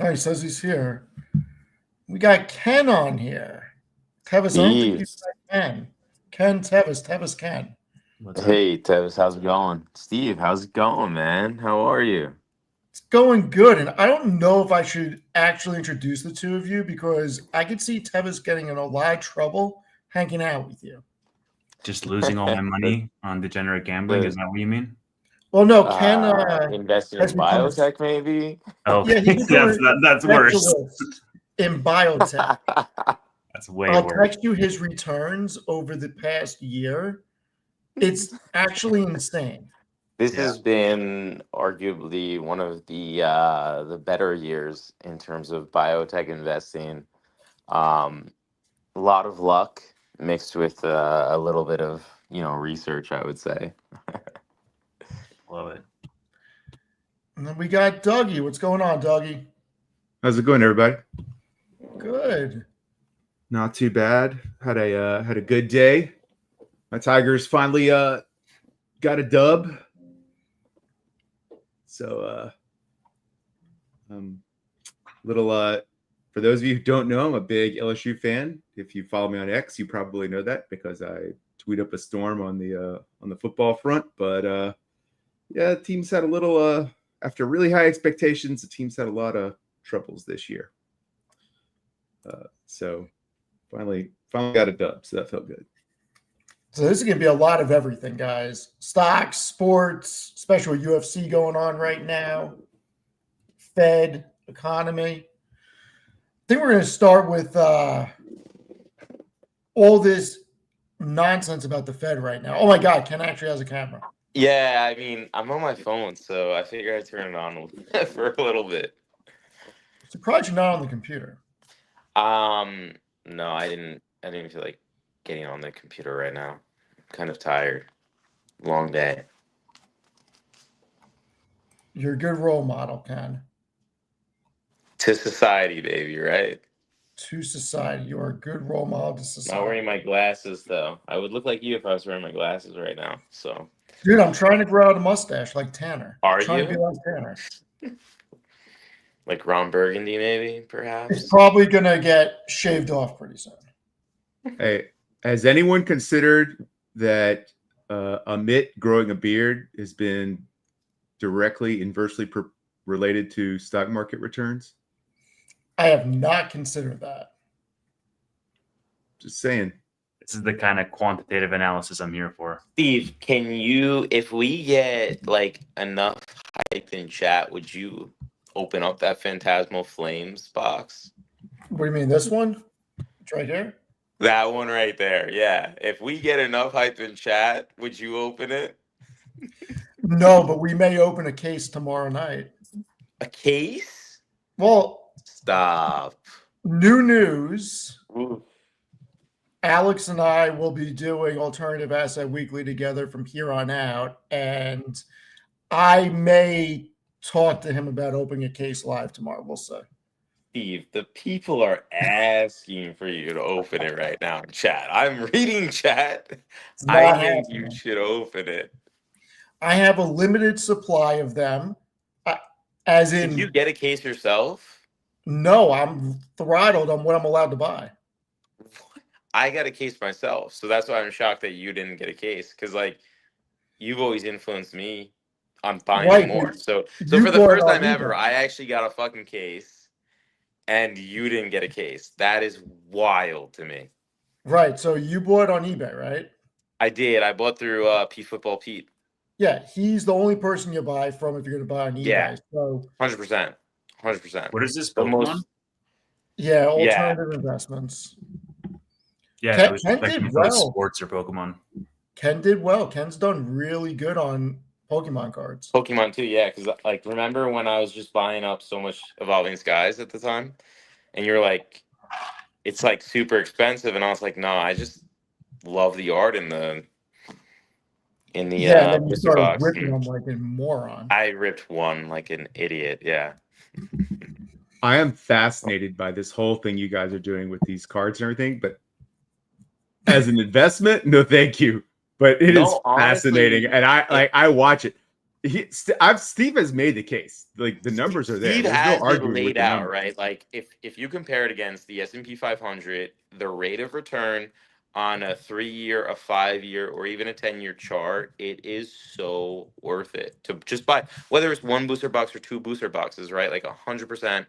Oh, he says he's here. We got Ken on here. Tevis, I don't think you Steve. said Ken. Ken Tevis, Tevis Ken. What's up? Hey, Tevis, how's it going? Steve, how's it going, man? How are you? It's going good, and I don't know if I should actually introduce the two of you because I could see Tevis getting in a lot of trouble hanging out with you. Just losing all my money on degenerate gambling? Is The that what you mean? Well, no, Ken investing has in become biotech, maybe? Oh, yeah, he's become that's a worse. specialist in biotech. That's way I'll worse. text you his returns over the past year. It's actually insane. This Yeah. has been arguably one of the better years in terms of biotech investing. A lot of luck mixed with a little bit of research, I would say. Love it. And then we got Dougie. What's going on, Dougie? How's it going, everybody? Good. Not too bad. Had a good day. My Tigers finally got a dub. So little for those of you who don't know, I'm a big LSU fan. If you follow me on X, you probably know that because I tweet up a storm on the football front. But yeah, the team's had a little after really high expectations, the team's had a lot of troubles this year. So finally got a dub, so that felt good. So this is going to be a lot of everything, guys. Stocks, sports, special UFC going on right now, Fed, economy. I think we're going to start with all this nonsense about the Fed right now. Oh, my God, Ken actually has a camera. Yeah, I mean, I'm on my phone, so I figure I'd turn it on for a little bit. Surprised you're not on the computer. No, I didn't feel like getting on the computer right now. I'm kind of tired. Long day. You're a good role model, Ken. To society, baby, right? To society. You are a good role model to society. Not wearing my glasses, though. I would look like you if I was wearing my glasses right now. So, dude, I'm trying to grow out a mustache like Tanner. Are I'm trying you? to be like Tanner. Like Ron Burgundy, maybe, perhaps? It's probably going to get shaved off pretty soon. Hey, has anyone considered that Amit growing a beard has been directly inversely related to stock market returns? I have not considered that. Just saying. This is the kind of quantitative analysis I'm here for. Steve, can you, if we get like enough hype in chat, would you open up that Phantasmal Flames box? What do you mean, this one? It's right here? That one right there, yeah. If we get enough hype in chat, would you open it? No, but we may open a case tomorrow night. A case? Well, stop. New news. Ooh. Alex and I will be doing Alternative Asset Weekly together from here on out, and I may talk to him about opening a case live tomorrow. We'll see. Steve, the people are asking for you to open it right now in chat. I'm reading chat. I think you should open it. I have a limited supply of them. As in, did you get a case yourself? No, I'm throttled on what I'm allowed to buy. I got a case myself, so that's why I'm shocked that you didn't get a case. Because like, you've always influenced me on buying more. So for the first time ever, I actually got a fucking case, and you didn't get a case. That is wild to me. Right. So you bought on eBay, right? I did. I bought through P Football Pete. Yeah, he's the only person you buy from if you're going to buy on eBay. Yeah. So 100%. 100%. What is this Pokemon? Yeah, alternative investments. Yeah, I was Ken expecting did well. Sports or Pokemon. Ken did well. Ken's done really good on Pokemon cards. Pokemon too, yeah. Because like, remember when I was just buying up so much Evolving Skies at the time, and you were like, "It's like super expensive," and I was like, "No, I just love the art in the." And then you started ripping them like a moron. I ripped one like an idiot. Yeah. I am fascinated by this whole thing you guys are doing with these cards and everything, but as an investment, no, thank you. But it is fascinating, and I watch it. Steve has made the case. Like the numbers are there. Steve There's has no it arguing with laid the out, numbers. right? Like if you compare it against the S&P 500, the rate of return on a 3-year, a 5-year, or even a 10-year chart, it is so worth it to just buy, whether it's one booster box or two booster boxes, right? Like 100%.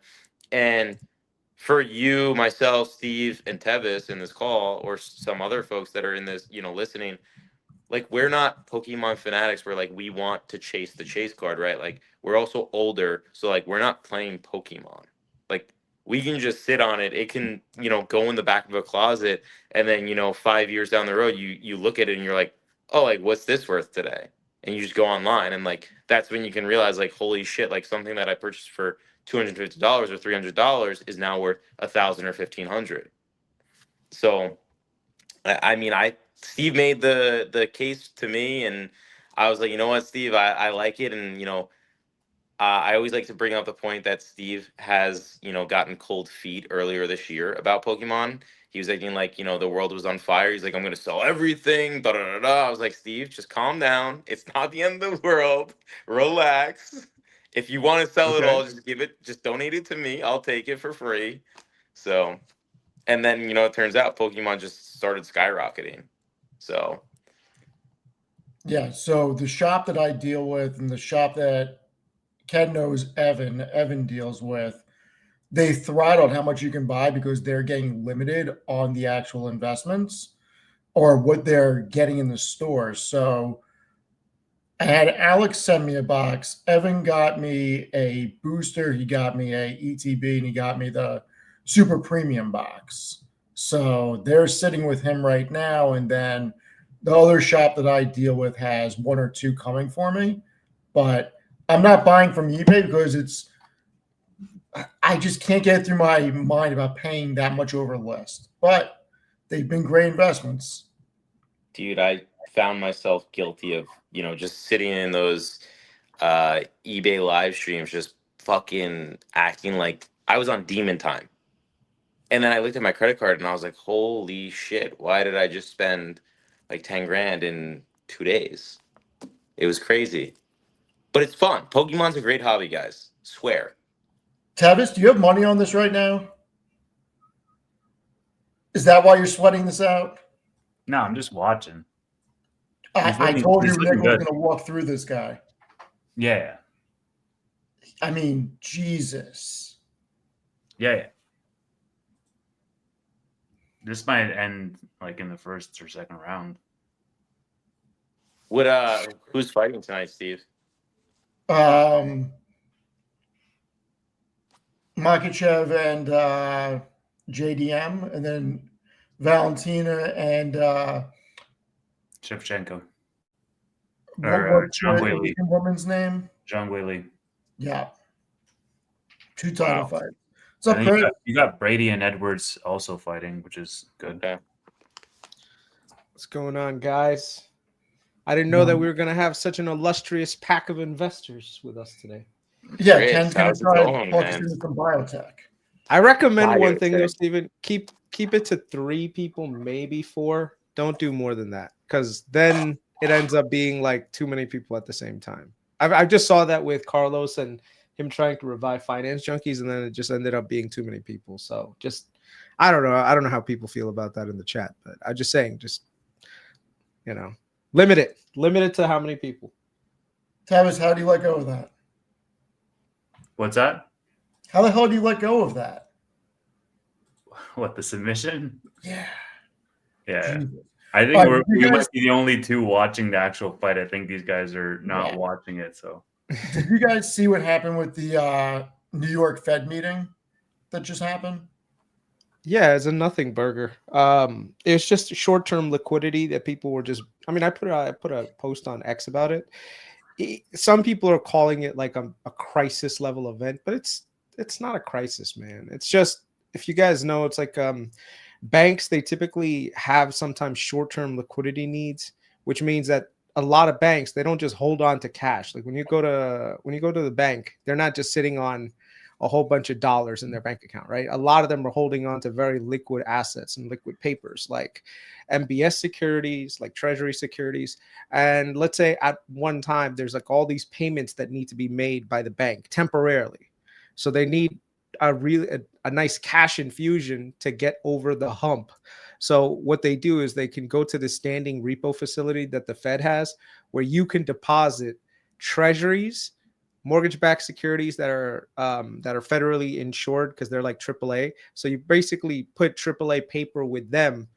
And for you, myself, Steve, and Tevis in this call, or some other folks that are in this, listening, like we're not Pokemon fanatics where like we want to chase the chase card, right? Like we're also older, so like we're not playing Pokemon. Like we can just sit on it. It can, go in the back of a closet, and then 5 years down the road, you look at it and you're like, oh, like what's this worth today? And you just go online, and like that's when you can realize like holy shit, like something that I purchased for $250 or $300 is now worth 1,000 or 1,500. So I mean, Steve made the case to me, and I was like, you know what, Steve, I like it, and I always like to bring up the point that Steve has gotten cold feet earlier this year about Pokemon. He was thinking like the world was on fire. He's like, I'm gonna sell everything. Da da da da. I was like, Steve, just calm down. It's not the end of the world. Relax. If you want to sell it all, just donate it to me. I'll take it for free. So. And then, it turns out Pokemon just started skyrocketing. So, Yeah. So the shop that I deal with and the shop that Ken knows Evan deals with, they throttled how much you can buy because they're getting limited on the actual investments or what they're getting in the store. So I had Alex send me a box. Evan got me a booster. He got me a ETB, and he got me the super premium box. So they're sitting with him right now. And then the other shop that I deal with has one or two coming for me. But I'm not buying from eBay because I just can't get it through my mind about paying that much over list. But they've been great investments. dude, I found myself guilty of, just sitting in those eBay live streams, just fucking acting like I was on demon time. And then I looked at my credit card and I was like, holy shit, why did I just spend like 10 grand in 2 days? It was crazy. But it's fun. Pokemon's a great hobby, guys. Swear. Tavis, do you have money on this right now? Is that why you're sweating this out? No, I'm just watching. I told you Nick was good. going to walk through this guy. Yeah. I mean, Jesus. Yeah. This might end like in the first or second round. Who's fighting tonight, Steve? Makachev and JDM, and then Valentina and Shevchenko. what's Zhang the Weili. Asian woman's name? Zhang Weili. Yeah. 2 title fights. So you got Brady and Edwards also fighting, which is good. Okay. What's going on, guys? I didn't know that we were going to have such an illustrious pack of investors with us today. Yeah, Chris, Ken's going how's to it try going, to focus man? into some biotech. I recommend one Biotech. thing though, Steven. Keep it to 3 people, maybe 4. Don't do more than that, because then it ends up being like too many people at the same time. I just saw that with Carlos and him trying to revive Finance Junkies, and then it just ended up being too many people. So just, I don't know how people feel about that in the chat, but I'm just saying, just limit it to how many people. Tavis, how do you let go of that? What's that? How the hell do you let go of that? What, the submission? Yeah. Yeah. Jesus. I think we guys, might be the only 2 watching the actual fight. I think these guys are not watching it. So did you guys see what happened with the New York Fed meeting that just happened? Yeah, it's a nothing burger. It's just short-term liquidity that people were just. I mean, I put a post on X about it. Some people are calling it like a crisis level event, but it's not a crisis, man. It's just, if you guys know, it's like banks, they typically have sometimes short-term liquidity needs, which means that a lot of banks, they don't just hold on to cash. Like when you go to the bank, they're not just sitting on a whole bunch of dollars in their bank account, right? A lot of them are holding on to very liquid assets and liquid papers like MBS securities, like treasury securities. And let's say at one time there's like all these payments that need to be made by the bank temporarily. So they need a nice cash infusion to get over the hump. So what they do is they can go to the standing repo facility that the Fed has, where you can deposit treasuries, mortgage-backed securities that are federally insured because they're like AAA. So you basically put AAA paper with them,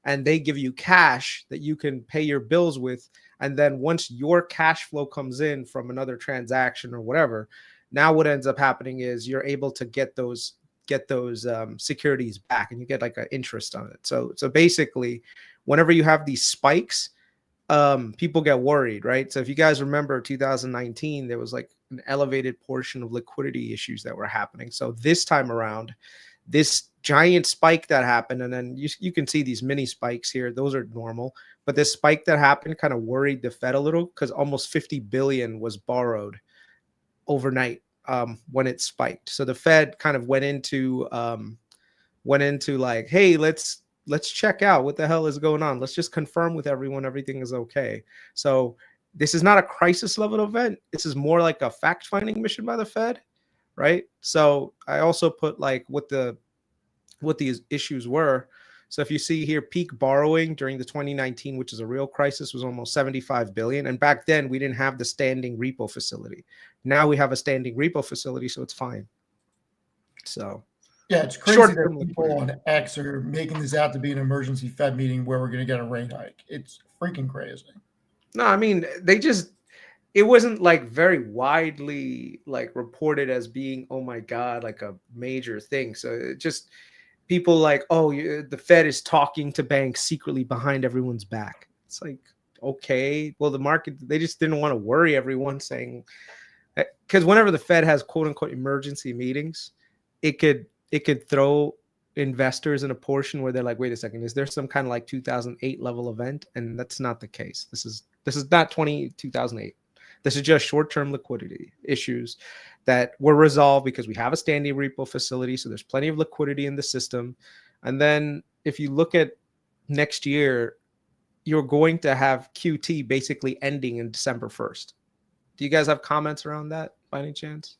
and they give you cash that you can pay your bills with. And then once your cash flow comes in from another transaction or whatever, now what ends up happening is you're able to get those securities back, and you get like an interest on it. So basically, whenever you have these spikes, people get worried, right? So if you guys remember 2019, there was like an elevated portion of liquidity issues that were happening. So this time around, this giant spike that happened, and then you can see these mini spikes here, those are normal, but this spike that happened kind of worried the Fed a little, because almost 50 billion was borrowed overnight when it spiked. So the Fed kind of went into like, hey, let's check out what the hell is going on. Let's just confirm with everyone everything is okay. So this is not a crisis level event. This is more like a fact-finding mission by the Fed, right? So I also put like what these issues were. So if you see here, peak borrowing during the 2019, which is a real crisis, was almost 75 billion. And back then we didn't have the standing repo facility. Now we have a standing repo facility, so it's fine. So yeah, it's crazy that people on X are making this out to be an emergency Fed meeting where we're going to get a rate hike. It's freaking crazy. No, I mean, it wasn't like very widely like reported as being, oh my God, like a major thing. So it just, people like, oh, the Fed is talking to banks secretly behind everyone's back. It's like, okay, well, the market, they just didn't want to worry everyone, saying, because whenever the Fed has quote unquote emergency meetings, it could throw investors in a portion where they're like, wait a second, is there some kind of like 2008 level event? And that's not the case. This is not 2008. This is just short-term liquidity issues that were resolved because we have a standing repo facility. So there's plenty of liquidity in the system. And then if you look at next year, you're going to have QT basically ending in December 1st. Do you guys have comments around that by any chance?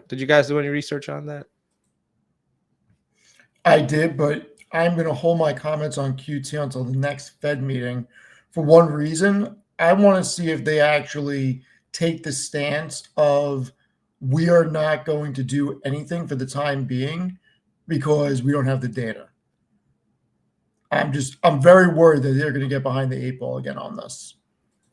Did you guys do any research on that? I did, but I'm going to hold my comments on QT until the next Fed meeting for one reason. I want to see if they actually take the stance of we are not going to do anything for the time being because we don't have the data. I'm very worried that they're going to get behind the eight ball again on this.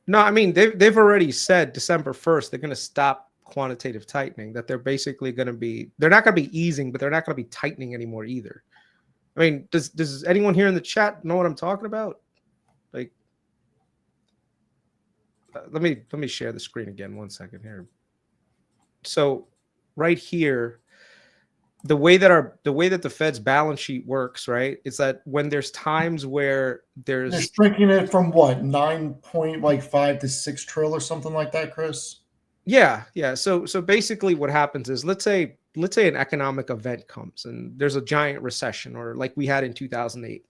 No, I mean, they've already said December 1st, they're going to stop quantitative tightening, that they're basically going to be, they're not going to be easing, but they're not going to be tightening anymore either. I mean, does anyone here in the chat know what I'm talking about? Like, let me share the screen again. 1 second here. So right here, the way that the Fed's balance sheet works, right, is that when there's times where they're shrinking it from what, 9.5 to 6 trill or something like that, Chris? Yeah. So basically what happens is, let's say an economic event comes and there's a giant recession, or like we had in 2008.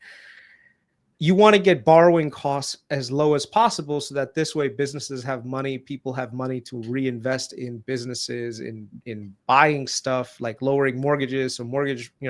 You want to get borrowing costs as low as possible so that this way businesses have money, people have money to reinvest in businesses, in buying stuff, like lowering mortgages. So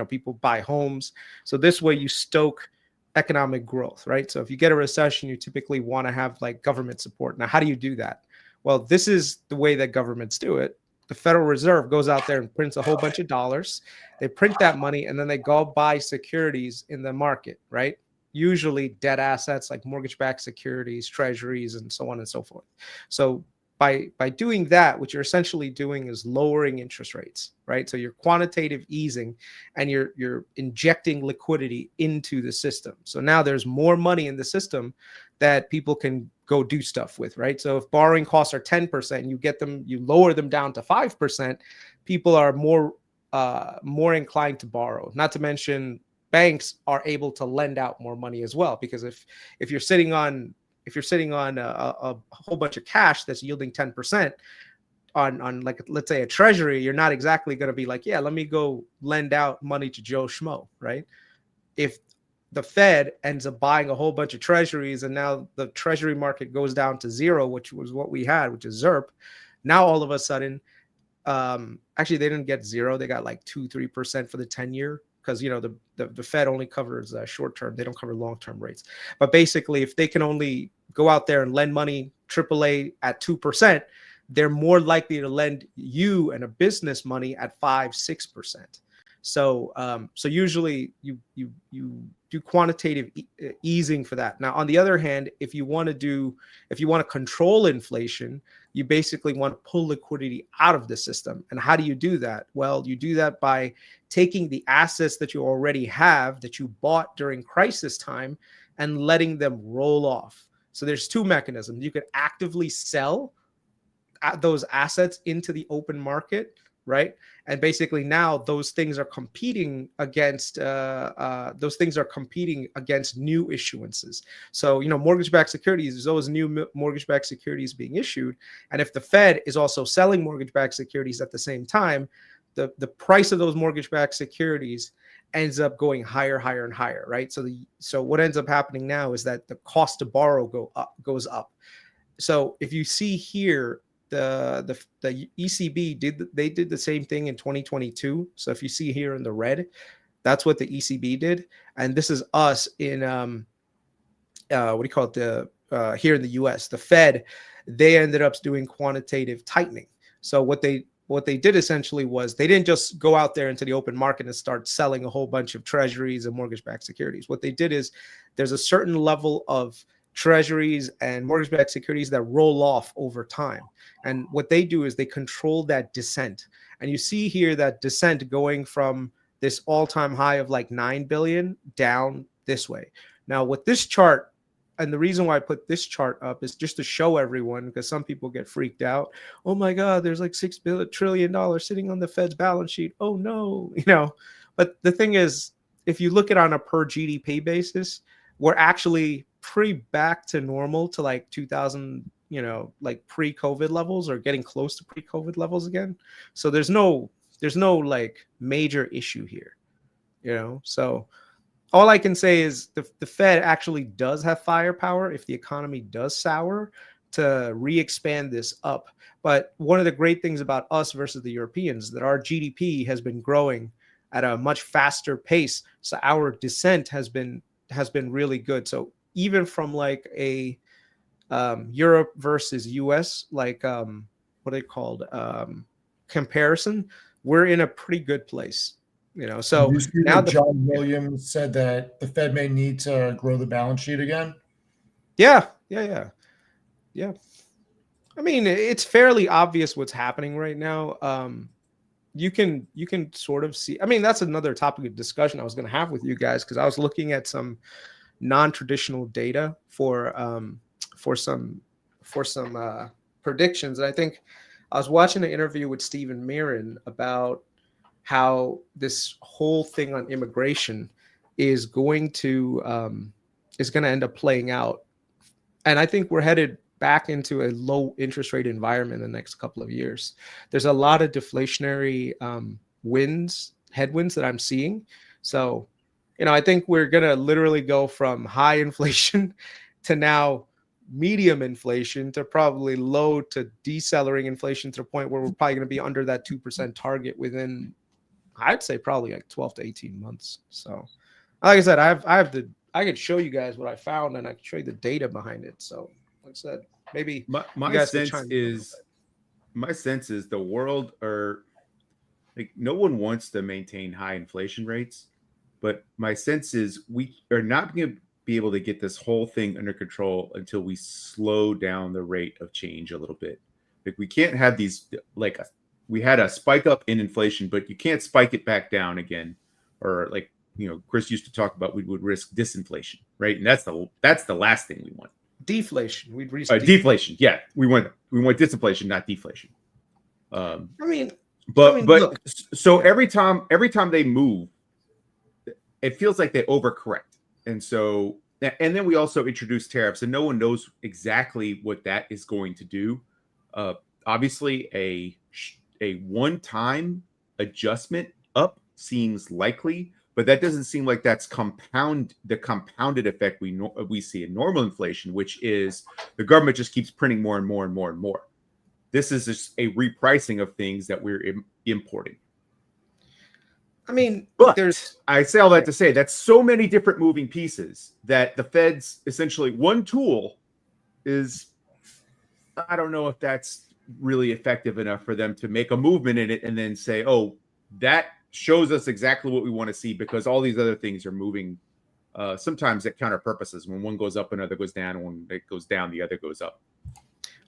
people buy homes. So this way you stoke economic growth, right? So if you get a recession, you typically want to have like government support. Now, how do you do that? Well, this is the way that governments do it. The Federal Reserve goes out there and prints a whole bunch of dollars. They print that money and then they go buy securities in the market, right? Usually debt assets like mortgage-backed securities, treasuries, and so on and so forth. So by doing that, what you're essentially doing is lowering interest rates, right? So you're quantitative easing and you're injecting liquidity into the system. So now there's more money in the system that people can go do stuff with, right? So if borrowing costs are 10%, you lower them down to 5%, people are more inclined to borrow. Not to mention banks are able to lend out more money as well, because if you're sitting on a whole bunch of cash that's yielding 10%, on like, let's say a treasury, you're not exactly going to be like, yeah, let me go lend out money to Joe Schmo, right? If the Fed ends up buying a whole bunch of treasuries and now the treasury market goes down to zero, which was what we had, which is ZERP. Now all of a sudden, actually they didn't get zero. They got like 2-3% for the 10-year because, you know, the Fed only covers short term. They don't cover long term rates. But basically, if they can only go out there and lend money AAA at 2%, they're more likely to lend you and a business money at 5-6%. So so usually you do quantitative easing for that. Now, on the other hand, if you want to control inflation, you basically want to pull liquidity out of the system. And how do you do that? Well, you do that by taking the assets that you already have that you bought during crisis time and letting them roll off. So there's two mechanisms. You could actively sell those assets into the open market, right? And basically now those things are competing against new issuances. So, you know, mortgage-backed securities, there's always new mortgage-backed securities being issued. And if the Fed is also selling mortgage-backed securities at the same time, the price of those mortgage-backed securities ends up going higher, higher, and higher, right? So what ends up happening now is that the cost to borrow goes up. So if you see here, the ECB did the same thing in 2022. So if you see here in the red, that's what the ECB did, and this is us in what do you call it, here in the US. The Fed, they ended up doing quantitative tightening. So what they did essentially was they didn't just go out there into the open market and start selling a whole bunch of treasuries and mortgage-backed securities. What they did is there's a certain level of treasuries and mortgage-backed securities that roll off over time. And what they do is they control that descent. And you see here that descent going from this all-time high of like 9 billion down this way. Now with this chart, and the reason why I put this chart up is just to show everyone, because some people get freaked out. Oh my God, there's like $6 trillion sitting on the Fed's balance sheet. Oh no, you know. But the thing is, if you look at it on a per GDP basis, we're actually pretty back to normal, to like 2000, you know, like pre-COVID levels, or getting close to pre-COVID levels again. So there's no like major issue here, you know. So all I can say is the Fed actually does have firepower if the economy does sour to re-expand this up. But one of the great things about us versus the Europeans is that our GDP has been growing at a much faster pace. So our descent has been really good. So even from like a Europe versus US, like what are they called, comparison, we're in a pretty good place, you know. So now John Williams said that the Fed may need to grow the balance sheet again. Yeah. I mean, it's fairly obvious what's happening right now. You can sort of see. I mean, that's another topic of discussion I was going to have with you guys, because I was looking at some non-traditional data for some predictions, and I think I was watching an interview with Stephen Mirren about how this whole thing on immigration is going to end up playing out, and I think we're headed back into a low interest rate environment in the next couple of years. There's a lot of deflationary headwinds that I'm seeing. So, you know, I think we're going to literally go from high inflation to now medium inflation to probably low to decelerating inflation, to the point where we're probably going to be under that 2% target within, I'd say, probably like 12 to 18 months. So, like I said, I could show you guys what I found, and I can show you the data behind it. So, like I said, maybe my sense is the world are like, no one wants to maintain high inflation rates. But my sense is we are not going to be able to get this whole thing under control until we slow down the rate of change a little bit. Like, we can't have these, like, we had a spike up in inflation, but you can't spike it back down again. Or, like, you know, Chris used to talk about, we would risk disinflation, right? And that's the last thing we want. Deflation. We'd risk deflation. Yeah, we want disinflation, not deflation. Look, so every time they move, it feels like they overcorrect. And so, and then we also introduce tariffs, and no one knows exactly what that is going to do. obviously a one-time adjustment up seems likely, but that doesn't seem like that's the compounded effect we see in normal inflation, which is the government just keeps printing more and more and more and more. This is just a repricing of things that we're importing. I mean, but I say all that to say that's so many different moving pieces that the Fed's essentially one tool is, I don't know if that's really effective enough for them to make a movement in it and then say, oh, that shows us exactly what we want to see, because all these other things are moving sometimes at counter purposes. When one goes up, another goes down. When it goes down, the other goes up.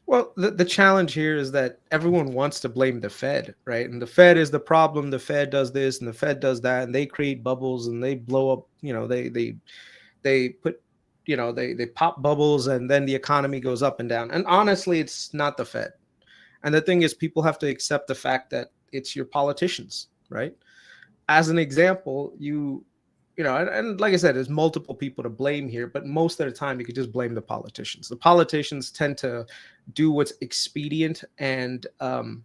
Well, the challenge here is that everyone wants to blame the Fed, right? And the Fed is the problem. The Fed does this and the Fed does that, and they create bubbles and they blow up. You know, they put, you know, they pop bubbles, and then the economy goes up and down. And honestly, it's not the Fed. And the thing is, people have to accept the fact that it's your politicians, right? As an example, you know, and like I said, there's multiple people to blame here, but most of the time you could just blame the politicians. The politicians tend to do what's expedient and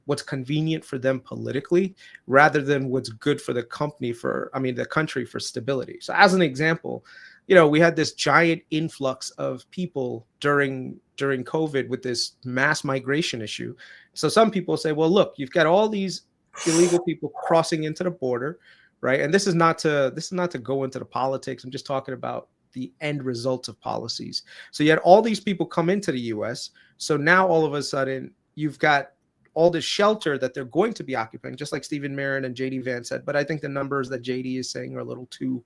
what's convenient for them politically, rather than what's good for the country for stability. So as an example, you know, we had this giant influx of people during COVID with this mass migration issue. So some people say, well, look, you've got all these illegal people crossing into the border, right? And this is not to go into the politics. I'm just talking about the end results of policies. So you had all these people come into the US. So now all of a sudden you've got all this shelter that they're going to be occupying, just like Stephen Marin and JD Vance said. But I think the numbers that JD is saying are a little too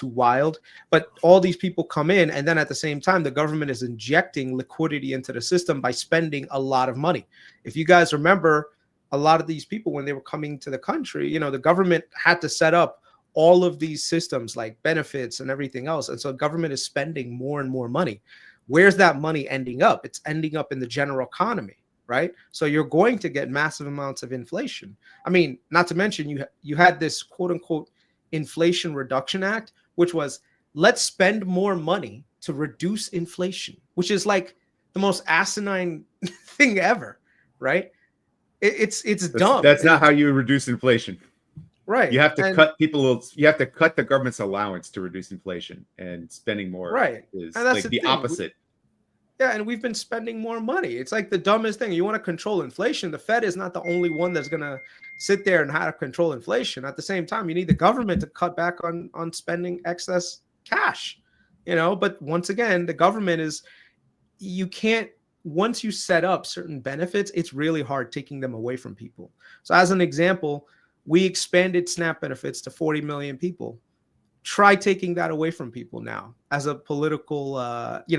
wild. But all these people come in, and then at the same time, the government is injecting liquidity into the system by spending a lot of money. If you guys remember, a lot of these people, when they were coming to the country, you know, the government had to set up all of these systems like benefits and everything else. And so government is spending more and more money. Where's that money ending up? It's ending up in the general economy, right? So you're going to get massive amounts of inflation. I mean, not to mention you had this quote unquote Inflation Reduction Act, which was, let's spend more money to reduce inflation, which is like the most asinine thing ever, right? It's dumb. That's not how you reduce inflation. Right. You have to cut the government's allowance to reduce inflation, and spending more is like the opposite. And we've been spending more money. It's like the dumbest thing. You want to control inflation. The Fed is not the only one that's going to sit there and how to control inflation. At the same time, you need the government to cut back on spending excess cash, you know, but once again, the government once you set up certain benefits, it's really hard taking them away from people. So as an example, we expanded SNAP benefits to 40 million people. Try taking that away from people now as a political,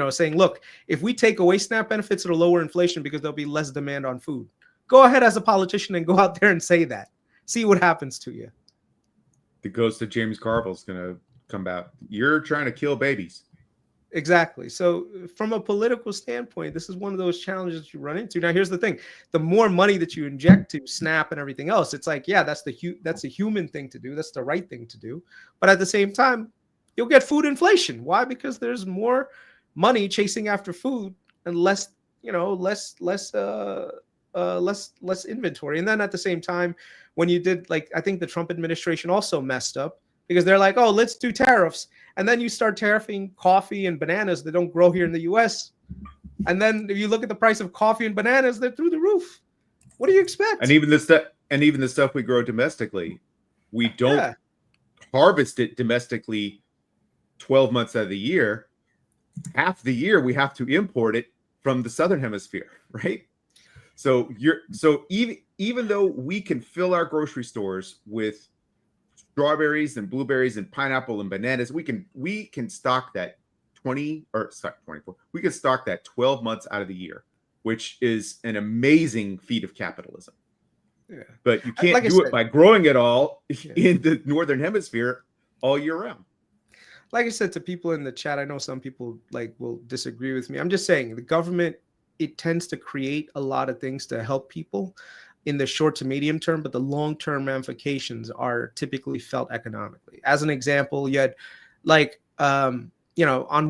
saying, look, if we take away SNAP benefits, it'll lower inflation because there'll be less demand on food. Go ahead as a politician and go out there and say that. See what happens to you. The ghost of James Carville's going to come out. You're trying to kill babies. Exactly. So from a political standpoint, this is one of those challenges you run into. Now, here's the thing. The more money that you inject to SNAP and everything else, it's like, yeah, that's a human thing to do. That's the right thing to do. But at the same time, you'll get food inflation. Why? Because there's more money chasing after food and less inventory. And then at the same time, when you did, like, I think the Trump administration also messed up, because they're like, oh, let's do tariffs. And then you start tariffing coffee and bananas that don't grow here in the US. And then if you look at the price of coffee and bananas, they're through the roof. What do you expect? And even the stuff we grow domestically, we don't harvest it domestically 12 months out of the year. Half the year we have to import it from the southern hemisphere, right? So even though we can fill our grocery stores with strawberries and blueberries and pineapple and bananas, we can stock that 24. We can stock that 12 months out of the year, which is an amazing feat of capitalism. Yeah. But you can't do it by growing it all in the northern hemisphere all year round. Like I said to people in the chat, I know some people will disagree with me. I'm just saying the government, it tends to create a lot of things to help people in the short to medium term, but the long-term ramifications are typically felt economically. As an example, you had on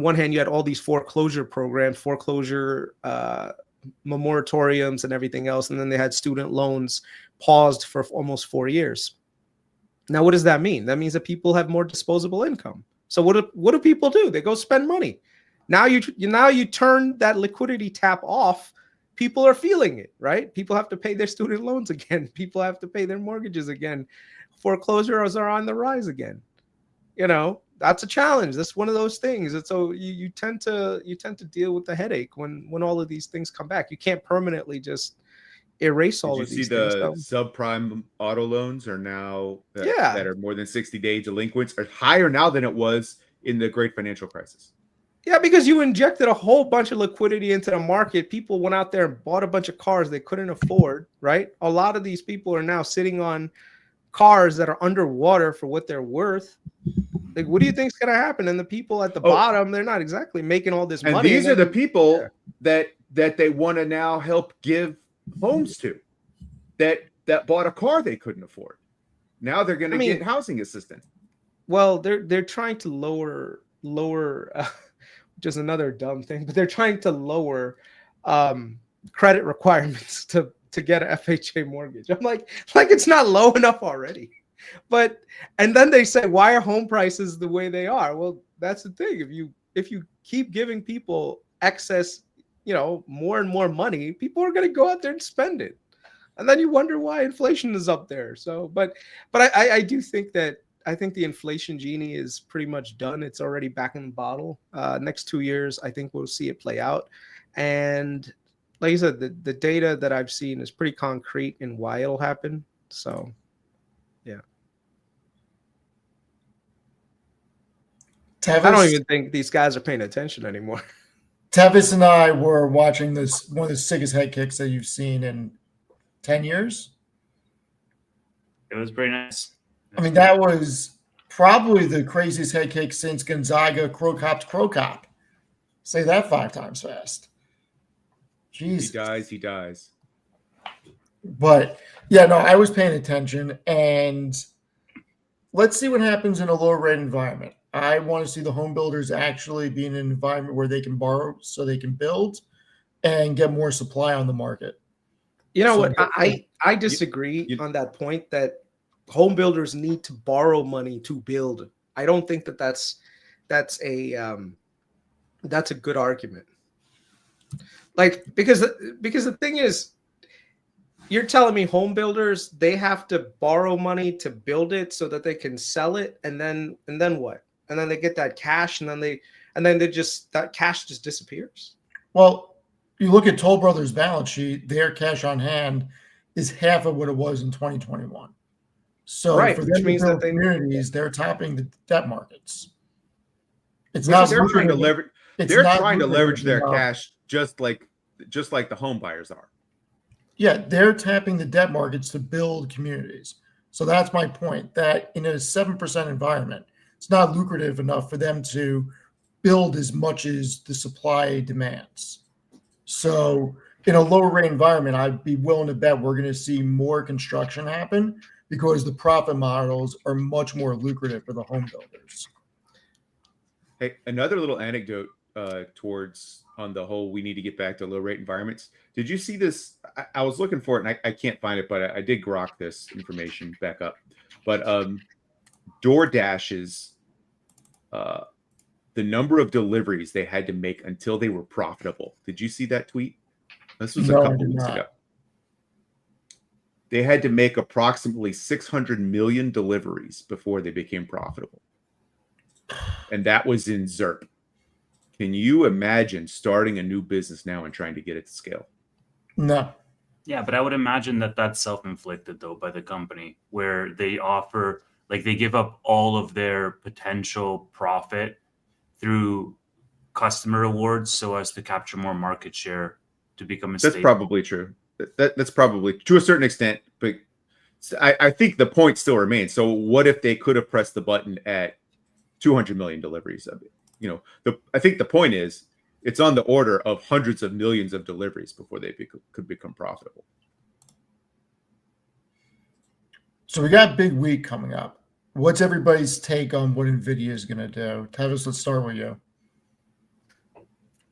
one hand, you had all these foreclosure programs, foreclosure moratoriums and everything else, and then they had student loans paused for almost 4 years. Now, what does that mean? That means that people have more disposable income. So what do people do? They go spend money. Now you turn that liquidity tap off. People are feeling it, right? People have to pay their student loans again. People have to pay their mortgages again. Foreclosures are on the rise again. That's a challenge. That's one of those things. And so you tend to deal with the headache when all of these things come back. You can't permanently just erase all of these things. Did you see the subprime auto loans are now that are more than 60-day delinquents are higher now than it was in the great financial crisis? Yeah, because you injected a whole bunch of liquidity into the market. People went out there and bought a bunch of cars they couldn't afford, right? A lot of these people are now sitting on cars that are underwater for what they're worth. Like, what do you think is going to happen? And the people at the bottom, they're not exactly making all this money. These are the people that they want to now help give homes to, that bought a car they couldn't afford. Now they're going to get housing assistance. Well, they're trying to lower which is another dumb thing, but they're trying to lower credit requirements to get an FHA mortgage. I'm like it's not low enough already. And then they say, why are home prices the way they are? Well, that's the thing. If you keep giving people excess, more and more money, people are going to go out there and spend it. And then you wonder why inflation is up there. So, but I do think that I think the inflation genie is pretty much done. It's already back in the bottle. Next 2 years, I think we'll see it play out. And like I said, the data that I've seen is pretty concrete in why it'll happen. So, yeah. Tevis, I don't even think these guys are paying attention anymore. Tevis and I were watching this, one of the sickest head kicks that you've seen in 10 years. It was pretty nice. I mean, that was probably the craziest head kick since Gonzaga Crow Cop. Say that 5 times fast. Jesus. He dies. But yeah, no, I was paying attention, and let's see what happens in a low rate environment. I want to see the home builders actually be in an environment where they can borrow so they can build and get more supply on the market. You know what? I disagree on that point that home builders need to borrow money to build. I don't think that's a good argument. Like, because the thing is, you're telling me home builders, they have to borrow money to build it so that they can sell it, and then what? And then they get that cash, and then that cash just disappears. Well, you look at Toll Brothers' balance sheet; their cash on hand is half of what it was in 2021. So for them to build communities, they're tapping the debt markets. It's not they're trying to leverage. They're trying to leverage their cash just like the home buyers are. Yeah, they're tapping the debt markets to build communities. So that's my point, that in a 7% environment, it's not lucrative enough for them to build as much as the supply demands. So in a lower rate environment, I'd be willing to bet we're going to see more construction happen because the profit models are much more lucrative for the home builders. Hey, another little anecdote towards on the whole, we need to get back to low rate environments. Did you see this? I was looking for it and I can't find it, but I did grok this information back up. But DoorDash's the number of deliveries they had to make until they were profitable. Did you see that tweet? This was a couple weeks ago. They had to make approximately 600 million deliveries before they became profitable. And that was in ZERP. Can you imagine starting a new business now and trying to get it to scale? No. Yeah, but I would imagine that that's self-inflicted, though, by the company, where they offer, like, they give up all of their potential profit through customer rewards so as to capture more market share to become a That's probably true. That's probably to a certain extent, but I think the point still remains. So what if they could have pressed the button at 200 million deliveries of it? I think the point is it's on the order of hundreds of millions of deliveries before they could become profitable. So we got big week coming up. What's everybody's take on what NVIDIA is going to do? Tevis, let's start with you.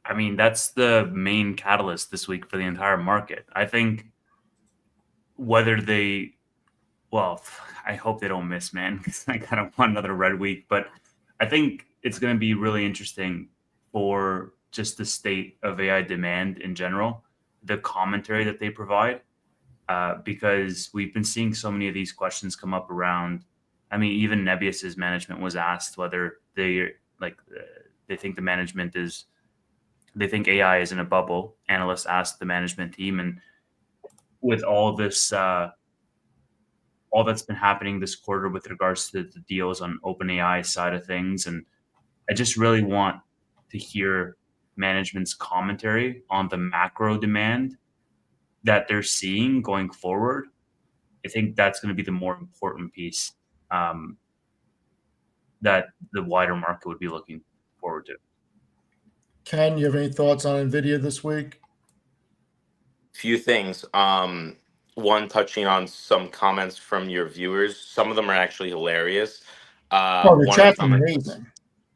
I mean, that's the main catalyst this week for the entire market. I think whether well, I hope they don't miss, man, because I kind of want another red week. But I think it's going to be really interesting for just the state of AI demand in general, the commentary that they provide, because we've been seeing so many of these questions come up around. I mean, even Nebius's management was asked whether they think they think AI is in a bubble. Analysts asked the management team, and with all this, all that's been happening this quarter with regards to the deals on OpenAI side of things, and I just really want to hear management's commentary on the macro demand that they're seeing going forward. I think that's going to be the more important piece that the wider market would be looking forward to. Ken, you have any thoughts on NVIDIA this week? Few things. One, touching on some comments from your viewers. Some of them are actually hilarious. The chat's amazing.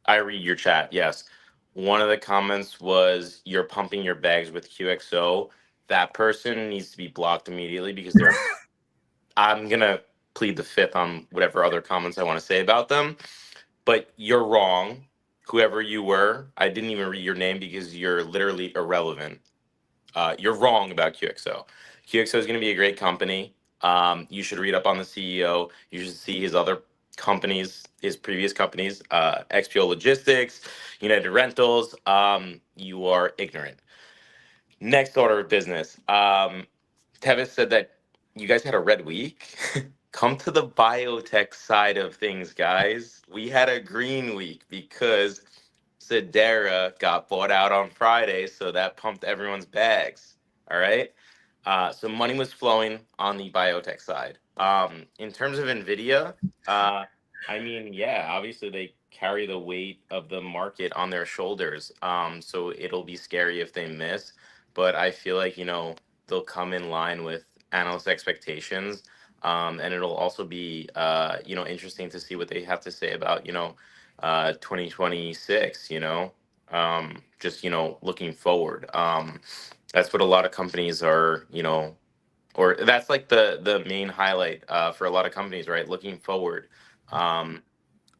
I read your chat, yes. One of the comments was, "You're pumping your bags with QXO." That person needs to be blocked immediately because they're I'm going to plead the fifth on whatever other comments I want to say about them. But you're wrong. Whoever you were, I didn't even read your name because you're literally irrelevant. You're wrong about QXO. QXO is going to be a great company. You should read up on the CEO. You should see his other companies, his previous companies, XPO Logistics, United Rentals. You are ignorant. Next order of business. Tevis said that you guys had a red week. Come to the biotech side of things, guys. We had a green week because Sedera got bought out on Friday, so that pumped everyone's bags. All right. So money was flowing on the biotech side. In terms of NVIDIA, I mean, yeah, obviously they carry the weight of the market on their shoulders. So it'll be scary if they miss, but I feel like, they'll come in line with analyst expectations. And it'll also be, interesting to see what they have to say about, 2026, just, looking forward. That's what a lot of companies are, or that's like the main highlight for a lot of companies, right? Looking forward.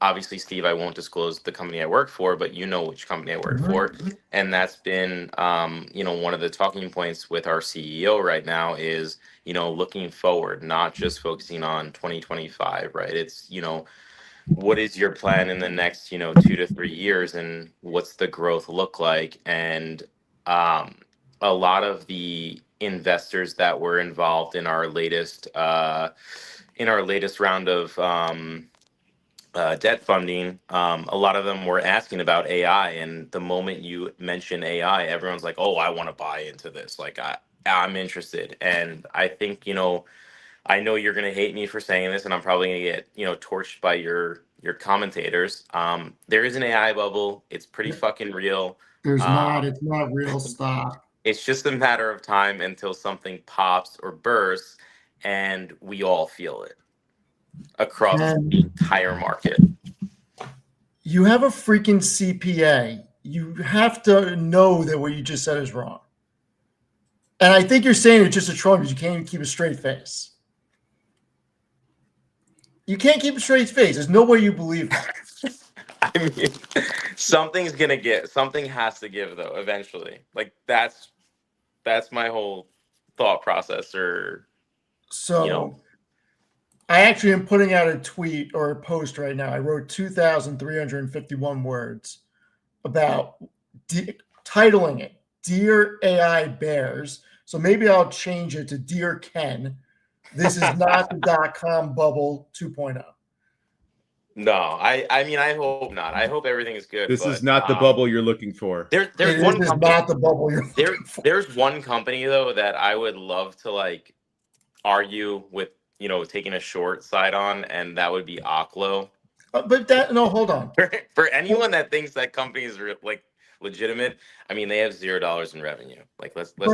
Obviously, Steve, I won't disclose the company I work for, but you know which company I work for. And that's been, one of the talking points with our CEO right now is, looking forward, not just focusing on 2025, right? It's, what is your plan in the next, 2 to 3 years, and what's the growth look like? And a lot of the investors that were involved in our latest round of debt funding, a lot of them were asking about AI, and the moment you mention AI, everyone's like, "Oh, I want to buy into this. Like, I'm interested." And I think, I know you're gonna hate me for saying this, and I'm probably gonna get, torched by your commentators. There is an AI bubble. It's pretty fucking real. There's not. It's not real. Stop. It's just a matter of time until something pops or bursts, and we all feel it across the entire market. You have a freaking CPA. You have to know that what you just said is wrong. And I think you're saying it just to troll because you can't even keep a straight face. You can't keep a straight face. There's no way you believe that. I mean, something has to give though, eventually. Like that's my whole thought process. I actually am putting out a tweet or a post right now. I wrote 2,351 words about titling it Dear AI Bears. So maybe I'll change it to Dear Ken. This is not the .com bubble 2.0. No, I mean, I hope not. I hope everything is good. This is not the bubble you're looking for. There's not the bubble you're looking for. There's one company though that I would love to like argue with, taking a short side on, and that would be Oklo. Hold on. For anyone that thinks that company is like legitimate, I mean, they have $0 in revenue. Like let's but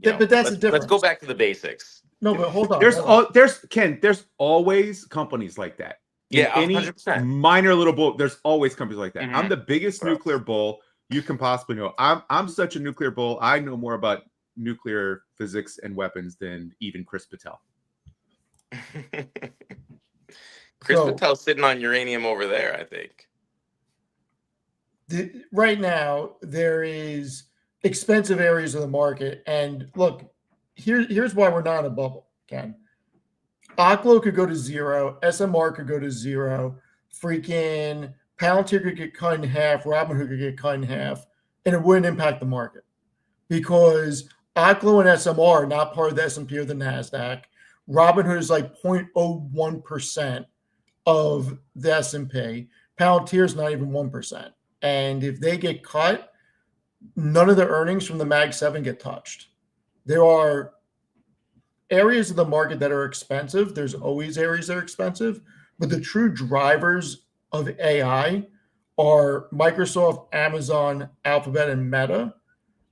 that's the difference. Let's go back to the basics. No, but hold on. There's always companies like that. Yeah, any 100%. minor little bull, there's always companies like that. I'm the biggest nuclear bull you can possibly know. I'm such a nuclear bull. I know more about nuclear physics and weapons than even Chris Patel. Chris Patel's sitting on uranium over there, I think. Right now, there is expensive areas of the market. And look, here's why we're not in a bubble, Ken. Oklo could go to zero. SMR could go to zero. Freaking Palantir could get cut in half. Robinhood could get cut in half. And it wouldn't impact the market because Oklo and SMR are not part of the S&P or the NASDAQ. Robinhood is like 0.01% of the S&P. Palantir is not even 1%. And if they get cut, none of the earnings from the Mag 7 get touched. There are areas of the market that are expensive. There's always areas that are expensive. But the true drivers of AI are Microsoft, Amazon, Alphabet, and Meta.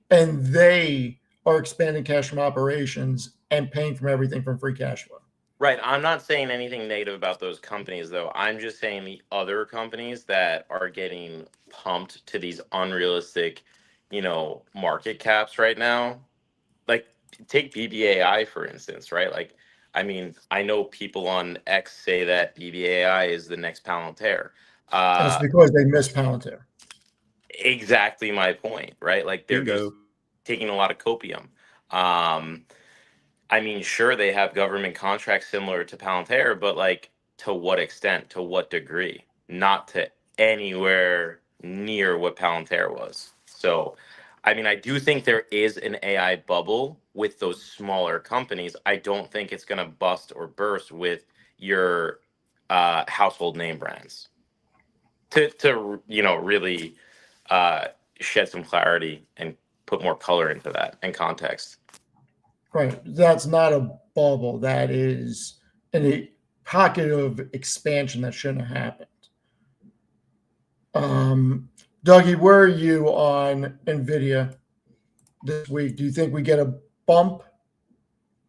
And they are expanding cash from operations and paying for everything from free cash flow. Right. I'm not saying anything negative about those companies, though. I'm just saying the other companies that are getting pumped to these unrealistic, market caps right now. Like, take BBAI, for instance, right? Like, I mean, I know people on X say that BBAI is the next Palantir. That's because they miss Palantir. Exactly my point, right? Like, they're Bingo. just taking a lot of copium. I mean, sure, they have government contracts similar to Palantir, but like, to what extent, to what degree? Not to anywhere near what Palantir was. So, I mean, I do think there is an AI bubble with those smaller companies. I don't think it's going to bust or burst with your household name brands. To really shed some clarity and put more color into that and context. Right. That's not a bubble. That is a pocket of expansion that shouldn't have happened. Dougie, where are you on NVIDIA this week? Do you think we get a bump?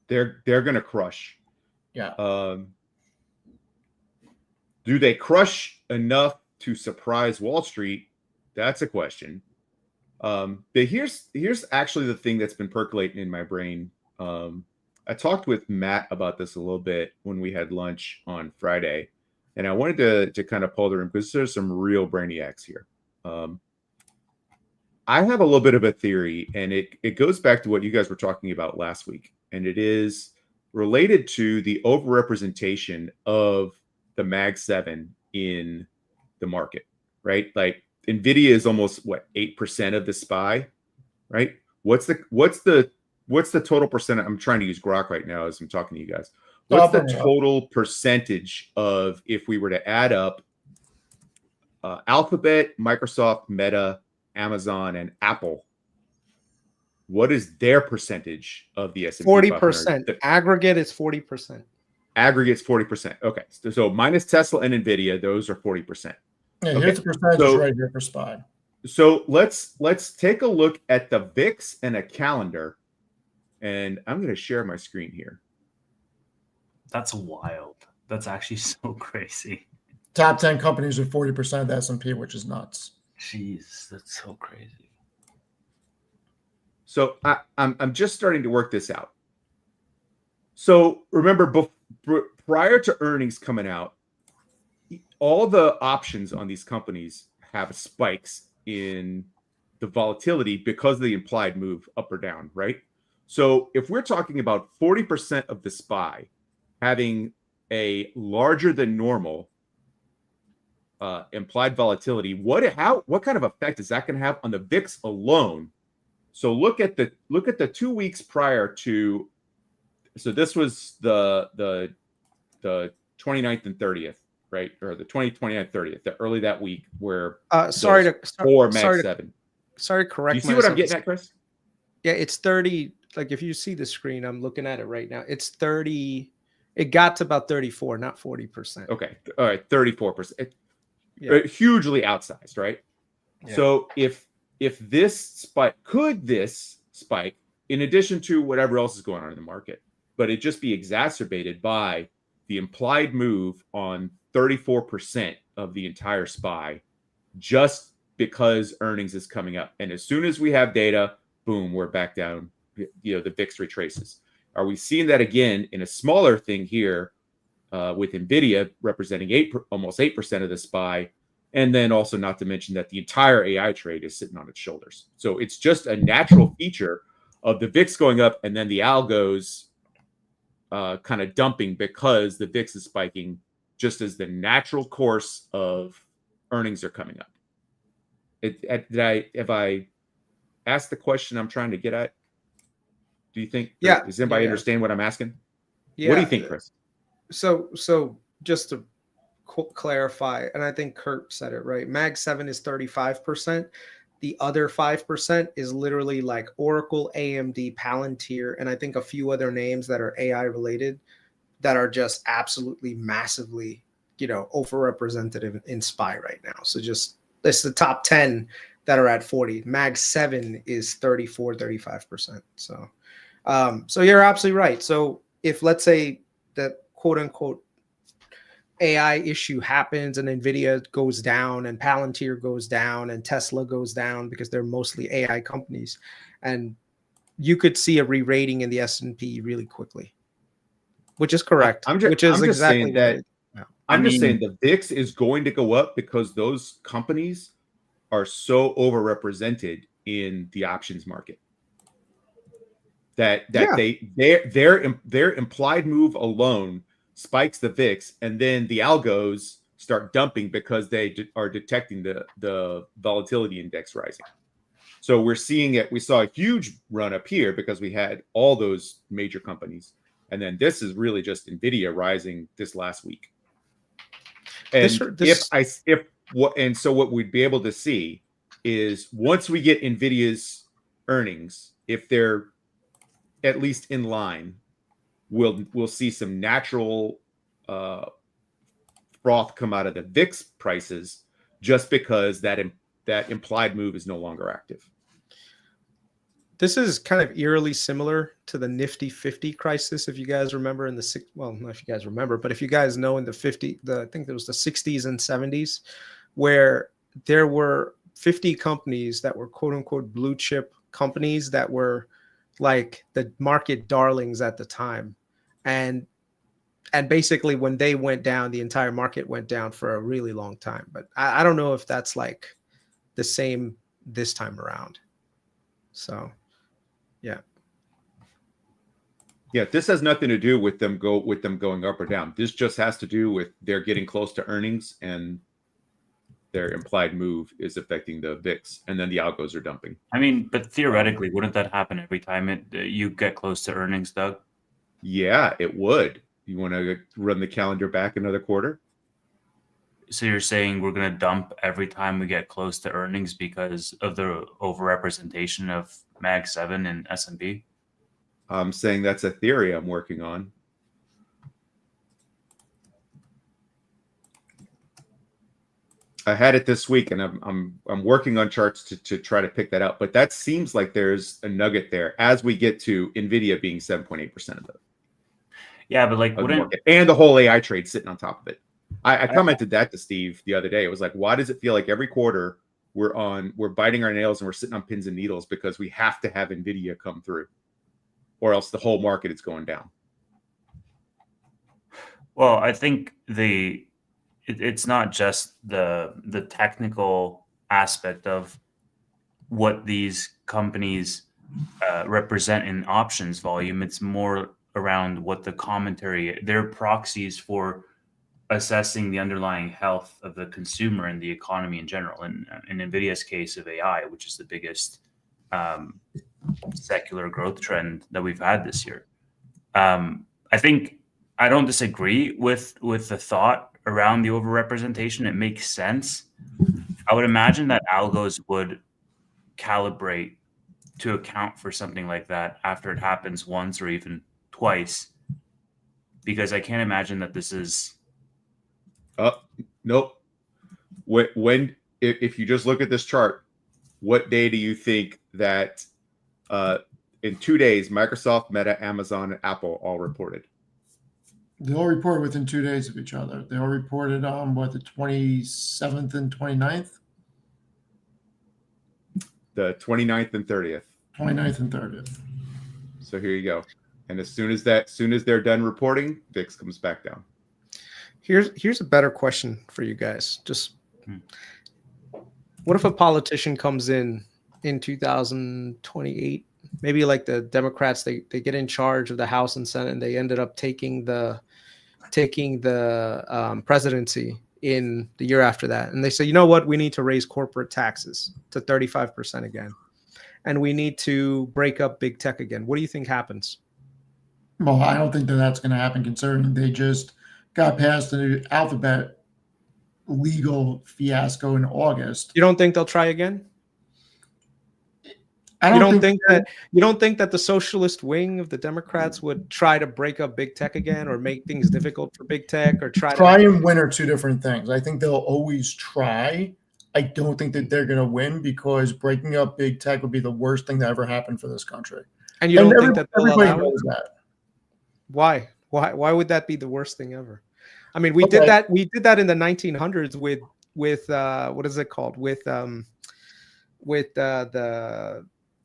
They're going to crush. Yeah. Do they crush enough to surprise Wall Street? That's a question. But here's actually the thing that's been percolating in my brain. I talked with Matt about this a little bit when we had lunch on Friday, and I wanted to kind of pull the room because there's some real brainiacs here. I have a little bit of a theory, and it goes back to what you guys were talking about last week, and it is related to the overrepresentation of the Mag 7 in the market, right? Like NVIDIA is almost 8% of the SPY, right? What's the total percent? I'm trying to use Grok right now as I'm talking to you guys. What's the total percentage of, if we were to add up Alphabet, Microsoft, Meta, Amazon, and Apple? What is their percentage of the S&P 40%. Aggregate is 40%. Aggregate's 40%. Okay, so minus Tesla and NVIDIA, those are 40%. Yeah, here's the percentage right here for SPY. So let's take a look at the VIX and a calendar, and I'm going to share my screen here. That's wild. That's actually so crazy. Top 10 companies with 40% of the S&P, which is nuts. Jeez, that's so crazy. So I'm just starting to work this out. So remember, prior to earnings coming out, all the options on these companies have spikes in the volatility because of the implied move up or down, right? So if we're talking about 40% of the SPY having a larger than normal implied volatility, what kind of effect is that going to have on the VIX alone? So look at the 2 weeks prior to. So this was the 29th and 30th, right? Or the 29th, 30th, early that week where sorry to correct. Do you see what I'm getting at, Chris? Yeah, it's 30. Like if you see the screen, I'm looking at it right now. It's 30. It got to about 34, not 40%. Okay. All right. 34%. Yeah. Hugely outsized, right? Yeah. So if this spike, in addition to whatever else is going on in the market, but it just be exacerbated by the implied move on 34% of the entire SPY, just because earnings is coming up. And as soon as we have data, boom, we're back down. The VIX retraces. Are we seeing that again in a smaller thing here with NVIDIA representing almost 8% of the SPY? And then also not to mention that the entire AI trade is sitting on its shoulders. So it's just a natural feature of the VIX going up and then the algos kind of dumping because the VIX is spiking just as the natural course of earnings are coming up. Have I asked the question I'm trying to get at? Do you think? Yeah. Does anybody understand what I'm asking? Yeah. What do you think, Chris? So just to clarify, and I think Kurt said it right. Mag 7 is 35%. The other 5% is literally like Oracle, AMD, Palantir, and I think a few other names that are AI related that are just absolutely massively, overrepresented in SPY right now. So just it's the top 10 that are at 40. Mag 7 is 35%. So you're absolutely right. So if let's say that quote unquote AI issue happens and NVIDIA goes down and Palantir goes down and Tesla goes down because they're mostly AI companies, and you could see a re-rating in the S&P really quickly, which is correct. I'm just saying the VIX is going to go up because those companies are so overrepresented in the options market that their implied move alone spikes the VIX, and then the algos start dumping because they are detecting the volatility index rising. So we're seeing it. We saw a huge run up here because we had all those major companies, and then this is really just NVIDIA rising this last week. And what we'd be able to see is once we get NVIDIA's earnings, if they're at least in line, we'll see some natural froth come out of the VIX prices just because that implied move is no longer active. This is kind of eerily similar to the Nifty 50 crisis, if you guys remember not if you guys remember, but if you guys know in I think it was the 60s and 70s, where there were 50 companies that were quote unquote blue chip companies that were like the market darlings at the time. And basically when they went down, the entire market went down for a really long time. But I don't know if that's like the same this time around. So, yeah. Yeah, this has nothing to do with them going up or down. This just has to do with they're getting close to earnings and their implied move is affecting the VIX, and then the algos are dumping. I mean, but theoretically, wouldn't that happen every time you get close to earnings, Doug? Yeah, it would. You want to run the calendar back another quarter? So you're saying we're going to dump every time we get close to earnings because of the overrepresentation of Mag 7 and S&P? I'm saying that's a theory I'm working on. I had it this week, and I'm working on charts to try to pick that out. But that seems like there's a nugget there as we get to NVIDIA being 7.8% of the market, and the whole AI trade sitting on top of it. I commented that to Steve the other day. It was like, why does it feel like every quarter we're biting our nails and we're sitting on pins and needles because we have to have NVIDIA come through, or else the whole market is going down? Well, I think it's not just the technical aspect of what these companies represent in options volume. It's more around what the commentary, their proxies for assessing the underlying health of the consumer and the economy in general. And in NVIDIA's case of AI, which is the biggest secular growth trend that we've had this year. I think I don't disagree with the thought around the overrepresentation. It makes sense. I would imagine that algos would calibrate to account for something like that after it happens once or even twice, because I can't imagine that this is. Nope. If you just look at this chart, what day do you think that in 2 days Microsoft, Meta, Amazon, and Apple all reported? They all reported within 2 days of each other. They all reported on the 27th and 29th. The 29th and 30th. 29th and 30th. So here you go. And as soon as they're done reporting, VIX comes back down. Here's a better question for you guys. Just what if a politician comes in 2028? Maybe like the Democrats, they get in charge of the House and Senate, and they ended up taking the presidency in the year after that. And they say, you know what? We need to raise corporate taxes to 35% again. And we need to break up big tech again. What do you think happens? Well, I don't think that that's going to happen, considering they just got past the alphabet legal fiasco in August. You don't think they'll try again? I don't think that the socialist wing of the Democrats would try to break up big tech again, or make things difficult for big tech, or try and win are two different things. I think they'll always try. I don't think that they're going to win, because breaking up big tech would be the worst thing that ever happened for this country. And you don't think that everybody knows that? Why would that be the worst thing ever? I mean, we did that in the 1900s with what is it called? With the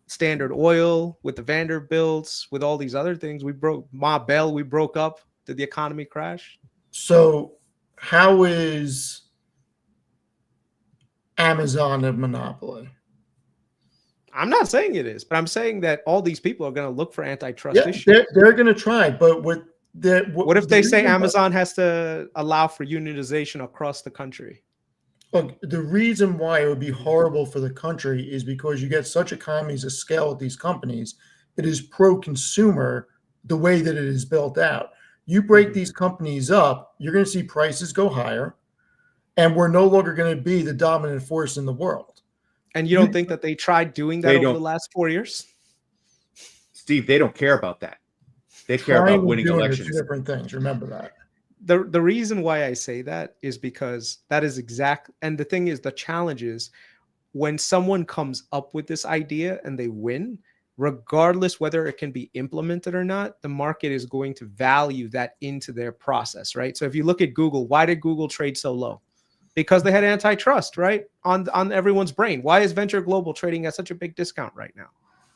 Standard Oil, with the Vanderbilts, with all these other things. We broke Ma Bell, we broke up. Did the economy crash? So how is Amazon a monopoly? I'm not saying it is, but I'm saying that all these people are going to look for antitrust issues. They're going to try, but what if they say Amazon has to allow for unionization across the country? Look, the reason why it would be horrible for the country is because you get such economies of scale with these companies. It is pro-consumer the way that it is built out. You break these companies up, you're going to see prices go higher, and we're no longer going to be the dominant force in the world. And you don't think that they tried doing that over the last 4 years? Steve, they don't care about that. They care about winning elections. Two different things. Remember that. The reason why I say that is because that is exact. And the thing is, the challenge is when someone comes up with this idea and they win, regardless whether it can be implemented or not, the market is going to value that into their process, right? So if you look at Google, why did Google trade so low? Because they had antitrust, right? On everyone's brain. Why is Venture Global trading at such a big discount right now?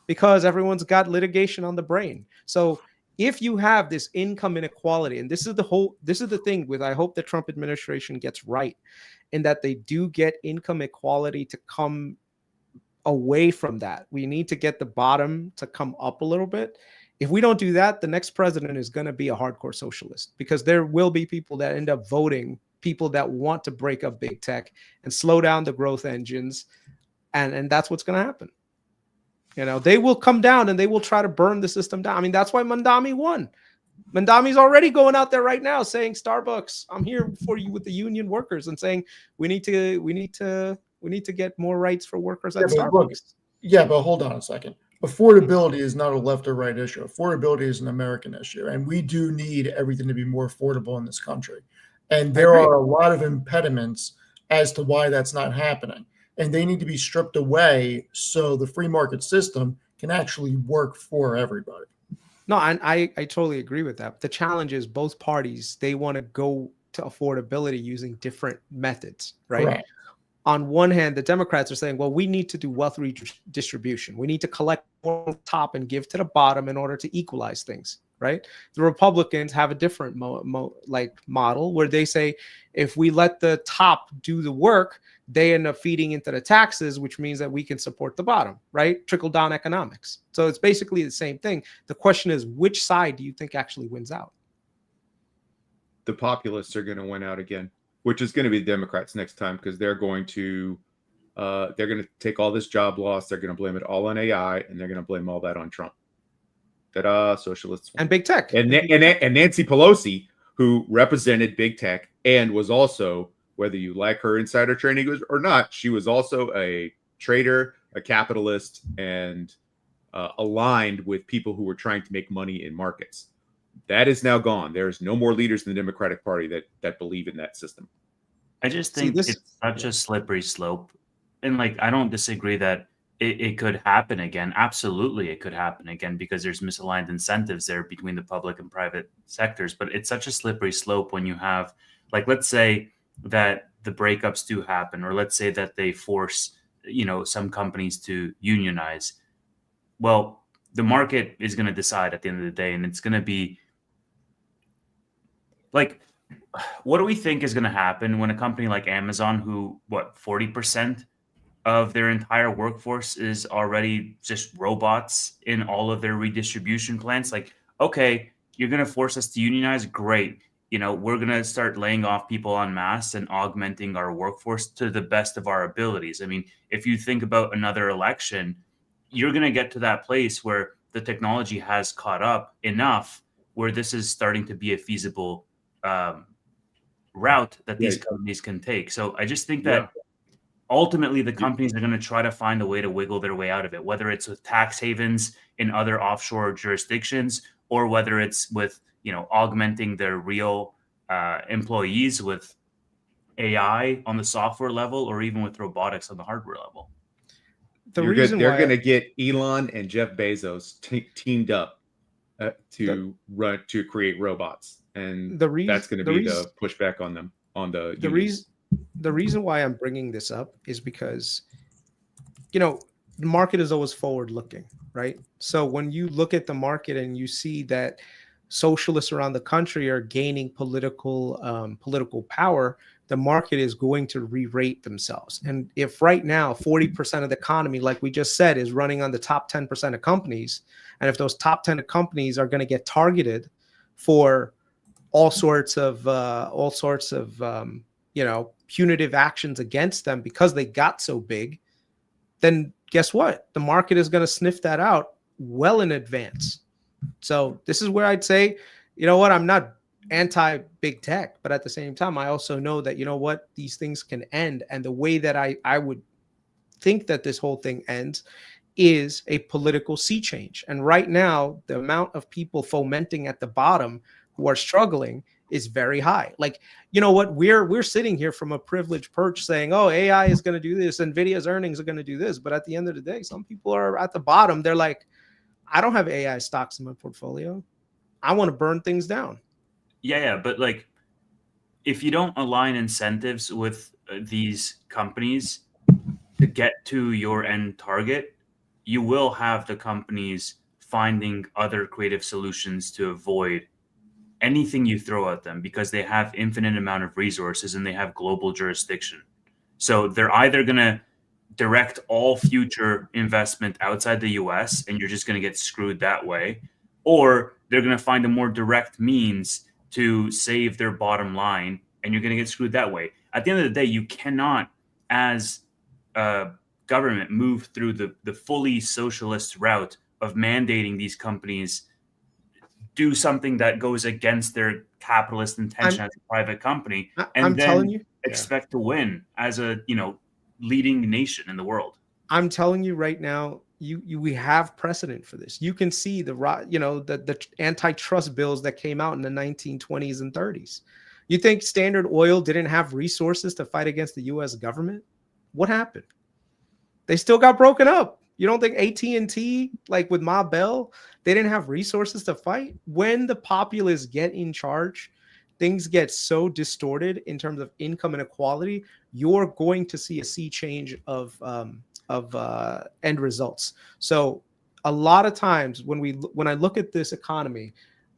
Because everyone's got litigation on the brain. So if you have this income inequality, and this is the thing with, I hope the Trump administration gets right, in that they do get income equality to come away from that. We need to get the bottom to come up a little bit. If we don't do that, the next president is going to be a hardcore socialist, because there will be people that end up voting people that want to break up big tech and slow down the growth engines. And that's what's going to happen. You know, they will come down and they will try to burn the system down. I mean, that's why Mandami won. Mandami's already going out there right now saying, Starbucks, I'm here for you with the union workers, and saying we need to get more rights for workers at Starbucks. But hold on a second. Affordability is not a left or right issue. Affordability is an American issue, and we do need everything to be more affordable in this country. And there are a lot of impediments as to why that's not happening. And they need to be stripped away so the free market system can actually work for everybody. No, and I totally agree with that. The challenge is both parties, they want to go to affordability using different methods, right? Correct. On one hand, the Democrats are saying, well, we need to do wealth redistribution. We need to collect more on top and give to the bottom in order to equalize things, right? The Republicans have a different model where they say, if we let the top do the work, they end up feeding into the taxes, which means that we can support the bottom, right? Trickle down economics. So it's basically the same thing. The question is, which side do you think actually wins out? The populists are going to win out again, which is going to be the Democrats next time, because they're going to take all this job loss. They're going to blame it all on AI, and they're going to blame all that on Trump. Socialists win. And big tech. And Nancy Pelosi, who represented big tech and was also, whether you like her insider trading or not, she was also a trader, a capitalist, and aligned with people who were trying to make money in markets. That is now gone. There's no more leaders in the Democratic Party that believe in that system. I just think it's such a slippery slope. And I don't disagree that it could happen again. Absolutely, it could happen again, because there's misaligned incentives there between the public and private sectors. But it's such a slippery slope when you have, let's say that the breakups do happen, or let's say that they force some companies to unionize. Well, the market is going to decide at the end of the day, and it's going to be like, what do we think is going to happen when a company like Amazon, who 40% of their entire workforce is already just robots in all of their redistribution plants? Like, okay, you're going to force us to unionize. Great. We're going to start laying off people en masse and augmenting our workforce to the best of our abilities. I mean, if you think about another election, you're going to get to that place where the technology has caught up enough where this is starting to be a feasible route that these companies can take. So I just think that ultimately the companies are going to try to find a way to wiggle their way out of it, whether it's with tax havens in other offshore jurisdictions, or whether it's with augmenting their real employees with AI on the software level, or even with robotics on the hardware level. They're going to get Elon and Jeff Bezos teamed up to create robots, and that's going to be the pushback on them the reason why I'm bringing this up is because the market is always forward looking, right? So when you look at the market and you see that socialists around the country are gaining political power, the market is going to re-rate themselves. And if right now 40% of the economy, like we just said, is running on the top 10% of companies, and if those top 10 of companies are going to get targeted for all sorts of punitive actions against them because they got so big, then guess what? The market is going to sniff that out well in advance. So this is where I'd say, I'm not anti big tech, but at the same time, I also know that, these things can end. And the way that I would think that this whole thing ends is a political sea change. And right now, the amount of people fomenting at the bottom who are struggling is very high. Like, we're sitting here from a privileged perch saying, oh, AI is going to do this, NVIDIA's earnings are going to do this. But at the end of the day, some people are at the bottom. They're like, I don't have AI stocks in my portfolio. I want to burn things down. Yeah. But like, if you don't align incentives with these companies to get to your end target, you will have the companies finding other creative solutions to avoid anything you throw at them, because they have infinite amount of resources and they have global jurisdiction. So they're either going to direct all future investment outside the US and you're just going to get screwed that way, or they're going to find a more direct means to save their bottom line and you're going to get screwed that way. At the end of the day, you cannot, as a government, move through the fully socialist route of mandating these companies do something that goes against their capitalist intention as a private company, and then expect to win as a leading nation in the world. I'm telling you right now, we have precedent for this. You can see the antitrust bills that came out in the 1920s and 30s. You think Standard Oil didn't have resources to fight against the U.S. government? What happened? They still got broken up. You don't think AT&T, like with Ma Bell, they didn't have resources to fight? When the populace get in charge, things get so distorted in terms of income inequality, you're going to see a sea change of end results. So a lot of times when I look at this economy,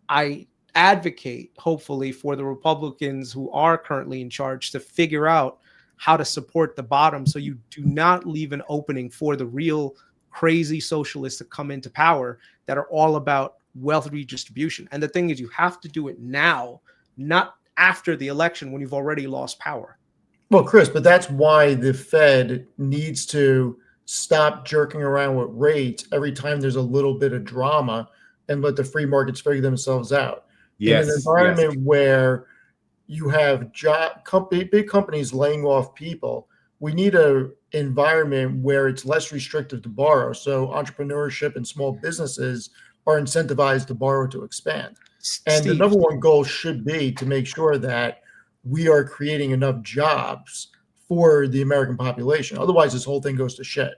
I advocate hopefully for the Republicans who are currently in charge to figure out how to support the bottom, so you do not leave an opening for the real crazy socialists to come into power that are all about wealth redistribution. And the thing is, you have to do it now, not after the election when you've already lost power. Well, Chris, but that's why the Fed needs to stop jerking around with rates every time there's a little bit of drama and let the free markets figure themselves out. Yes, in an environment where you have big companies laying off people, we need an environment where it's less restrictive to borrow. So entrepreneurship and small businesses are incentivized to borrow to expand. And the number one goal should be to make sure that we are creating enough jobs for the American population. Otherwise, this whole thing goes to shit.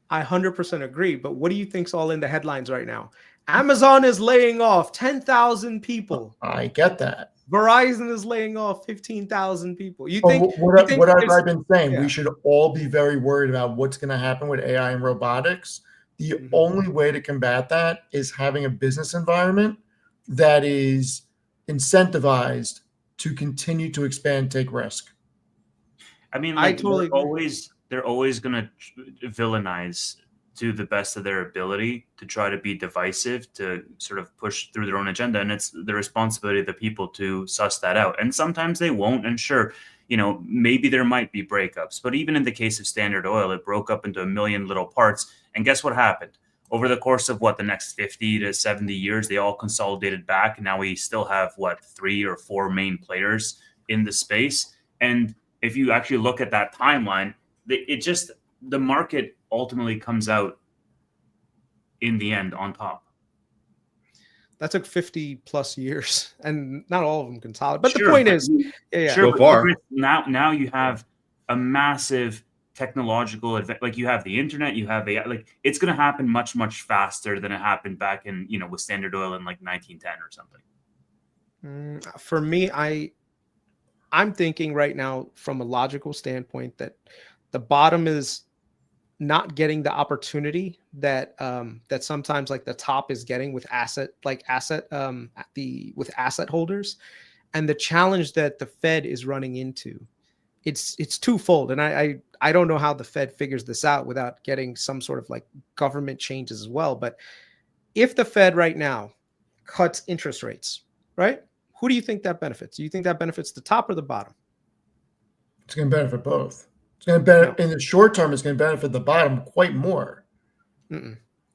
I 100% agree. But what do you think's all in the headlines right now? Amazon is laying off 10,000 people. I get that. Verizon is laying off 15,000 people. You Oh, think what you think I've been saying, yeah. we should all be very worried about what's going to happen with AI and robotics. The Mhm. only way to combat that is having a business environment that is incentivized to continue to expand, take risk. I mean, I like totally agree. they're always gonna villainize to the best of their ability to try to be divisive, to sort of push through their own agenda, and it's the responsibility of the people to suss that out. And sometimes they won't. And sure, you know, maybe there might be breakups, but even in the case of Standard Oil, it broke up into a million little parts. And guess what happened? Over the course of the next 50 to 70 years, they all consolidated back. And now we still have 3 or 4 main players in the space. And if you actually look at that timeline, the market ultimately comes out in the end on top. That took 50 plus years, and not all of them consolidate. But Sure, the point is, So far. Now you have a massive technological advance. Like you have the internet, you have AI. Like it's going to happen much, much faster than it happened back in, with Standard Oil in like 1910 or something. For me, I'm thinking right now from a logical standpoint that the bottom is not getting the opportunity that that sometimes like the top is getting with asset holders, and the challenge that the Fed is running into, it's twofold. And I don't know how the Fed figures this out without getting some sort of like government changes as well. But if the Fed right now cuts interest rates, right? Who do you think that benefits? Do you think that benefits the top or the bottom? It's going to benefit both. It's going to benefit in the short term. It's going to benefit the bottom quite more.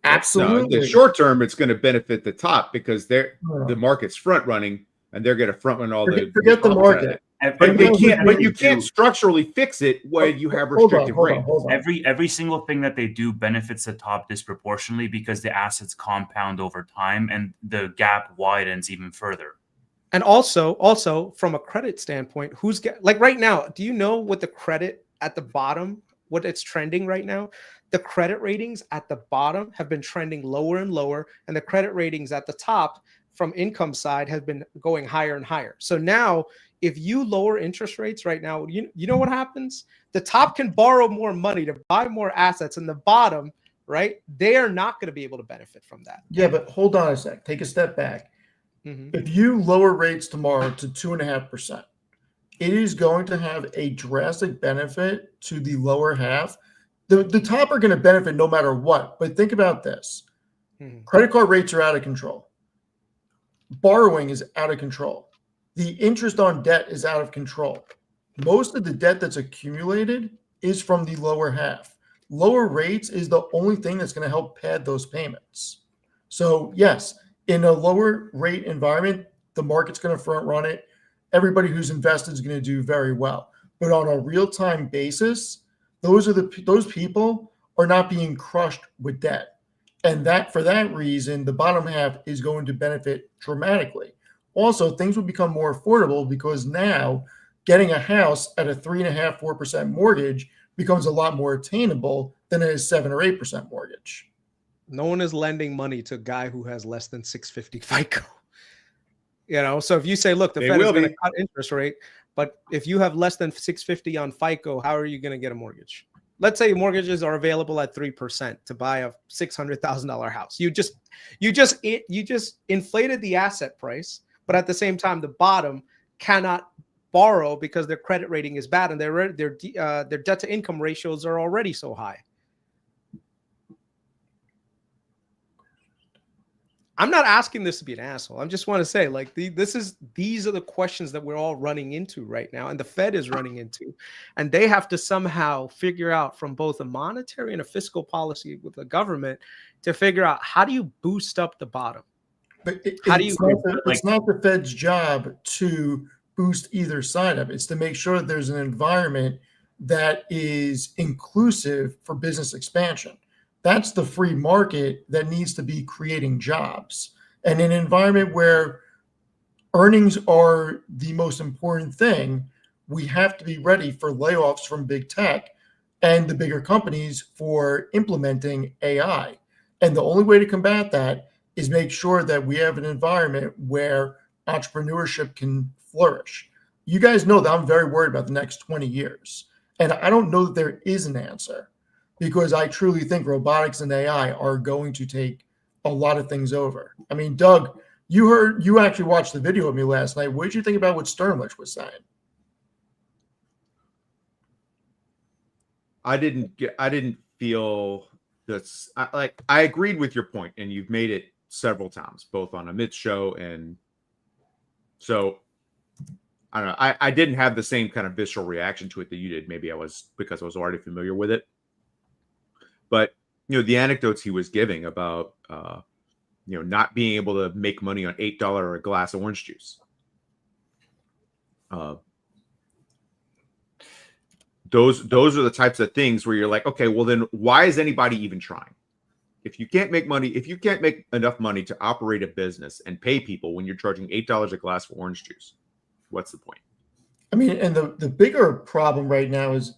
Absolutely. No, in the short term, it's going to benefit the top because the market's front running, and they're going to front run all forget the market. But you can't structurally fix it when you have restrictive rates. Every single thing that they do benefits the top disproportionately because the assets compound over time and the gap widens even further. And also from a credit standpoint, like right now, do you know what the credit at the bottom, what it's trending right now? The credit ratings at the bottom have been trending lower and lower, and the credit ratings at the top from income side have been going higher and higher. So now if you lower interest rates right now, you know what happens? The top can borrow more money to buy more assets, and the bottom, right, they are not going to be able to benefit from that. Yeah, but hold on a sec. Take a step back. If you lower rates tomorrow to 2.5%, it is going to have a drastic benefit to the lower half. The top are going to benefit no matter what. But think about this. Credit card rates are out of control. Borrowing is out of control. The interest on debt is out of control. Most of the debt that's accumulated is from the lower half. Lower rates is the only thing that's going to help pad those payments. So yes, in a lower rate environment, the market's going to front run it. Everybody who's invested is going to do very well. But on a real-time basis, those people are not being crushed with debt. And that for that reason, the bottom half is going to benefit dramatically. Also, things will become more affordable because now getting a house at a 3.5%, 4% mortgage becomes a lot more attainable than a 7 or 8% mortgage. No one is lending money to a guy who has less than 650 FICO. So if you say, look, the Fed is going to cut interest rate, but if you have less than 650 on FICO, how are you going to get a mortgage? Let's say mortgages are available at 3% to buy a $600,000 house. You just inflated the asset price, but at the same time, the bottom cannot borrow because their credit rating is bad and their debt to income ratios are already so high. I'm not asking this to be an asshole. I just want to say, like, these are the questions that we're all running into right now, and the Fed is running into, and they have to somehow figure out from both a monetary and a fiscal policy with the government to figure out how do you boost up the bottom. But it's not the Fed's job to boost either side of it. It's to make sure that there's an environment that is inclusive for business expansion. That's the free market that needs to be creating jobs. And in an environment where earnings are the most important thing, we have to be ready for layoffs from big tech and the bigger companies for implementing AI. And the only way to combat that is make sure that we have an environment where entrepreneurship can flourish. You guys know that I'm very worried about the next 20 years. And I don't know that there is an answer, because I truly think robotics and AI are going to take a lot of things over. I mean, Doug, you actually watched the video with me last night. What did you think about what Sternlich was saying? I didn't feel that's like, I agreed with your point, and you've made it several times, both on Amit's show, and so I don't know. I didn't have the same kind of visceral reaction to it that you did. Maybe I was, because I was already familiar with it. But the anecdotes he was giving about not being able to make money on $8 or a glass of orange juice. Those are the types of things where you're like, okay, well then why is anybody even trying? If you can't make money, if you can't make enough money to operate a business and pay people when you're charging $8 a glass for orange juice, what's the point? I mean, and the bigger problem right now is,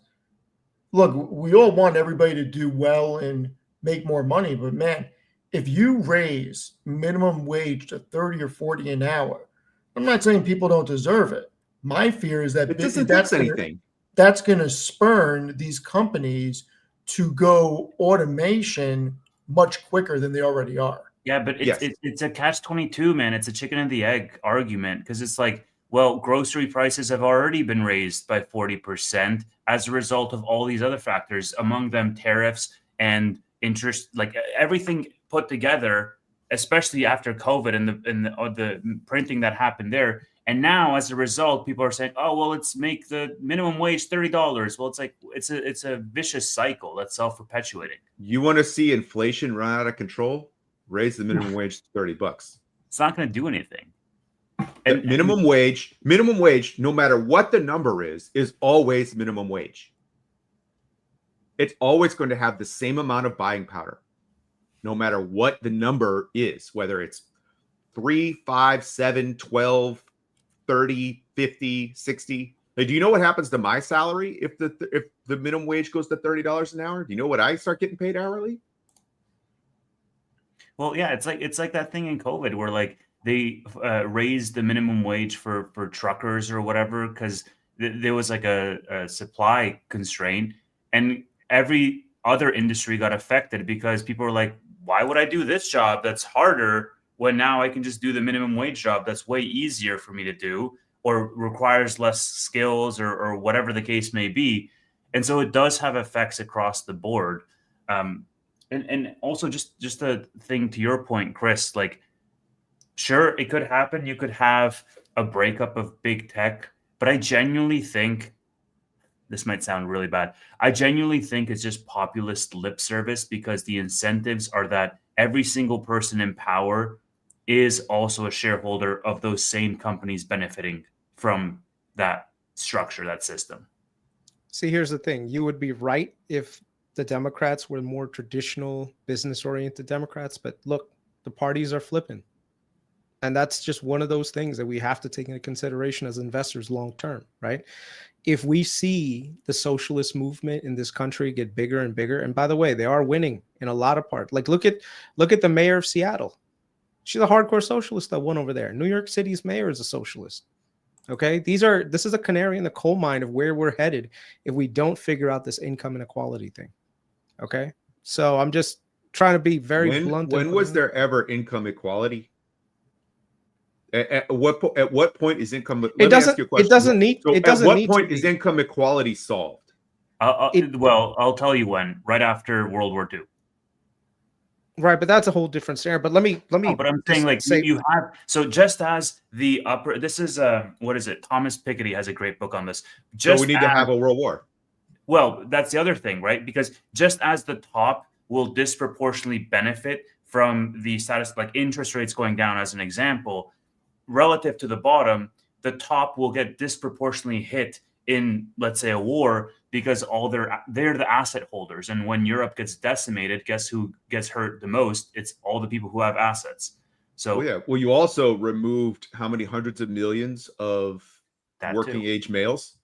look, we all want everybody to do well and make more money, but man, if you raise minimum wage to 30 or 40 an hour, I'm not saying people don't deserve it. My fear is that it doesn't fix anything. That's going to spurn these companies to go automation much quicker than they already are. Yeah, but it's a catch-22, man. It's a chicken and the egg argument, because it's like, well, grocery prices have already been raised by 40% as a result of all these other factors, among them tariffs and interest, like everything put together, especially after COVID and the printing that happened there. And now, as a result, people are saying, "Oh, well, let's make the minimum wage $30." Well, it's like it's a vicious cycle that's self-perpetuating. You want to see inflation run out of control? Raise the minimum wage to $30. It's not going to do anything. And minimum wage, no matter what the number is always minimum wage. It's always going to have the same amount of buying power, no matter what the number is, whether it's 3, 5, 7, 12, 30, 50, 60. Like, do you know what happens to my salary if the minimum wage goes to $30 an hour? Do you know what I start getting paid hourly? Well, yeah, it's like that thing in COVID where like they raised the minimum wage for truckers or whatever, because there was like a supply constraint, and every other industry got affected because people were like, why would I do this job that's harder when now I can just do the minimum wage job that's way easier for me to do, or requires less skills, or whatever the case may be. And so it does have effects across the board. And also just a thing to your point, Chris, like, sure, it could happen. You could have a breakup of big tech, but I genuinely think, this might sound really bad, I genuinely think it's just populist lip service, because the incentives are that every single person in power is also a shareholder of those same companies benefiting from that structure, that system. See, here's the thing. You would be right if the Democrats were more traditional business-oriented Democrats, but look, the parties are flipping. And that's just one of those things that we have to take into consideration as investors long-term, right? If we see the socialist movement in this country get bigger and bigger, and by the way, they are winning in a lot of parts. Like, look at the mayor of Seattle. She's a hardcore socialist that won over there. New York City's mayor is a socialist. Okay, this is a canary in the coal mine of where we're headed if we don't figure out this income inequality thing. Okay, so I'm just trying to be very blunt. When was there ever income equality? At what point is income? It doesn't need. At what point is income equality solved? I'll tell you when. Right after World War II. Right, but that's a whole different scenario. But let me. No, but I'm saying, like, you have, so just as the upper. This is what is it? Thomas Piketty has a great book on this. So we need to have a world war. Well, that's the other thing, right? Because just as the top will disproportionately benefit from the status, like interest rates going down, as an example, relative to the bottom, the top will get disproportionately hit in, let's say, a war, because they're the asset holders. And when Europe gets decimated, guess who gets hurt the most? It's all the people who have assets. So well, you also removed how many hundreds of millions of working age males?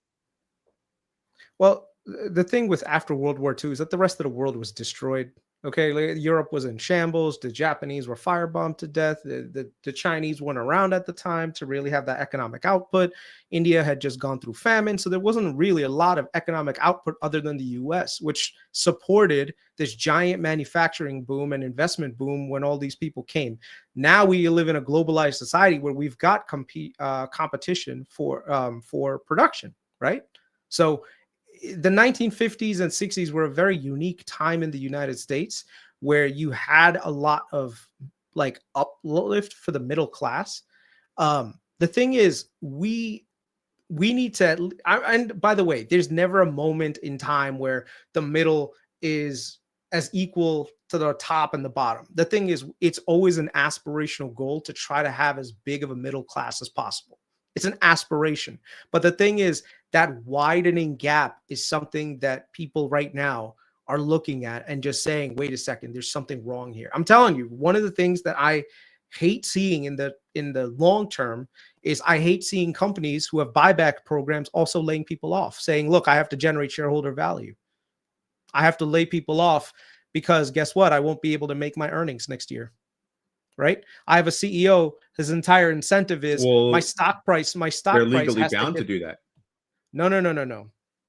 Well, the thing with after World War II is that the rest of the world was destroyed. Okay, Europe was in shambles. The Japanese were firebombed to death. The Chinese weren't around at the time to really have that economic output. India had just gone through famine, so there wasn't really a lot of economic output other than the U.S., which supported this giant manufacturing boom and investment boom when all these people came. Now we live in a globalized society where we've got competition for production, right? So the 1950s and 60s were a very unique time in the United States where you had a lot of like uplift for the middle class. The thing is, we need to, and by the way, there's never a moment in time where the middle is as equal to the top and the bottom. The thing is, it's always an aspirational goal to try to have as big of a middle class as possible. It's an aspiration. But the thing is, that widening gap is something that people right now are looking at and just saying, wait a second, there's something wrong here. I'm telling you, one of the things that I hate seeing in the long term is I hate seeing companies who have buyback programs also laying people off, saying, look, I have to generate shareholder value. I have to lay people off because guess what? I won't be able to make my earnings next year. Right? I have a CEO, his entire incentive is my stock price. They're legally bound to do that. No.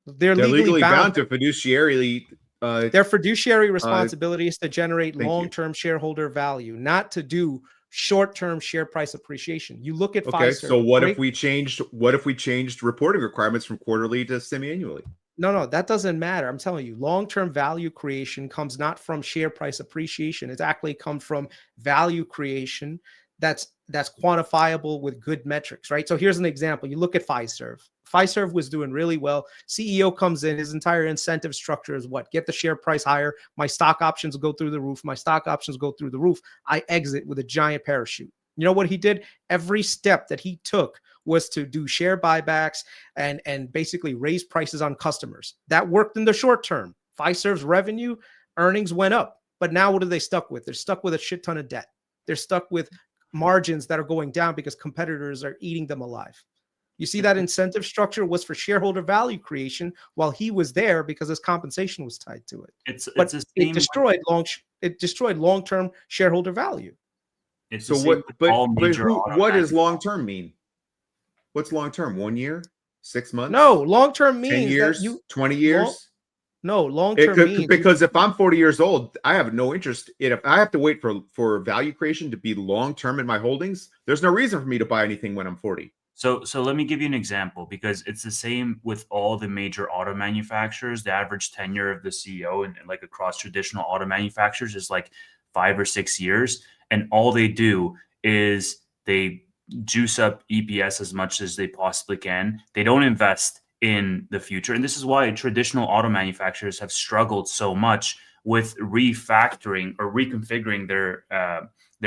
They're legally bound to fiduciarily. Their fiduciary responsibility is to generate long-term shareholder value, not to do short-term share price appreciation. You look at Pfizer. So what if we changed reporting requirements from quarterly to semi-annually? No, that doesn't matter. I'm telling you, long-term value creation comes not from share price appreciation. It's actually come from value creation that's quantifiable with good metrics, right? So here's an example. You look at Fiserv. Fiserv was doing really well. CEO comes in, his entire incentive structure is what? Get the share price higher. My stock options go through the roof. My stock options go through the roof. I exit with a giant parachute. You know what he did? Every step that he took was to do share buybacks and basically raise prices on customers. That worked in the short term. Fiserv's revenue, earnings went up. But now what are they stuck with? They're stuck with a shit ton of debt. They're stuck with margins that are going down because competitors are eating them alive. You see, that incentive structure was for shareholder value creation while he was there because his compensation was tied to it. It destroyed long-term shareholder value. So what does long-term mean? What's long-term? 1 year? 6 months? No, long-term means 10 years, 20 years? Long-term means because if I'm 40 years old, I have no interest in, if I have to wait for value creation to be long-term in my holdings, there's no reason for me to buy anything when I'm 40. So let me give you an example, because it's the same with all the major auto manufacturers. The average tenure of the CEO and like across traditional auto manufacturers is like 5 or 6 years. And all they do is they juice up EPS as much as they possibly can. They don't invest in the future. And this is why traditional auto manufacturers have struggled so much with refactoring or reconfiguring their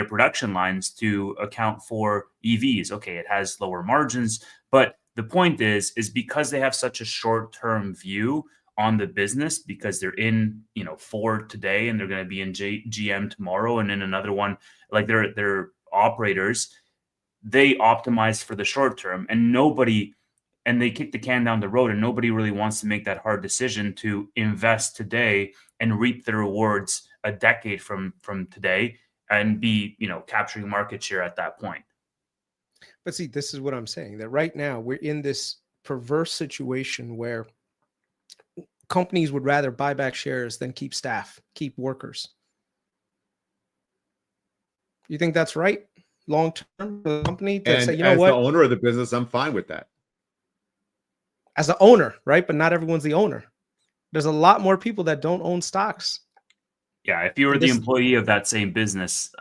production lines to account for EVs. Okay, it has lower margins, but the point is because they have such a short-term view on the business, because they're in, Ford today and they're going to be in GM tomorrow and in another one, like they're operators, they optimize for the short term, and they kick the can down the road, and nobody really wants to make that hard decision to invest today and reap the rewards a decade from today and be, capturing market share at that point. But see, this is what I'm saying, that right now we're in this perverse situation where companies would rather buy back shares than keep staff, keep workers. You think that's right? Long-term, the company to say, as the owner of the business, I'm fine with that. As the owner, right? But not everyone's the owner. There's a lot more people that don't own stocks. Yeah, if you were the employee of that same business,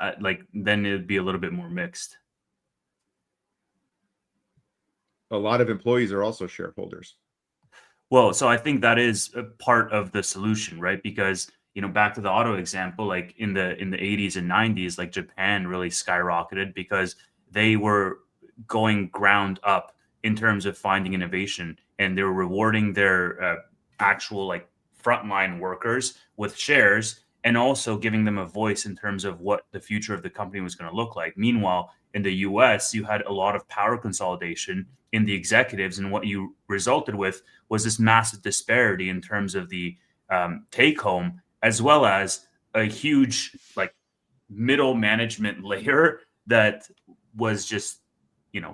then it'd be a little bit more mixed. A lot of employees are also shareholders. Well, so I think that is a part of the solution, right? Because, back to the auto example, like in the 80s and 90s, like Japan really skyrocketed because they were going ground up in terms of finding innovation, and they were rewarding their actual like frontline workers with shares, and also giving them a voice in terms of what the future of the company was going to look like. Meanwhile, in the US, you had a lot of power consolidation in the executives, and what you resulted with was this massive disparity in terms of the take home, as well as a huge like middle management layer that was just,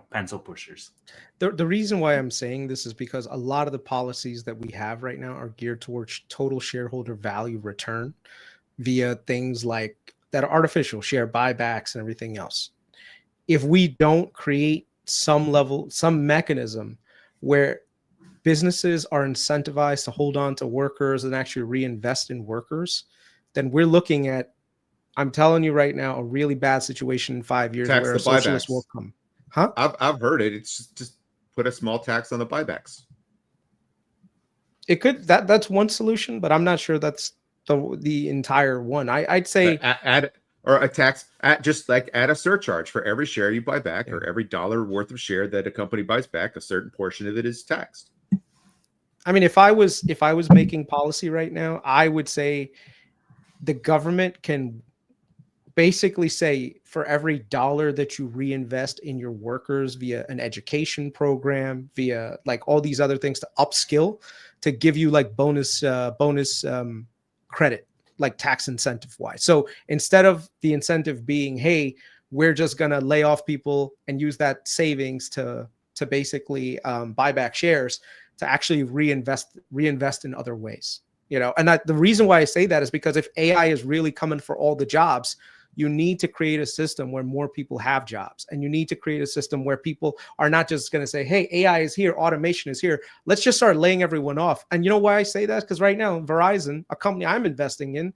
pencil pushers. The reason why I'm saying this is because a lot of the policies that we have right now are geared towards total shareholder value return via things like that are artificial share buybacks and everything else. If we don't create some mechanism where businesses are incentivized to hold on to workers and actually reinvest in workers, then we're looking at, I'm telling you right now, a really bad situation in 5 years Tax where the a socialist buybacks. will come. Huh? I've heard it. It's just put a small tax on the buybacks. It could, that's one solution, but I'm not sure that's the entire one. I'd say add or a tax, just like add a surcharge for every share you buy back, or every dollar worth of share that a company buys back, a certain portion of it is taxed. I mean, if I was making policy right now, I would say the government can basically say for every dollar that you reinvest in your workers via an education program, via like all these other things to upskill, to give you like bonus credit, like tax incentive wise. So instead of the incentive being, hey, we're just going to lay off people and use that savings to basically buy back shares, to actually reinvest in other ways, and the reason why I say that is because if AI is really coming for all the jobs, you need to create a system where more people have jobs, and you need to create a system where people are not just going to say, hey, AI is here, automation is here, let's just start laying everyone off. And you know why I say that? Because right now Verizon, a company I'm investing in,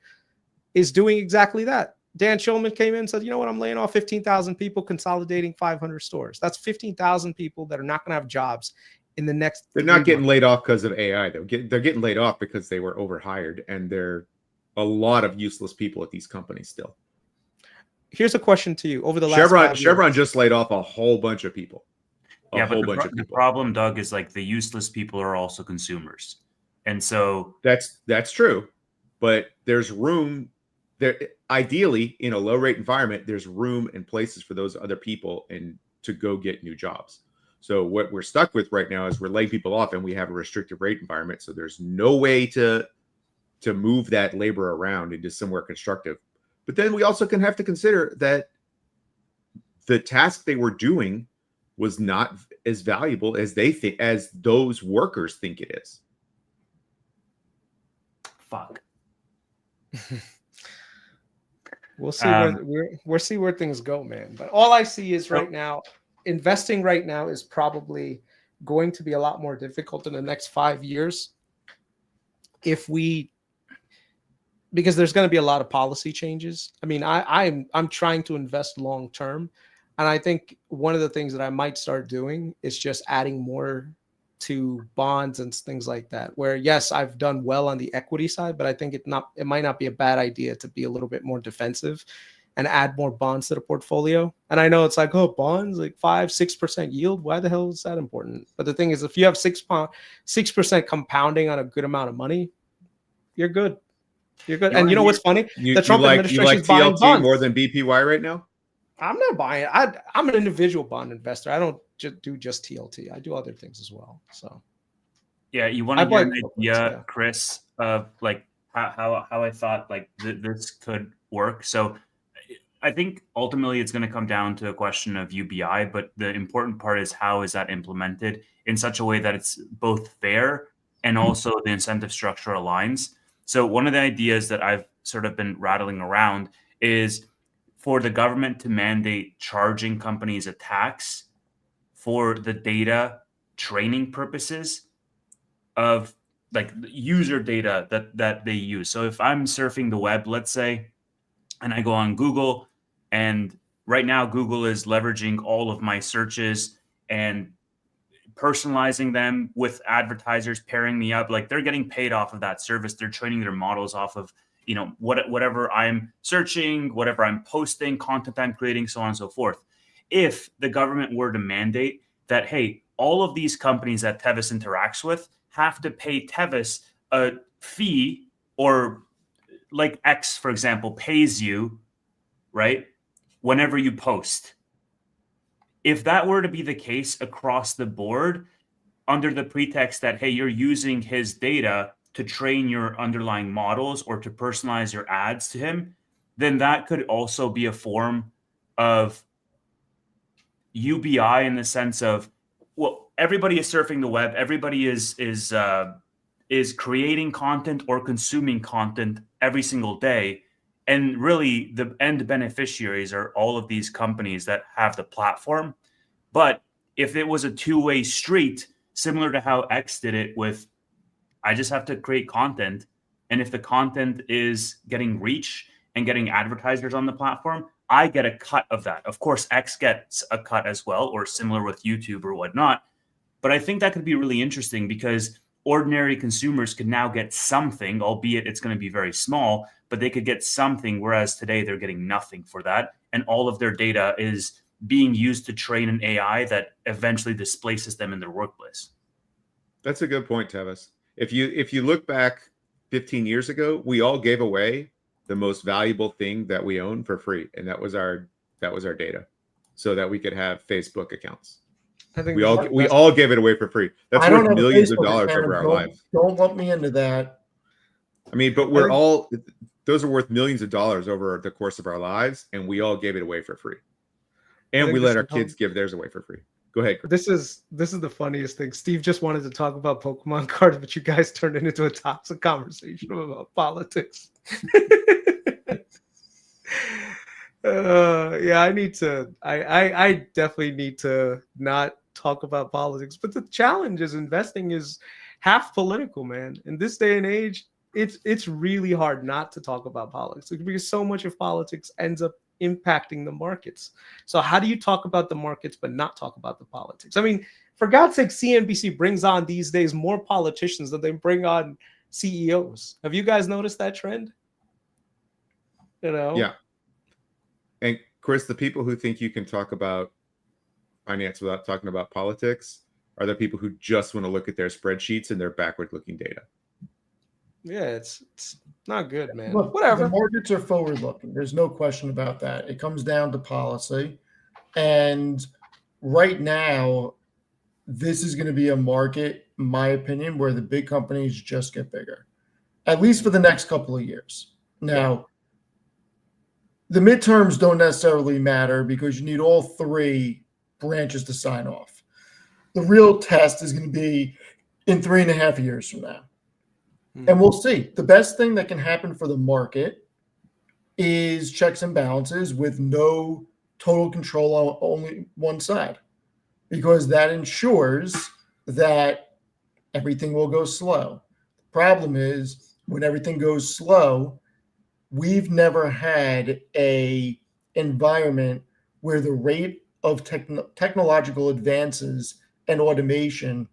is doing exactly that. Dan Schulman came in and said, you know what, I'm laying off 15,000 people, consolidating 500 stores. That's 15,000 people that are not going to have jobs in the next. They're not getting laid off because of AI. They're getting laid off because they were overhired, and there are a lot of useless people at these companies still. Here's a question to you. Over the last Chevron just laid off a whole bunch of people. The problem, Doug, is like the useless people are also consumers. And so that's true. But there's room there. Ideally, in a low rate environment, there's room and places for those other people and to go get new jobs. So what we're stuck with right now is we're laying people off, and we have a restrictive rate environment. So there's no way to move that labor around into somewhere constructive. But then we also have to consider that the task they were doing was not as valuable as as those workers think it is. Fuck. We'll see we'll see where things go, man. But all I see is right now, investing right now is probably going to be a lot more difficult in the next 5 years because there's going to be a lot of policy changes. I mean, I'm trying to invest long term, and I think one of the things that I might start doing is just adding more to bonds and things like that. Where yes, I've done well on the equity side, but I think it might not be a bad idea to be a little bit more defensive and add more bonds to the portfolio. And I know it's like, oh, bonds like 5-6% yield. Why the hell is that important? But the thing is, if you have 6% compounding on a good amount of money, you're good. You're good. And you know what's funny? The Trump administration is buying bonds more than BPY right now. I'm not buying it. I'm an individual bond investor. I don't do just TLT. I do other things as well. So, yeah, you want to get an idea, Chris, of like how I thought like this could work. So, I think ultimately it's going to come down to a question of UBI, but the important part is how is that implemented in such a way that it's both fair and also the incentive structure aligns. So one of the ideas that I've sort of been rattling around is for the government to mandate charging companies a tax for the data training purposes of like user data that they use. So if I'm surfing the web, let's say, and I go on Google, and right now Google is leveraging all of my searches and personalizing them with advertisers, pairing me up, like they're getting paid off of that service. They're training their models off of, whatever I'm searching, whatever I'm posting, content I'm creating, so on and so forth. If the government were to mandate that, hey, all of these companies that Tevis interacts with have to pay Tevis a fee, or like X, for example, pays you, right, whenever you post. If that were to be the case across the board, under the pretext that, hey, you're using his data to train your underlying models or to personalize your ads to him, then that could also be a form of UBI in the sense of, well, everybody is surfing the web, everybody is creating content or consuming content every single day, and really the end beneficiaries are all of these companies that have the platform. But if it was a two-way street, similar to how X did it with, I just have to create content, and if the content is getting reach and getting advertisers on the platform, I get a cut of that. Of course, X gets a cut as well, or similar with YouTube or whatnot. But I think that could be really interesting because ordinary consumers could now get something, albeit it's going to be very small, but they could get something, whereas today they're getting nothing for that. And all of their data is being used to train an AI that eventually displaces them in their workplace. That's a good point, Tevis. If you look back 15 years ago, we all gave away the most valuable thing that we own for free, and that was our data, so that we could have Facebook accounts. I think we all gave it away for free. That's worth millions of dollars over our lives. Don't lump me into that. I mean, but those are worth millions of dollars over the course of our lives, and we all gave it away for free. And we let our kids give theirs away for free. Go ahead, Chris. This is the funniest thing. Steve just wanted to talk about Pokemon cards, but you guys turned it into a toxic conversation about politics. Yeah, I definitely need to not talk about politics. But the challenge is investing is half political, man. In this day and age, it's really hard not to talk about politics because so much of politics ends up impacting the markets. So how do you talk about the markets but not talk about the politics? I mean, for God's sake, CNBC brings on these days more politicians than they bring on CEOs. Have you guys noticed that trend? You know? Yeah. And Chris, the people who think you can talk about finance without talking about politics are the people who just want to look at their spreadsheets and their backward-looking data. Yeah, it's not good, man. Look, whatever. The markets are forward-looking. There's no question about that. It comes down to policy. And right now, this is going to be a market, in my opinion, where the big companies just get bigger, at least for the next couple of years. Now, the midterms don't necessarily matter because you need all three branches to sign off. The real test is going to be in 3.5 years from now. And we'll see. The best thing that can happen for the market is checks and balances with no total control on only one side, because that ensures that everything will go slow. The problem is when everything goes slow, we've never had an environment where the rate of technological advances and automation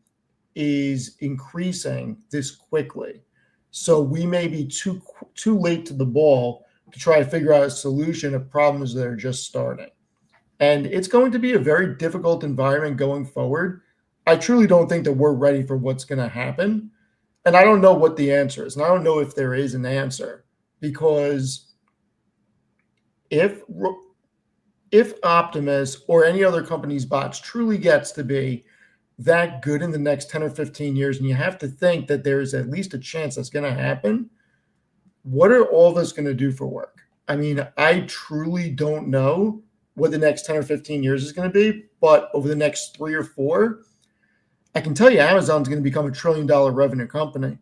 is increasing this quickly. So we may be too late to the ball to try to figure out a solution of problems that are just starting. And it's going to be a very difficult environment going forward. I truly don't think that we're ready for what's going to happen. And I don't know what the answer is. And I don't know if there is an answer, because if Optimus or any other company's bots truly gets to be that good in the next 10 or 15 years, and you have to think that there's at least a chance that's going to happen, what are all this going to do for work? I mean, I truly don't know what the next 10 or 15 years is going to be, but over the next 3 or 4, I can tell you Amazon's going to become a $1 trillion revenue company.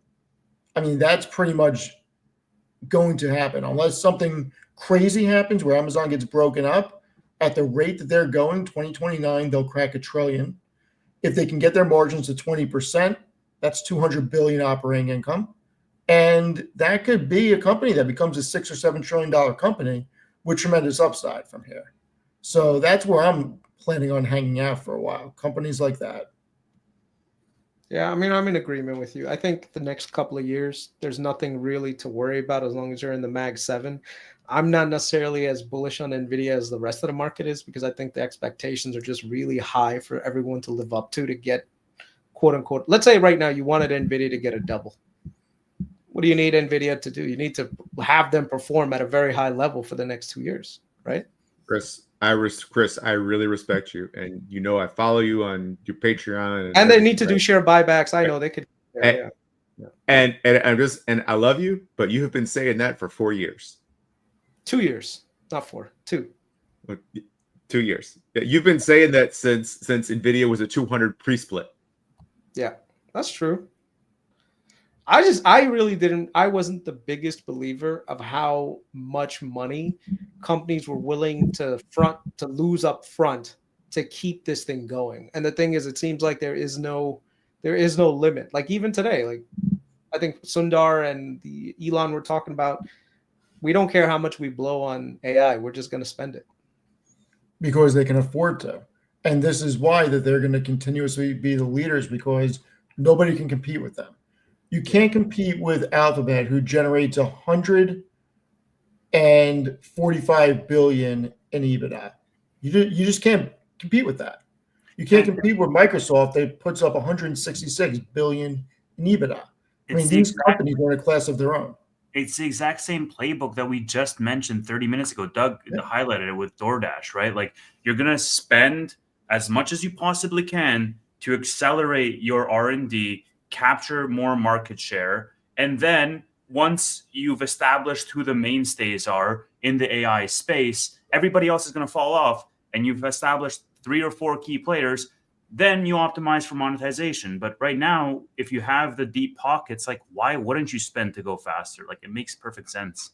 I mean, that's pretty much going to happen unless something crazy happens where Amazon gets broken up. At the rate that they're going, 2029, they'll crack $1 trillion. If they can get their margins to 20%, that's $200 billion operating income. And that could be a company that becomes a $6 or $7 trillion company with tremendous upside from here. So that's where I'm planning on hanging out for a while, companies like that. Yeah, I mean, I'm in agreement with you. I think the next couple of years, there's nothing really to worry about as long as you're in the Mag 7. I'm not necessarily as bullish on NVIDIA as the rest of the market is, because I think the expectations are just really high for everyone to live up to get, quote unquote, let's say right now you wanted NVIDIA to get a double. What do you need NVIDIA to do? You need to have them perform at a very high level for the next 2 years, right? Chris, I really respect you, and I follow you on your Patreon, and they need to do share buybacks. I know they could. And I love you, but you have been saying that for 4 years. 2 years, not 4, 2. 2 years. You've been saying that since Nvidia was a 200 pre-split. Yeah, that's true. I wasn't the biggest believer of how much money companies were willing to lose up front to keep this thing going. And the thing is, it seems like there is no limit. Like even today, like I think Sundar and the Elon were talking about, we don't care how much we blow on AI. We're just going to spend it. Because they can afford to. And this is why that they're going to continuously be the leaders, because nobody can compete with them. You can't compete with Alphabet, who generates 145 billion in EBITDA. You just can't compete with that. You can't compete with Microsoft that puts up 166 billion in EBITDA. I mean, these companies are in a class of their own. It's the exact same playbook that we just mentioned 30 minutes ago. Doug highlighted it with DoorDash, right? Like you're going to spend as much as you possibly can to accelerate your R&D, capture more market share. And then once you've established who the mainstays are in the AI space, everybody else is going to fall off, and you've established 3 or 4 key players. Then you optimize for monetization. But right now, if you have the deep pockets, like why wouldn't you spend to go faster? Like it makes perfect sense.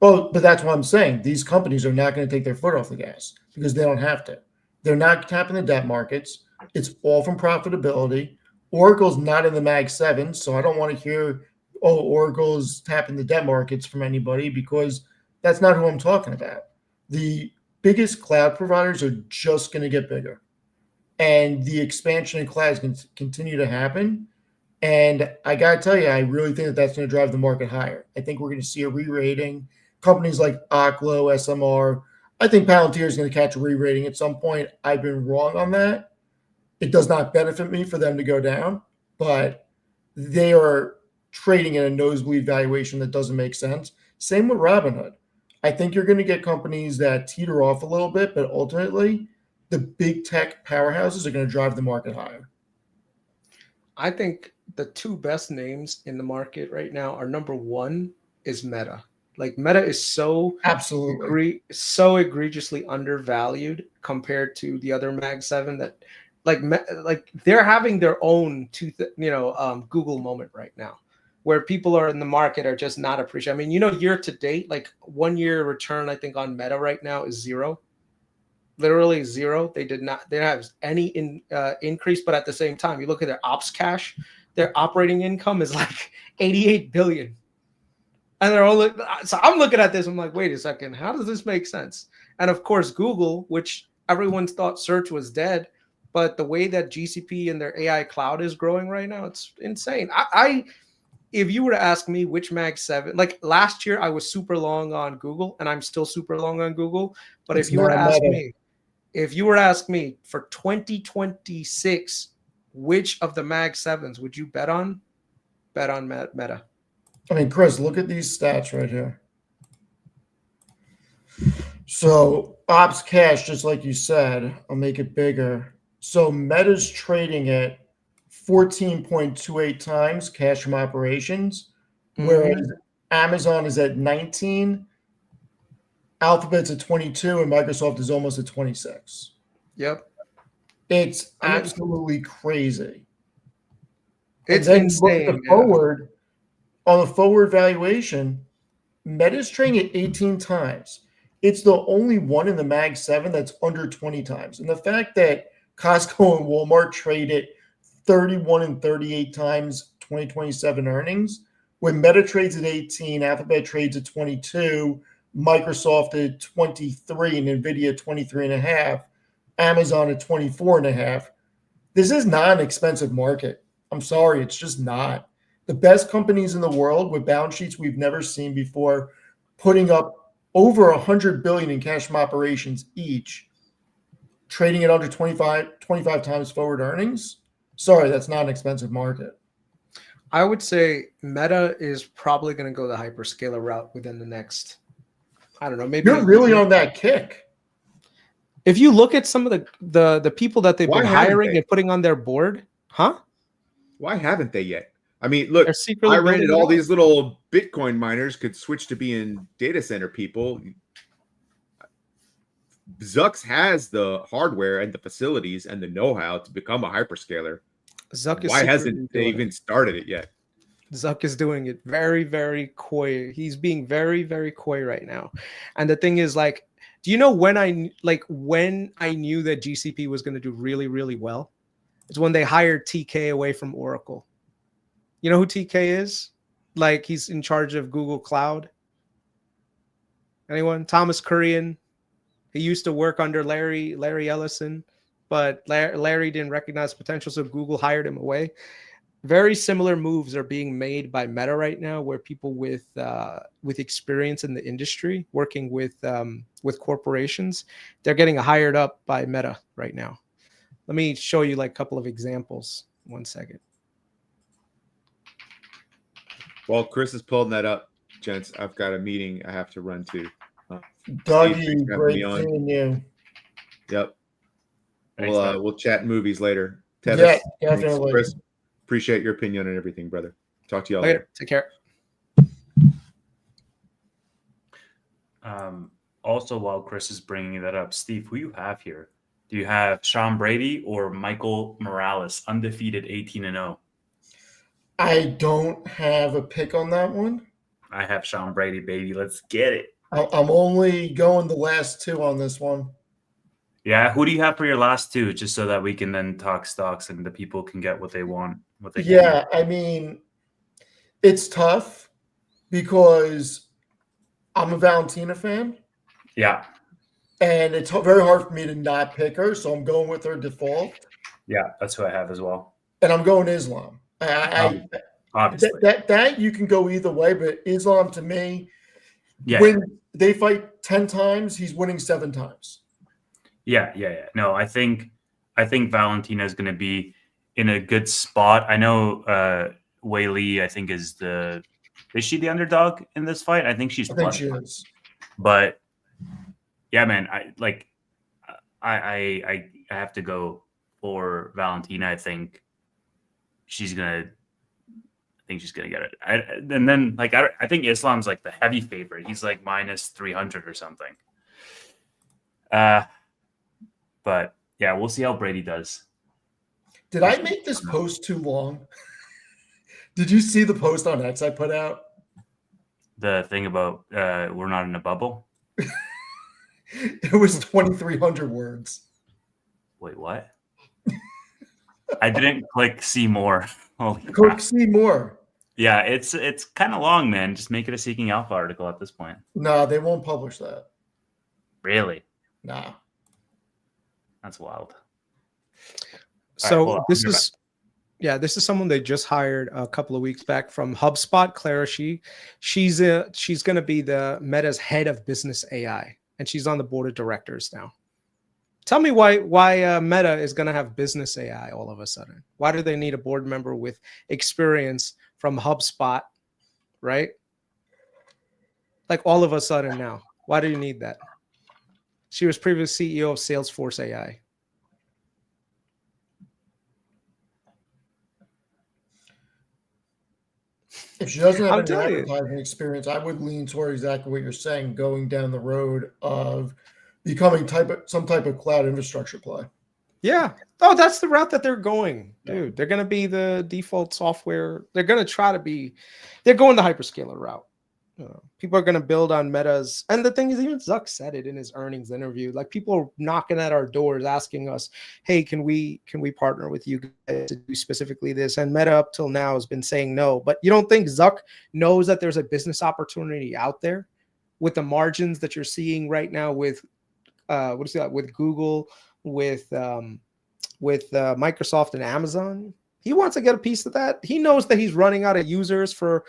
Well, but that's what I'm saying. These companies are not going to take their foot off the gas because they don't have to. They're not tapping the debt markets. It's all from profitability. Oracle's not in the Mag 7, so I don't want to hear, oh, Oracle's tapping the debt markets from anybody, because that's not who I'm talking about. The biggest cloud providers are just going to get bigger. And the expansion in clouds can continue to happen. And I got to tell you, I really think that that's going to drive the market higher. I think we're going to see a re-rating. Companies like Oklo, SMR, I think Palantir is going to catch a re-rating at some point. I've been wrong on that. It does not benefit me for them to go down, but they are trading at a nosebleed valuation that doesn't make sense. Same with Robinhood. I think you're going to get companies that teeter off a little bit, but ultimately the big tech powerhouses are going to drive the market higher. I think the 2 best names in the market right now are, number 1 is Meta. Like Meta is so egregiously undervalued compared to the other Mag 7 that like they're having their own Google moment right now, where people are in the market are just not appreciating. I mean, year to date, like 1 year return, I think on Meta right now is 0. Literally 0. They didn't have any increase, but at the same time, you look at their ops cash, their operating income is like 88 billion. And they're all so I'm looking at this, I'm like, wait a second, how does this make sense? And of course, Google, which everyone thought search was dead, but the way that GCP and their AI cloud is growing right now, it's insane. If you were to ask me which Mag 7, like last year, I was super long on Google, and I'm still super long on Google. But if you were to ask me for 2026, which of the Mag 7s would you bet on? Bet on Meta. I mean, Chris, look at these stats right here. So ops cash, just like you said, I'll make it bigger. So Meta's trading at 14.28 times cash from operations, whereas Amazon is at 19, Alphabet's at 22, and Microsoft is almost at 26. Yep. It's absolutely crazy. It's insane. On the forward valuation, Meta's trading at 18 times. It's the only one in the Mag 7 that's under 20 times. And the fact that Costco and Walmart trade at 31 and 38 times 2027 earnings, when Meta trades at 18, Alphabet trades at 22, Microsoft at 23, and Nvidia at 23.5, Amazon at 24.5. This is not an expensive market. I'm sorry, it's just not. The best companies in the world with balance sheets we've never seen before, putting up over 100 billion in cash from operations each, trading at under 25 times forward earnings. Sorry, that's not an expensive market. I would say Meta is probably going to go the hyperscaler route within the next, I don't know, maybe. You're really on that kick. If you look at some of the people that they've been hiring and putting on their board, huh? Why haven't they yet? I mean, look, They're secretly I read building it. it All out. these little Bitcoin miners could switch to being data center people. Zucks has the hardware and the facilities and the know-how to become a hyperscaler. Zuck is Why hasn't secretly they doing even it. started it yet? Zuck is doing it very, very coy. He's being very, very coy right now. And the thing is, like, do you know when I knew that GCP was going to do really, really well? It's when they hired TK away from Oracle. You know who TK is? Like, he's in charge of Google Cloud. Anyone? Thomas Kurian. He used to work under Larry Ellison, but Larry didn't recognize potential, so Google hired him away. Very similar moves are being made by Meta right now, where people with experience in the industry, working with corporations, they're getting hired up by Meta right now. Let me show you like a couple of examples. 1 second. While Chris is pulling that up, gents, I've got a meeting I have to run to. Dougie, great seeing you. Yep. Thanks, man. We'll chat movies later. Tevis, Yeah, thanks. definitely. Chris, appreciate your opinion on everything, brother. Talk to you all later. Take care. Also, while Chris is bringing that up, Steve, who you have here? Do you have Sean Brady or Michael Morales, undefeated 18-0? I don't have a pick on that one. I have Sean Brady, baby. Let's get it. I'm only going the last two on this one. Yeah, who do you have for your last two, just so that we can then talk stocks and the people can get what they want? Yeah, I mean, it's tough because I'm a Valentina fan. Yeah. And it's very hard for me to not pick her, so I'm going with her default. Yeah, that's who I have as well. And I'm going Islam. Obviously. That you can go either way, but Islam to me, Yeah. when they fight 10 times, he's winning 7 times. Yeah. No, I think Valentina is going to be in a good spot. I know Wei Li, I think, is she the underdog in this fight? I think she's she is. But yeah, man, I have to go for Valentina. I think she's gonna get it. And then I think Islam's like the heavy favorite. He's like minus 300 or something. But yeah, we'll see how Brady does. Did I make this post too long? Did you see the post on X I put out? The thing about we're not in a bubble? It was 2,300 words. Wait, what? I didn't click see more. Holy Click crap. see more. Yeah, it's kind of long, man. Just make it a Seeking Alpha article at this point. No, they won't publish that. Really? Nah. That's wild. So right, this is someone they just hired a couple of weeks back from HubSpot. Clara she's going to be the Meta's head of business AI, and she's on the board of directors now. Tell me why Meta is going to have business AI all of a sudden. Why do they need a board member with experience from HubSpot, right? Like all of a sudden now. Why do you need that? She was previous CEO of Salesforce AI. If she doesn't have any advertising experience, I would lean toward exactly what you're saying, going down the road of becoming some type of cloud infrastructure play. Yeah. Oh, that's the route that they're going, dude. They're going to be the default software. They're going to try to be. They're going the hyperscaler route. People are going to build on Meta's. And the thing is, even Zuck said it in his earnings interview. Like, people are knocking at our doors asking us, hey, can we partner with you guys to do specifically this? And Meta up till now has been saying no. But you don't think Zuck knows that there's a business opportunity out there with the margins that you're seeing right now with with Google, with Microsoft and Amazon? He wants to get a piece of that. He knows that he's running out of users for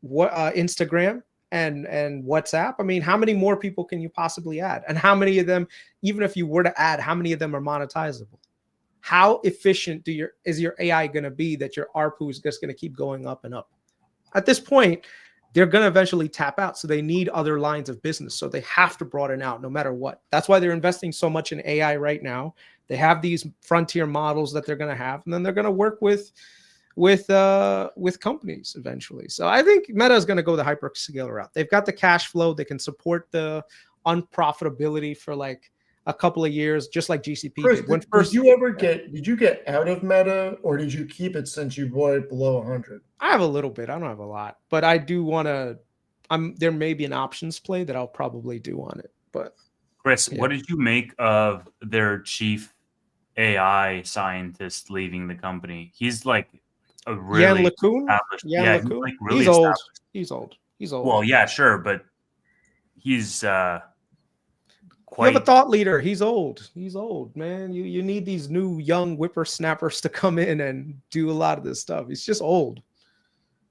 Instagram and WhatsApp. I mean, how many more people can you possibly add? And how many of them, even if you were to add, how many of them are monetizable? How efficient is your AI going to be that your ARPU is just going to keep going up and up? At this point, they're going to eventually tap out. So they need other lines of business. So they have to broaden out no matter what. That's why they're investing so much in AI right now. They have these frontier models that they're going to have, and then they're going to work with with companies eventually. So I think Meta is going to go the hyperscaler route. They've got the cash flow. They can support the unprofitability for like a couple of years, just like GCP Chris, did. When did you get out of Meta, or did you keep it since you bought it below 100? I have a little bit. I don't have a lot, but I do want to. There may be an options play that I'll probably do on it. But Chris, what did you make of their chief AI scientist leaving the company? He's like a really Yan LeCun? He's like really he's old. He's old. He's old. Well, yeah, sure, but he's You have a thought leader. He's old. He's old, man. You need these new young whippersnappers to come in and do a lot of this stuff. He's just old.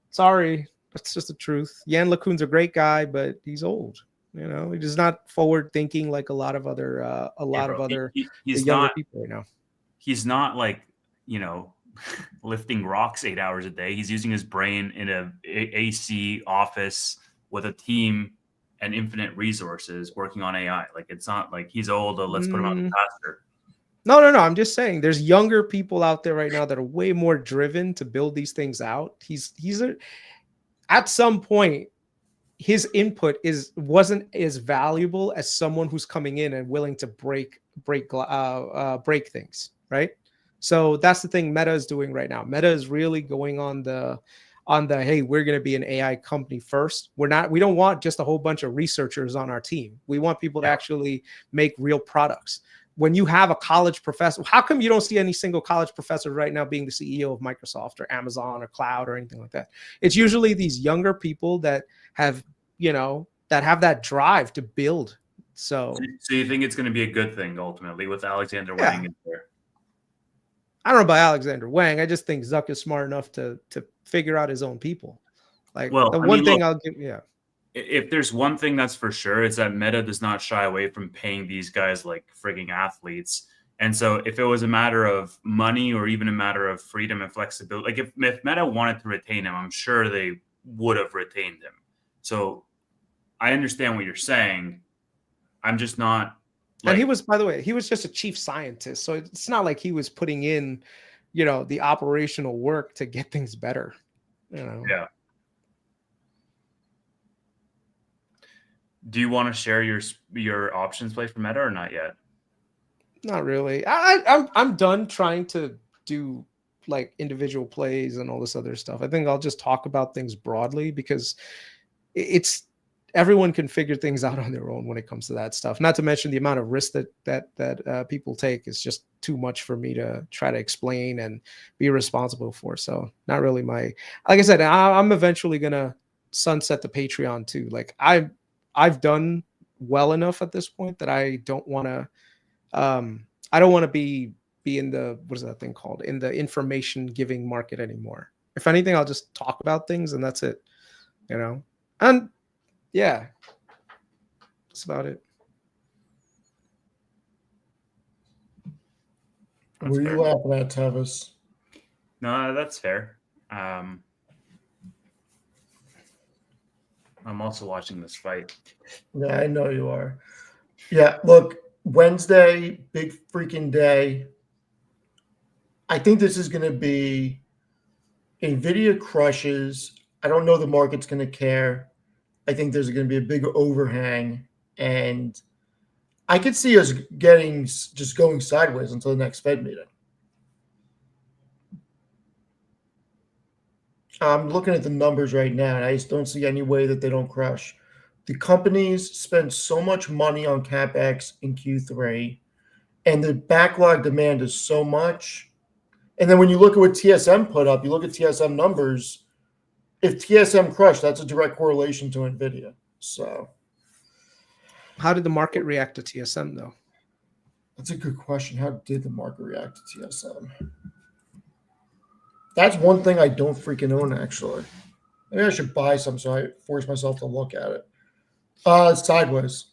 Sorry, that's just the truth. Yan LeCun's a great guy, but he's old. You know, he's not forward thinking like a lot of other he's younger not, people right now. He's not like, you know, lifting rocks 8 hours a day. He's using his brain in a AC office with a team and infinite resources working on AI. Like, it's not like he's old. Let's put him on the pasture. No. I'm just saying there's younger people out there right now that are way more driven to build these things out. At some point, his input wasn't as valuable as someone who's coming in and willing to break things, right? So that's the thing Meta is doing right now. Meta is really going on the hey, we're going to be an AI company first. We don't want just a whole bunch of researchers on our team. We want people to actually make real products. When you have a college professor, how come you don't see any single college professor right now being the CEO of Microsoft or Amazon or cloud or anything like that? It's usually these younger people that have that drive to build. So you think it's going to be a good thing ultimately with Alexander Wang in there? I don't know about Alexander Wang. I just think Zuck is smart enough to figure out his own people. Like, well, I'll give, if there's one thing that's for sure, it's that Meta does not shy away from paying these guys like frigging athletes. And so if it was a matter of money or even a matter of freedom and flexibility, like if Meta wanted to retain him, I'm sure they would have retained him. So I understand what you're saying. I'm just not. And he was, by the way, he was just a chief scientist. So it's not like he was putting in, the operational work to get things better. Yeah. Do you want to share your options play for Meta or not yet? Not really. I'm done trying to do like individual plays and all this other stuff. I think I'll just talk about things broadly because everyone can figure things out on their own when it comes to that stuff. Not to mention the amount of risk that people take is just too much for me to try to explain and be responsible for. So not really like I said, I'm eventually going to sunset the Patreon too. Like I've done well enough at this point that I don't want to be in the, what is that thing called? In the information giving market anymore. If anything, I'll just talk about things and that's it, and yeah, that's about it. Were you laughing at, Tavis? No, that's fair. I'm also watching this fight. Yeah, I know you are. Yeah, look, Wednesday, big freaking day. I think this is going to be NVIDIA crushes. I don't know the market's going to care. I think there's going to be a big overhang, and I could see us just going sideways until the next Fed meeting. I'm looking at the numbers right now, and I just don't see any way that they don't crush. The companies spend so much money on CapEx in Q3, and the backlog demand is so much. And then when you look at what TSM put up, you look at TSM numbers. If TSM crushed, that's a direct correlation to NVIDIA. So, how did the market react to TSM, though? That's a good question. How did the market react to TSM? That's one thing I don't freaking own, actually. Maybe I should buy some so I force myself to look at it. Sideways.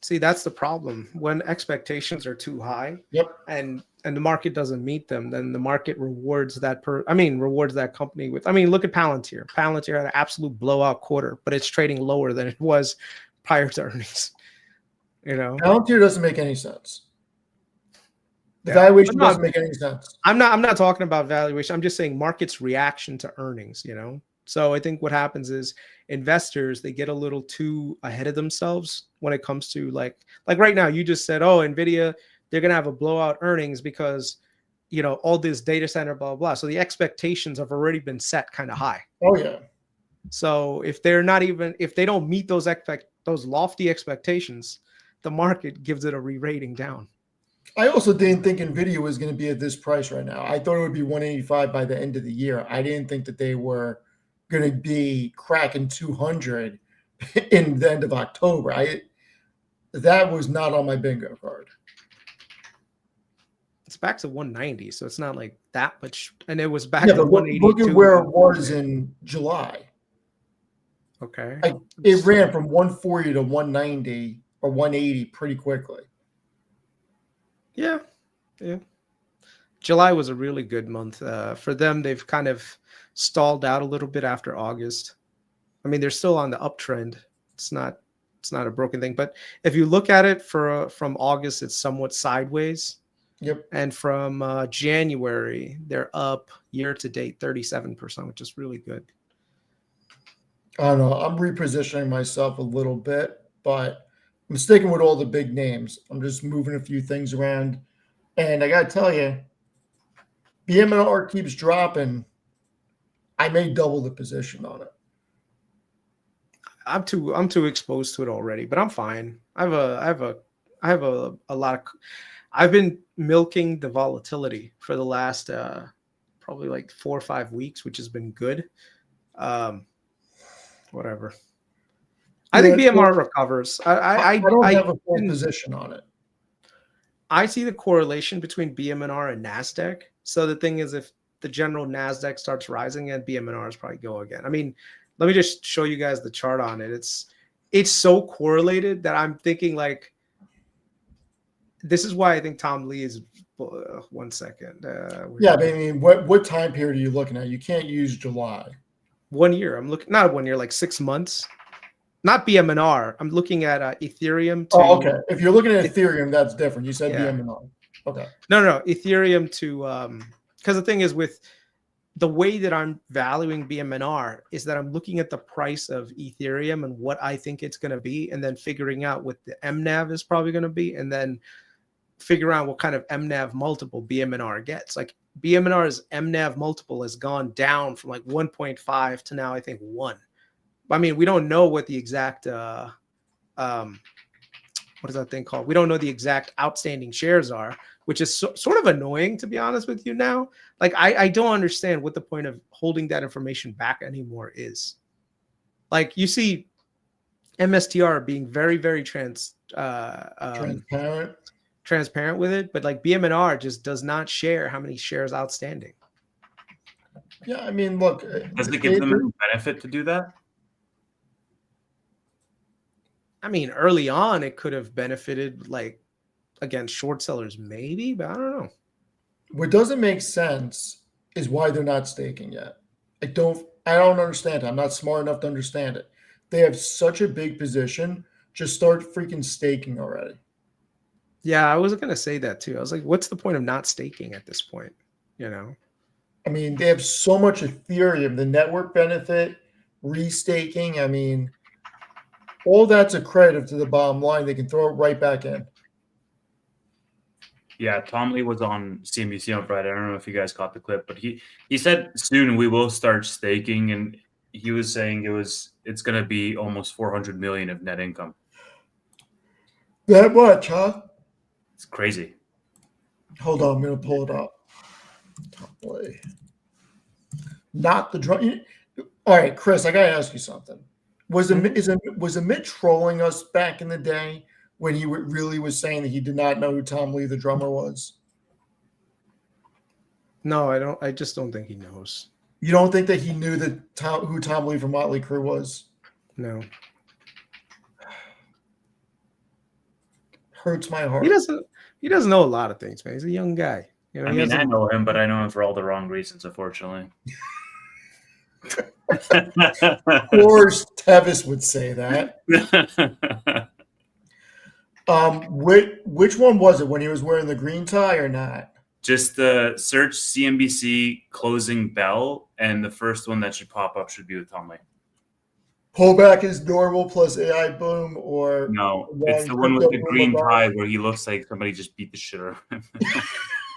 See, that's the problem. When expectations are too high, and the market doesn't meet them, then the market rewards rewards that company with. Look at Palantir. Palantir had an absolute blowout quarter, but it's trading lower than it was prior to earnings. Palantir doesn't make any sense. The valuation doesn't make any sense. I'm not talking about valuation. I'm just saying market's reaction to earnings, So I think what happens is investors, they get a little too ahead of themselves when it comes to like right now, you just said, oh, Nvidia, they're going to have a blowout earnings because, all this data center, blah, blah, blah. So the expectations have already been set kind of high. Oh yeah. So if they don't meet those lofty expectations, the market gives it a re-rating down. I also didn't think Nvidia was going to be at this price right now. I thought it would be 185 by the end of the year. I didn't think that they were going to be cracking 200 in the end of October. That was not on my bingo card. It's back to 190, so it's not like that much. And it was back to 182. Look at where it was in July. Okay. It ran from 140 to 190 or 180 pretty quickly. Yeah. July was a really good month for them. They've kind of stalled out a little bit after August. I mean, they're still on the uptrend. It's not a broken thing, but if you look at it from August, it's somewhat sideways. Yep. And from January, they're up year to date 37%, which is really good. I don't know. I'm repositioning myself a little bit, but I'm sticking with all the big names. I'm just moving a few things around. And I got to tell you, BMR keeps dropping. I may double the position on it. I'm too exposed to it already, but I'm fine. I have a lot of. I've been milking the volatility for the last probably like 4 or 5 weeks, which has been good. Whatever. I think BMR recovers. I don't have a full position on it. I see the correlation between BMR and NASDAQ. So the thing is, if the general NASDAQ starts rising, and BMR is probably go again. I mean, let me just show you guys the chart on it. It's so correlated that I'm thinking like, this is why I think Tom Lee is 1 second. Yeah, but I mean, what time period are you looking at? You can't use July. 1 year. I'm looking, not 1 year, like 6 months. Not BMNR. I'm looking at Ethereum. Okay. If you're looking at Ethereum, that's different. You said BMNR. Okay. No. Ethereum to because the thing is, with the way that I'm valuing BMNR is that I'm looking at the price of Ethereum and what I think it's going to be, and then figuring out what the MNAV is probably going to be, and then figure out what kind of MNAV multiple BMNR gets. Like BMNR's MNAV multiple has gone down from like 1.5 to now I think 1. I mean, we don't know what the exact what is that thing called? We don't know the exact outstanding shares are, which is sort of annoying, to be honest with you now. Like, I don't understand what the point of holding that information back anymore is. Like, you see MSTR being very, very transparent with it, but like BMNR just does not share how many shares outstanding. Yeah, I mean, look. Does it give them any benefit to do that? I mean, early on, it could have benefited, like, against short sellers, maybe, but I don't know. What doesn't make sense is why they're not staking yet. I don't understand it. I'm not smart enough to understand it. They have such a big position. Just start freaking staking already. Yeah, I was going to say that too. I was like, what's the point of not staking at this point? I mean, they have so much Ethereum, the network benefit, restaking. I mean, all that's a credit to the bottom line. They can throw it right back in. Yeah, Tom Lee was on CNBC on Friday. I don't know if you guys caught the clip, but he said soon we will start staking, and he was saying it's going to be almost 400 million of net income. That much, huh? It's crazy. Hold on, I'm going to pull it up. Tom Lee. Not the drum. All right, Chris, I got to ask you something. Was Amit trolling us back in the day when he really was saying that he did not know who Tom Lee, the drummer, was? No, I don't. I just don't think he knows. You don't think that he knew who Tom Lee from Motley Crue was? No. Hurts my heart. He doesn't know a lot of things, man. He's a young guy. I mean, I know him, but I know him for all the wrong reasons, unfortunately. Of course, Tevis would say that. Which one was it when he was wearing the green tie or not? Just search CNBC closing bell, and the first one that should pop up should be with Tom Lee. Pullback is normal plus AI boom, or no, it's the one with the green tie where he looks like somebody just beat the shit out of him.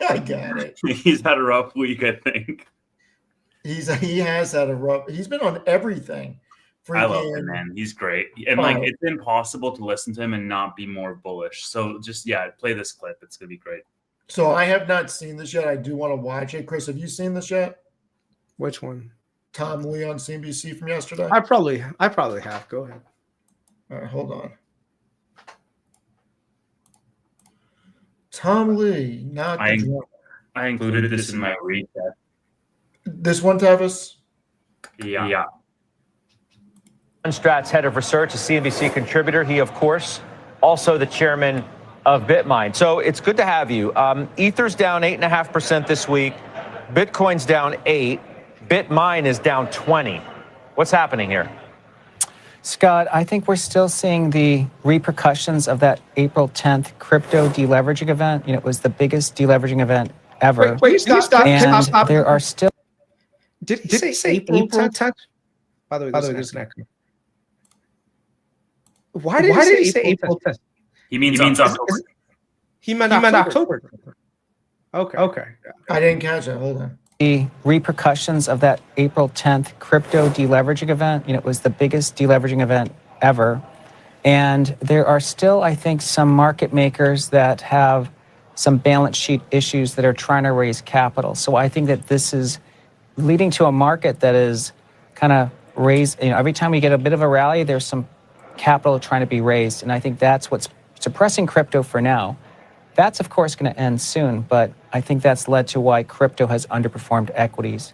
I got it. He's had a rough week, I think. He has had a rough. He's been on everything. I love him, man. He's great, and it's impossible to listen to him and not be more bullish. So just play this clip. It's gonna be great. So I have not seen this yet. I do want to watch it. Chris, have you seen this yet? Which one? Tom Lee on CNBC from yesterday. I probably have. Go ahead. All right, hold on. Tom Lee, not the drummer. I included this in my read. This one, Tavis? Yeah. Strat's head of research, a CNBC contributor. He, of course, also the chairman of BitMine. So it's good to have you. Ether's down 8.5% this week. Bitcoin's down 8%. BitMine is down 20%. What's happening here? Scott, I think we're still seeing the repercussions of that April 10th crypto deleveraging event. It was the biggest deleveraging event ever. Wait, stop. And there are still... Did he say April 10th? By the way, there's an echo. Why did he say April 10th? He means October. He meant October. Okay. I didn't catch it. Hold on. The repercussions of that April 10th crypto deleveraging event. It was the biggest deleveraging event ever. And there are still, I think, some market makers that have some balance sheet issues that are trying to raise capital. So I think that this is leading to a market that is kind of raised. Every time we get a bit of a rally, there's some capital trying to be raised. And I think that's what's suppressing crypto for now. That's, of course, going to end soon, but I think that's led to why crypto has underperformed equities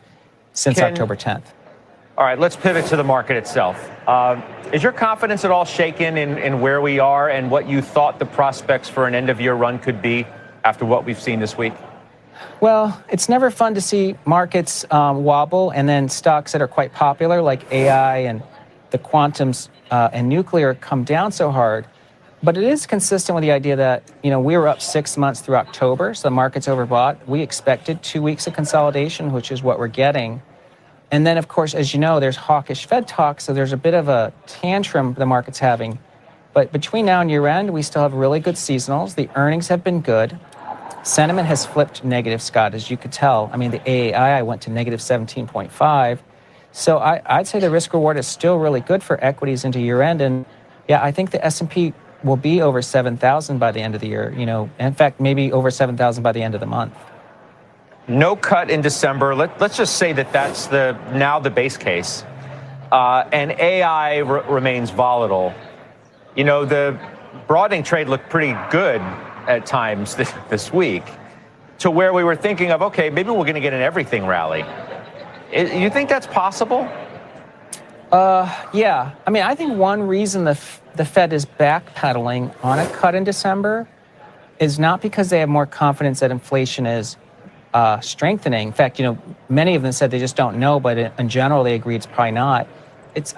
since October 10th. All right, let's pivot to the market itself. Is your confidence at all shaken in where we are and what you thought the prospects for an end-of-year run could be after what we've seen this week? Well, it's never fun to see markets wobble and then stocks that are quite popular like AI and the quantums and nuclear come down so hard. But it is consistent with the idea that, we were up 6 months through October, so the market's overbought. We expected 2 weeks of consolidation, which is what we're getting. And then, of course, as you know, there's hawkish Fed talk, so there's a bit of a tantrum the market's having. But between now and year end, we still have really good seasonals. The earnings have been good. Sentiment has flipped negative, Scott, as you could tell. I mean, the AAI went to negative 17.5. So I'd say the risk reward is still really good for equities into year end. And yeah, I think the S&P will be over 7,000 by the end of the year. In fact, maybe over 7,000 by the end of the month. No cut in December. Let's just say that's now the base case. And AI remains volatile. The broadening trade looked pretty good at times this week, to where we were thinking of, okay, maybe we're going to get an everything rally. You think that's possible? Yeah. I mean, I think one reason the Fed is backpedaling on a cut in December is not because they have more confidence that inflation is strengthening. In fact, many of them said they just don't know, but in general, they agree it's probably not.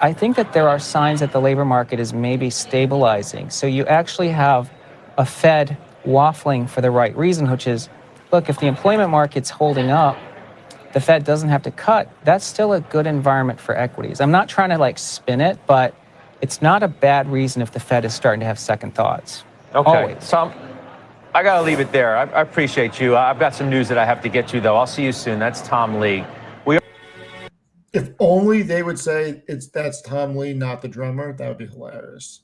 I think that there are signs that the labor market is maybe stabilizing. So you actually have a Fed waffling for the right reason, which is, look, if the employment market's holding up, the Fed doesn't have to cut. That's still a good environment for equities. I'm not trying to spin it, but it's not a bad reason if the Fed is starting to have second thoughts. Okay. Always. Tom, I got to leave it there. I appreciate you. I've got some news that I have to get to, though. I'll see you soon. That's Tom Lee. If only they would say that's Tom Lee, not the drummer, that would be hilarious.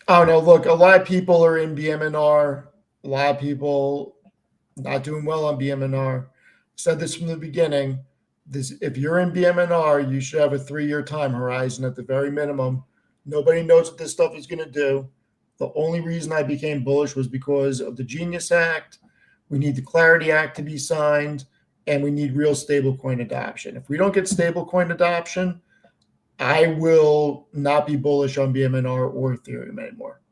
Oh, no, look, a lot of people are in BMNR. A lot of people not doing well on BMNR. Said this from the beginning. If you're in BMNR, you should have a 3-year time horizon at the very minimum. Nobody knows what this stuff is going to do. The only reason I became bullish was because of the Genius Act. We need the Clarity Act to be signed, and we need real stablecoin adoption. If we don't get stablecoin adoption, I will not be bullish on BMNR or Ethereum anymore.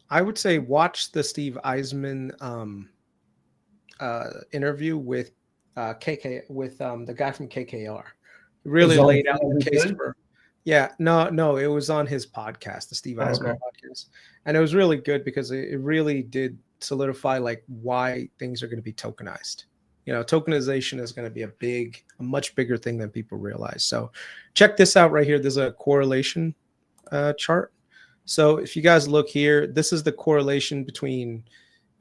I would say watch the Steve Eisman interview with the guy from KKR. Really laid out the case for. Yeah, no, it was on his podcast, the Steve Eisman podcast, and it was really good because it really did solidify like why things are going to be tokenized. You know, tokenization is going to be a much bigger thing than people realize. So, check this out right here. There's a correlation chart. So, if you guys look here, this is the correlation between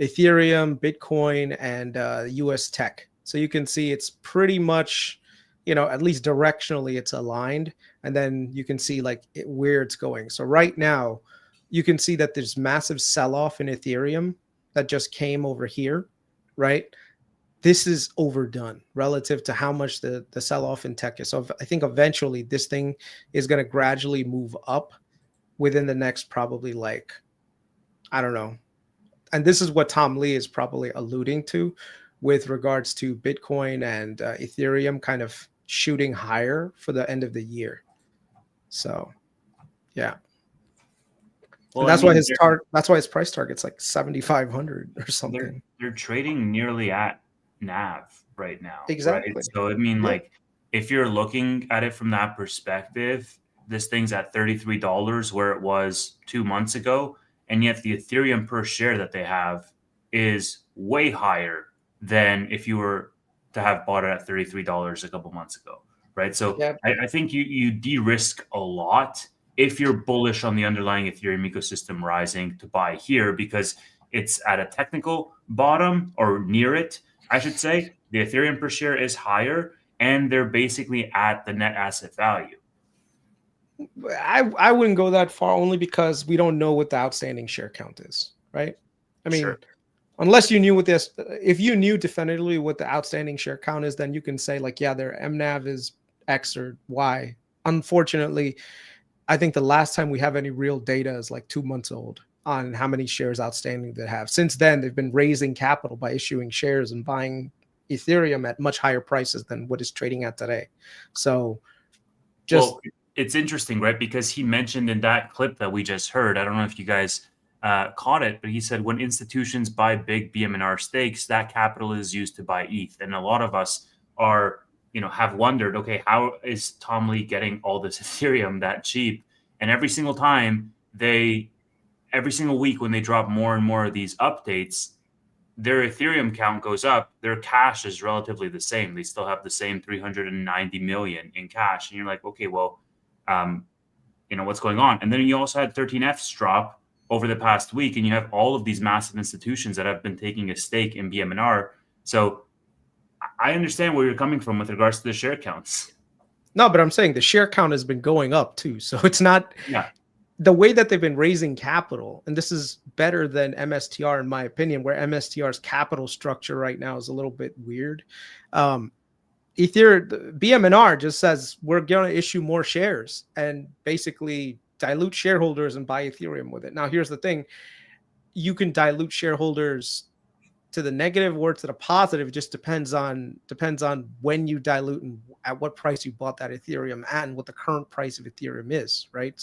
Ethereum, Bitcoin, and U.S. tech. So you can see it's pretty much, you know, at least directionally, it's aligned. And then you can see like where it's going. So right now, you can see that there's massive sell-off in Ethereum that just came over here, right? This is overdone relative to how much the sell-off in tech is. So I think eventually this thing is going to gradually move up within the next probably like, I don't know. And this is what Tom Lee is probably alluding to with regards to Bitcoin and Ethereum kind of shooting higher for the end of the year. So, yeah. Well, that's why his price target's like 7,500 or something. They're trading nearly at NAV right now. Exactly. Right? So I mean, like, if you're looking at it from that perspective, this thing's at $33 where it was 2 months ago, and yet the Ethereum per share that they have is way higher than if you were to have bought it at $33 a couple months ago. Right. So I think you de-risk a lot if you're bullish on the underlying Ethereum ecosystem rising to buy here, because it's at a technical bottom or near it, I should say. The Ethereum per share is higher and they're basically at the net asset value. I wouldn't go that far, only because we don't know what the outstanding share count is. Right. I mean, unless you knew what this, if you knew definitively what the outstanding share count is, then you can say like, yeah, their MNAV is X or Y. Unfortunately, I think the last time we have any real data is like 2 months old on how many shares outstanding they have. Since then, they've been raising capital by issuing shares and buying Ethereum at much higher prices than what is trading at today. So it's interesting, right? Because he mentioned in that clip that we just heard, I don't know if you guys caught it, but he said when institutions buy big BM&R stakes, that capital is used to buy ETH. And a lot of us are, have wondered, okay, how is Tom Lee getting all this Ethereum that cheap? And every single week when they drop more and more of these updates, their Ethereum count goes up. Their cash is relatively the same. They still have the same 390 million in cash. And you're like, okay, well, what's going on? And then you also had 13Fs drop over the past week, and you have all of these massive institutions that have been taking a stake in BM&R. So I understand where you're coming from with regards to the share counts. No, but I'm saying the share count has been going up too. So it's not the way that they've been raising capital. And this is better than MSTR, in my opinion, where MSTR's capital structure right now is a little bit weird. BM&R just says we're going to issue more shares and basically dilute shareholders and buy Ethereum with it. Now, here's the thing. You can dilute shareholders to the negative or to the positive. It just depends on when you dilute and at what price you bought that Ethereum and what the current price of Ethereum is, right?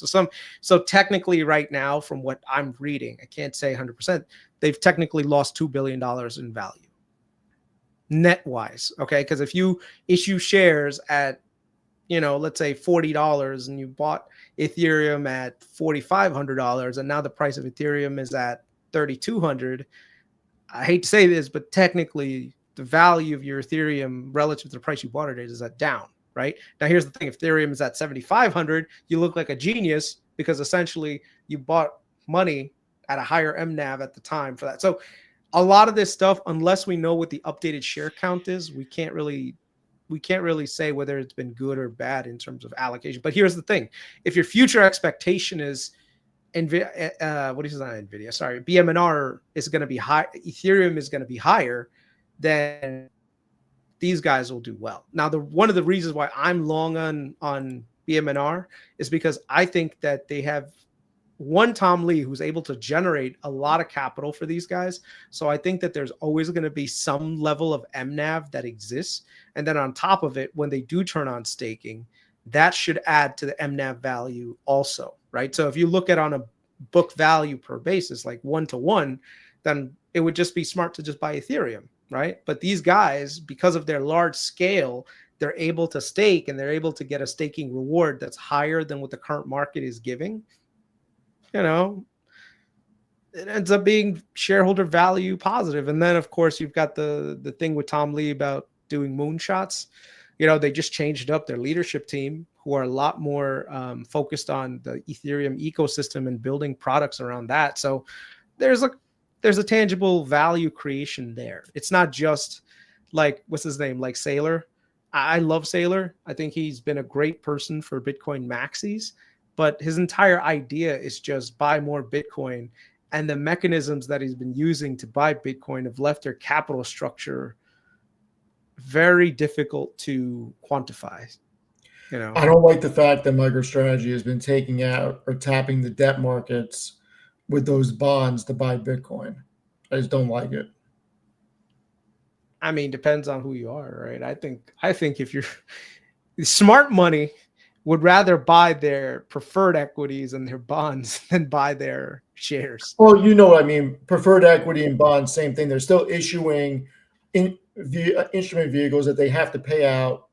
So technically right now, from what I'm reading, I can't say 100%, they've technically lost $2 billion in value. Net wise, okay? Because if you issue shares at, let's say $40 and you bought Ethereum at $4,500 and now the price of Ethereum is at $3,200, I hate to say this, but technically the value of your Ethereum relative to the price you bought it is at down, right? Now, here's the thing. If Ethereum is at 7,500, you look like a genius because essentially you bought money at a higher MNAV at the time for that. So a lot of this stuff, unless we know what the updated share count is, we can't really say whether it's been good or bad in terms of allocation. But here's the thing. If your future expectation is BM&R is going to be high, Ethereum is going to be higher, then these guys will do well. Now, one of the reasons why I'm long on BM&R is because I think that they have one Tom Lee who's able to generate a lot of capital for these guys. So I think that there's always going to be some level of MNAV that exists. And then on top of it, when they do turn on staking, that should add to the MNAV value also, right? So if you look at on a book value per basis, like 1-to-1, then it would just be smart to just buy Ethereum, right? But these guys, because of their large scale, they're able to stake and they're able to get a staking reward that's higher than what the current market is giving, you know, it ends up being shareholder value positive. And then of course you've got the thing with Tom Lee about doing moonshots. You know, they just changed up their leadership team, who are a lot more focused on the Ethereum ecosystem and building products around that. So there's a tangible value creation there. It's not just like, what's his name, like Saylor. I love Saylor. I think he's been a great person for Bitcoin maxis, but his entire idea is just buy more Bitcoin. And the mechanisms that he's been using to buy Bitcoin have left their capital structure very difficult to quantify. You know, I don't like the fact that MicroStrategy has been taking out or tapping the debt markets with those bonds to buy Bitcoin. I just don't like it. I mean, depends on who you are, right? I think if you're smart money would rather buy their preferred equities and their bonds than buy their shares. Well, you know what I mean. Preferred equity and bonds, same thing. They're still issuing instrument vehicles that they have to pay out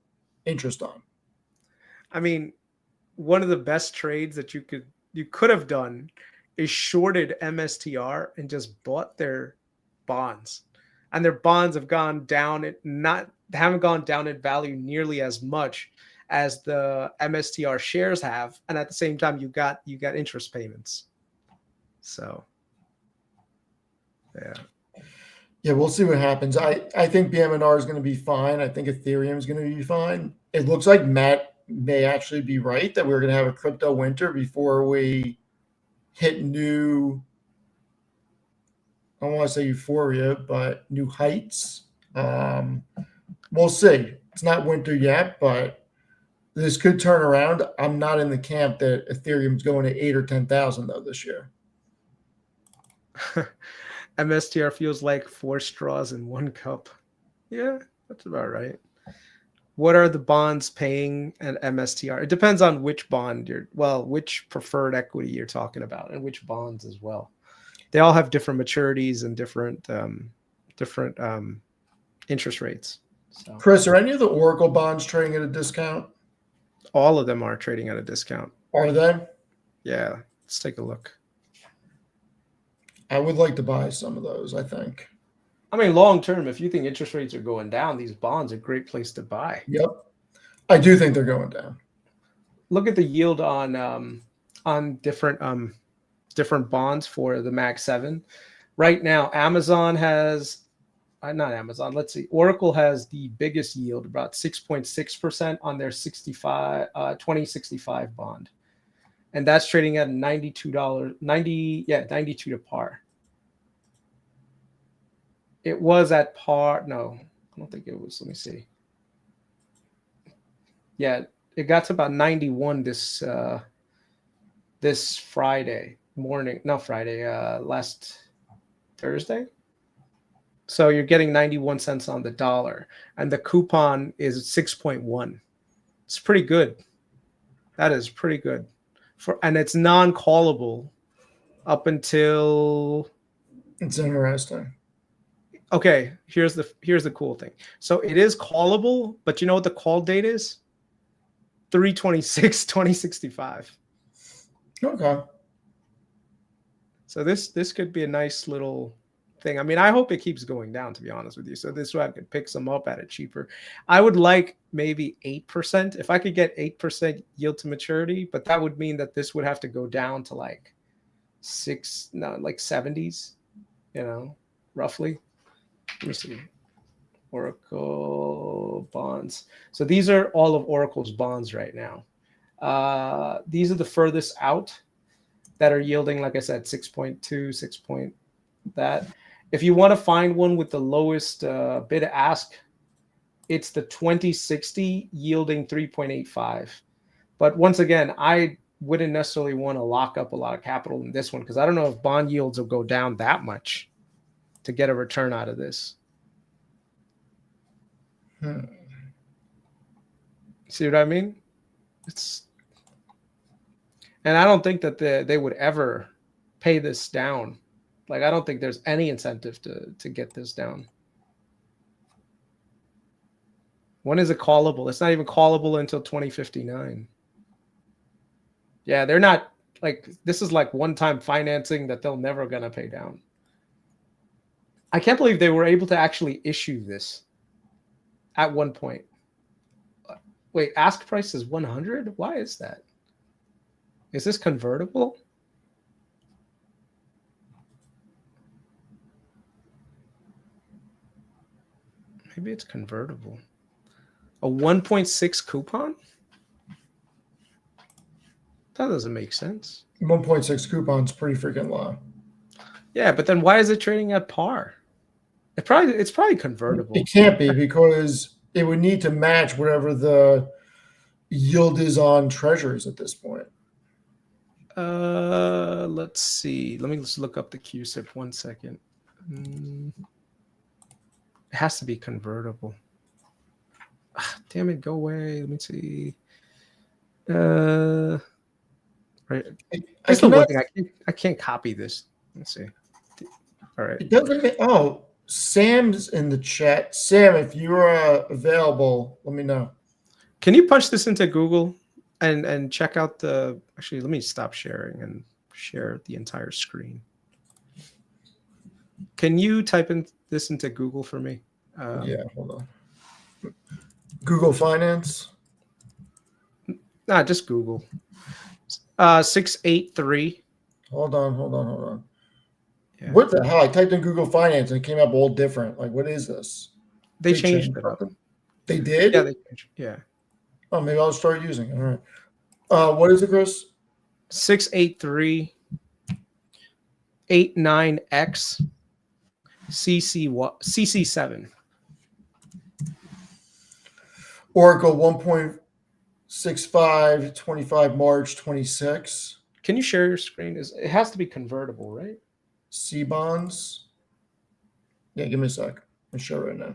interest on. I mean, one of the best trades that you could have done is shorted MSTR and just bought their bonds. And their bonds have gone down, haven't gone down in value nearly as much as the MSTR shares have, and at the same time you got interest payments. So yeah, we'll see what happens. I think BMNR is going to be fine. I think Ethereum is going to be fine. It looks like Matt may actually be right that we're going to have a crypto winter before we hit new, I don't want to say euphoria, but new heights. We'll see. It's not winter yet, but this could turn around. I'm not in the camp that Ethereum's going to 8 or 10,000 though this year. MSTR feels like 4 straws in 1 cup. Yeah, that's about right. What are the bonds paying at MSTR? It depends on which bond which preferred equity you're talking about, and which bonds as well. They all have different maturities and different interest rates. So. Chris, are any of the Oracle bonds trading at a discount? All of them are trading at a discount. Are they? Yeah, let's take a look. I would like to buy some of those, I think. I mean, long term, if you think interest rates are going down, these bonds are a great place to buy. Yep. I do think they're going down. Look at the yield on different bonds for the Mag 7. Right now, Amazon has not Amazon. Let's see. Oracle has the biggest yield, about 6.6% on their 2065 bond. And that's trading at $92 to par. It was at par. No, I don't think it was. Let me see. Yeah, it got to about 91 this Friday morning. Not Friday, last Thursday. So you're getting 91 cents on the dollar, and the coupon is 6.1. It's pretty good. That is pretty good. And it's non-callable up until. It's interesting. Okay, here's the cool thing. So it is callable, but you know what the call date is? 3/26/2065. Okay. So this could be a nice little thing. I mean, I hope it keeps going down, to be honest with you. So this way I could pick some up at it cheaper. I would like maybe 8%. If I could get 8% yield to maturity, but that would mean that this would have to go down to like 70s, roughly. Let me see. Oracle bonds. So these are all of Oracle's bonds right now. These are the furthest out that are yielding, like I said, 6.2, 6 point that. If you want to find one with the lowest bid ask, it's the 2060 yielding 3.85. But once again, I wouldn't necessarily want to lock up a lot of capital in this one because I don't know if bond yields will go down that much to get a return out of this. See what I mean? And I don't think that they would ever pay this down. Like, I don't think there's any incentive to get this down. When is it callable? It's not even callable until 2059. Yeah, they're not like this is like one-time financing that they're never gonna pay down. I can't believe they were able to actually issue this at one point. Wait, ask price is 100? Why is that? Is this convertible? Maybe it's convertible. A 1.6 coupon? That doesn't make sense. 1.6 coupon's pretty freaking low. Yeah, but then why is it trading at par? It's probably convertible. It can't be because it would need to match whatever the yield is on treasuries at this point. Let's see. Let me just look up the QSIP 1 second. It has to be convertible. Damn it, go away. Let me see. Right. That's the one thing I can't copy this. Let's see. All right. It doesn't make, oh, Sam's in the chat. Sam, if you're available, let me know. Can you punch this into Google and check out the actually let me stop sharing and share the entire screen. Can you type in this into Google for me? Yeah, hold on. Google Finance. Nah, just Google. 683. Hold on. Yeah. What the hell? I typed in Google Finance and it came up all different. Like, what is this? They changed it up. They did? Yeah, they changed. Yeah. Oh, maybe I'll start using it. All right. What is it, Chris? 683 89X CC7. Oracle 1.65 25 March 26. Can you share your screen? It has to be convertible, right? C bonds. Yeah, give me a sec. I'll show right now.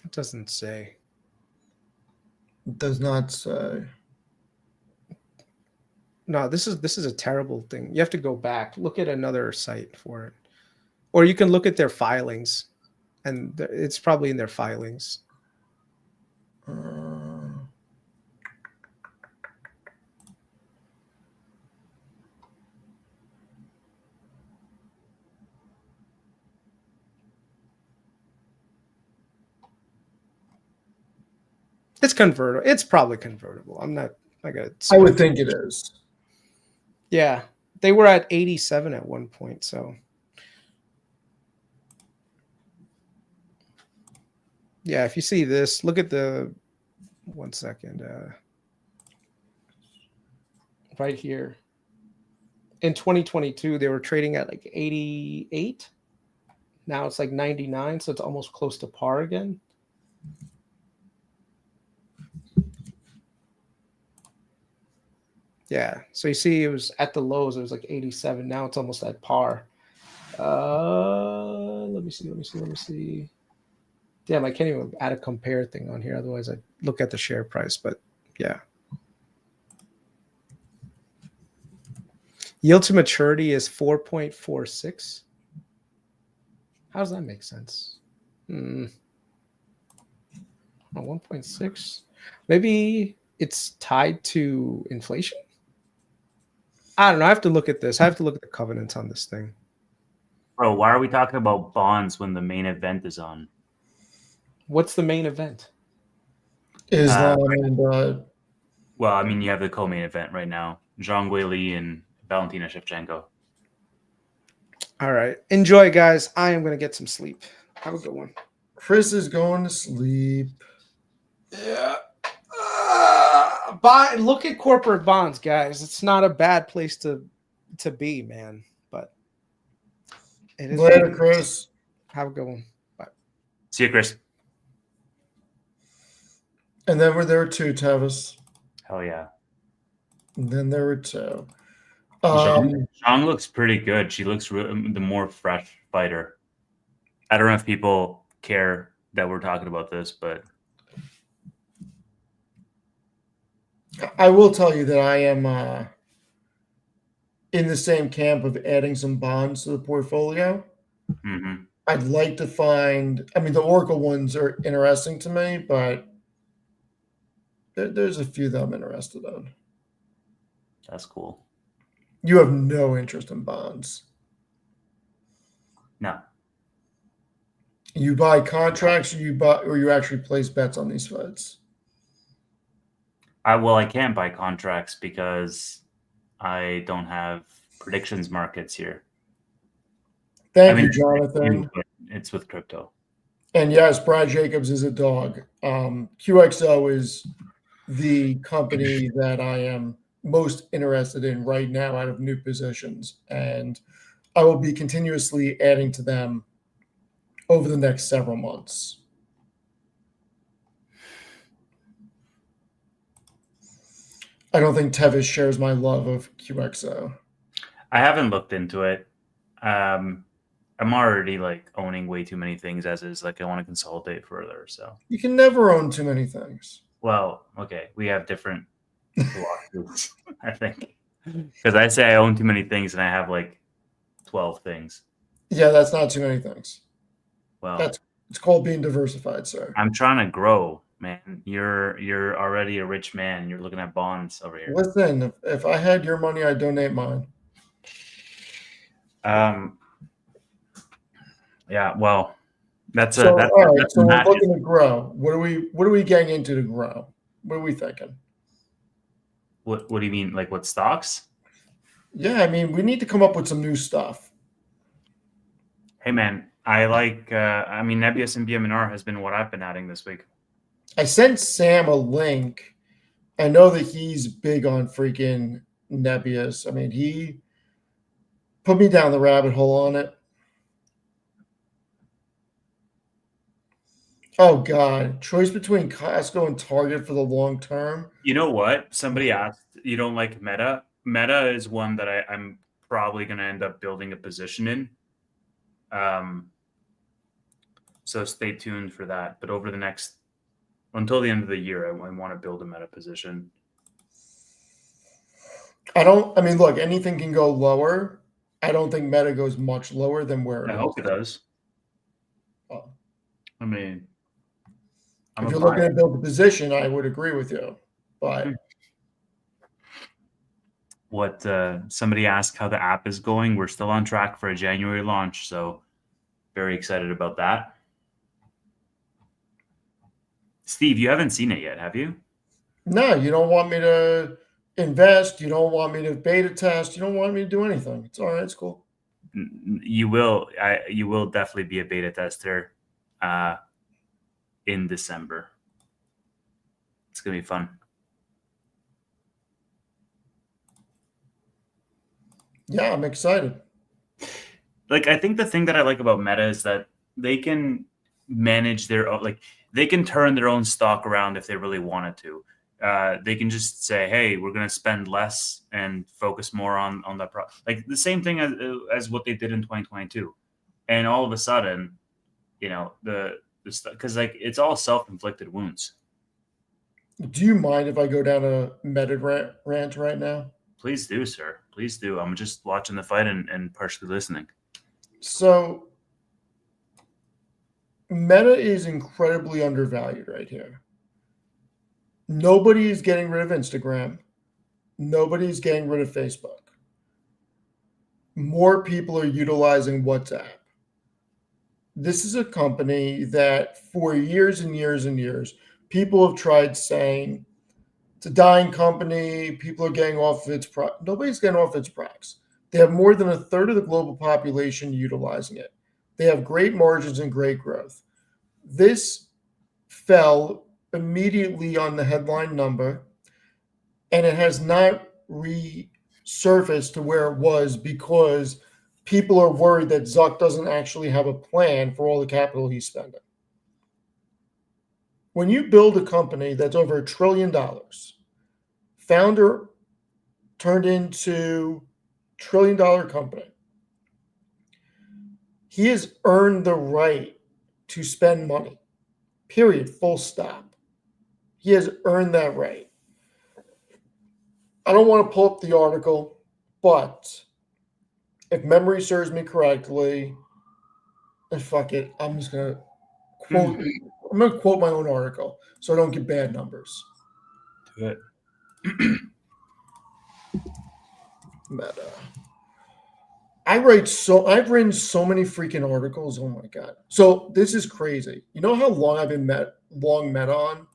It doesn't say. It does not say. No, this is a terrible thing. You have to go back. Look at another site for it. Or you can look at their filings. And it's probably in their filings. It's convertible. It's probably convertible. I'm not. I would think it is. Yeah, they were at 87 at one point. So, yeah, if you see this, look at the 1 second. Right here. In 2022, they were trading at like 88. Now it's like 99, so it's almost close to par again. Yeah, so you see it was at the lows, it was like 87. Now it's almost at par. Let me see. Damn, I can't even add a compare thing on here. Otherwise, I'd look at the share price. But yeah. Yield to maturity is 4.46. How does that make sense? 1.6. Maybe it's tied to inflation? I don't know. I have to look at this. I have to look at the covenants on this thing. Bro, why are we talking about bonds when the main event is on? What's the main event? Islam and well, I mean, you have the co-main event right now. Zhang Weili and Valentina Shevchenko. All right. Enjoy, guys. I am going to get some sleep. Have a good one. Chris is going to sleep. Yeah. Look at corporate bonds, guys. It's not a bad place to be, man. But it is. Later, Chris. Have a good one. Bye. See you, Chris. And then we're there too, Tavis. Hell yeah. And then there were two. Zhang looks pretty good. She looks the more fresh fighter. I don't know if people care that we're talking about this, but I will tell you that I am in the same camp of adding some bonds to the portfolio. mhm. I'd like to find, I mean, the Oracle ones are interesting to me, but there's a few that I'm interested in. That's cool. You have no interest in bonds. No. You buy contracts, or you actually place bets on these fights. I can't buy contracts because I don't have predictions markets here. Thank you, Jonathan. It's with crypto. And yes, Brad Jacobs is a dog. QXO is the company that I am most interested in right now out of new positions. And I will be continuously adding to them over the next several months. I don't think Tevis shares my love of QXO. I haven't looked into it. I'm already like owning way too many things as is. Like I want to consolidate further. So You can never own too many things. well, okay, we have different philosophies, I think, because I say I own too many things and I have like 12 things. Yeah, that's not too many things. Well, it's called being diversified, sir. I'm trying to grow, man. You're already a rich man. You're looking at bonds over here. Listen, if I had your money, I'd donate mine. Yeah, well, that's So, that's, all right. that's So we're Matt. looking to grow. What are we getting into to grow? What are we thinking? What do you mean? Like what stocks? Yeah, I mean, we need to come up with some new stuff. Hey, man, I like. I mean, Nebius and BMNR has been what I've been adding this week. I sent Sam a link. I know that he's big on freaking Nebius. I mean, he put me down the rabbit hole on it. Oh God, choice between Costco and Target for the long term. You know what? Somebody asked, you don't like Meta? Meta is one that I'm probably going to end up building a position in. So stay tuned for that. But over the next, until the end of the year, I want to build a Meta position. I mean, look, anything can go lower. I don't think Meta goes much lower than where it I is. hope it does. Oh. I mean, if you're looking to build a position, I would agree with you. But what somebody asked how the app is going. We're still on track for a January launch, so very excited about that. Steve, you haven't seen it yet, have you? No, you don't want me to invest. You don't want me to beta test. You don't want me to do anything. It's all right. It's cool. You will. You will definitely be a beta tester in December. It's gonna be fun. Yeah, I'm excited. Like, I think the thing that I like about Meta is that they can manage their own, like they can turn their own stock around if they really wanted to. They can just say, "Hey, we're going to spend less and focus more on that." Like the same thing as what they did in 2022, and all of a sudden, you know, the because like it's all self-inflicted wounds. Do you mind if I go down a Meta rant right now? Please do, sir. Please do. I'm just watching the fight and partially listening. So, Meta is incredibly undervalued right here. Nobody is getting rid of Instagram. Nobody's getting rid of Facebook. More people are utilizing WhatsApp. This is a company that for years and years and years, people have tried saying it's a dying company. People are getting off of its products. Nobody's getting off its products. They have more than a third of the global population utilizing it. They have great margins and great growth. This fell immediately on the headline number, and it has not resurfaced to where it was because people are worried that Zuck doesn't actually have a plan for all the capital he's spending. When you build a company that's over $1 trillion, founder turned into $1 trillion company, he has earned the right to spend money. Period. Full stop. He has earned that right. I don't want to pull up the article, but if memory serves me correctly, and fuck it, I'm just gonna quote. I'm gonna quote my own article so I don't get bad numbers. Do it. Meta. I've written so many freaking articles. Oh my god! So this is crazy. You know how long I've been Meta on?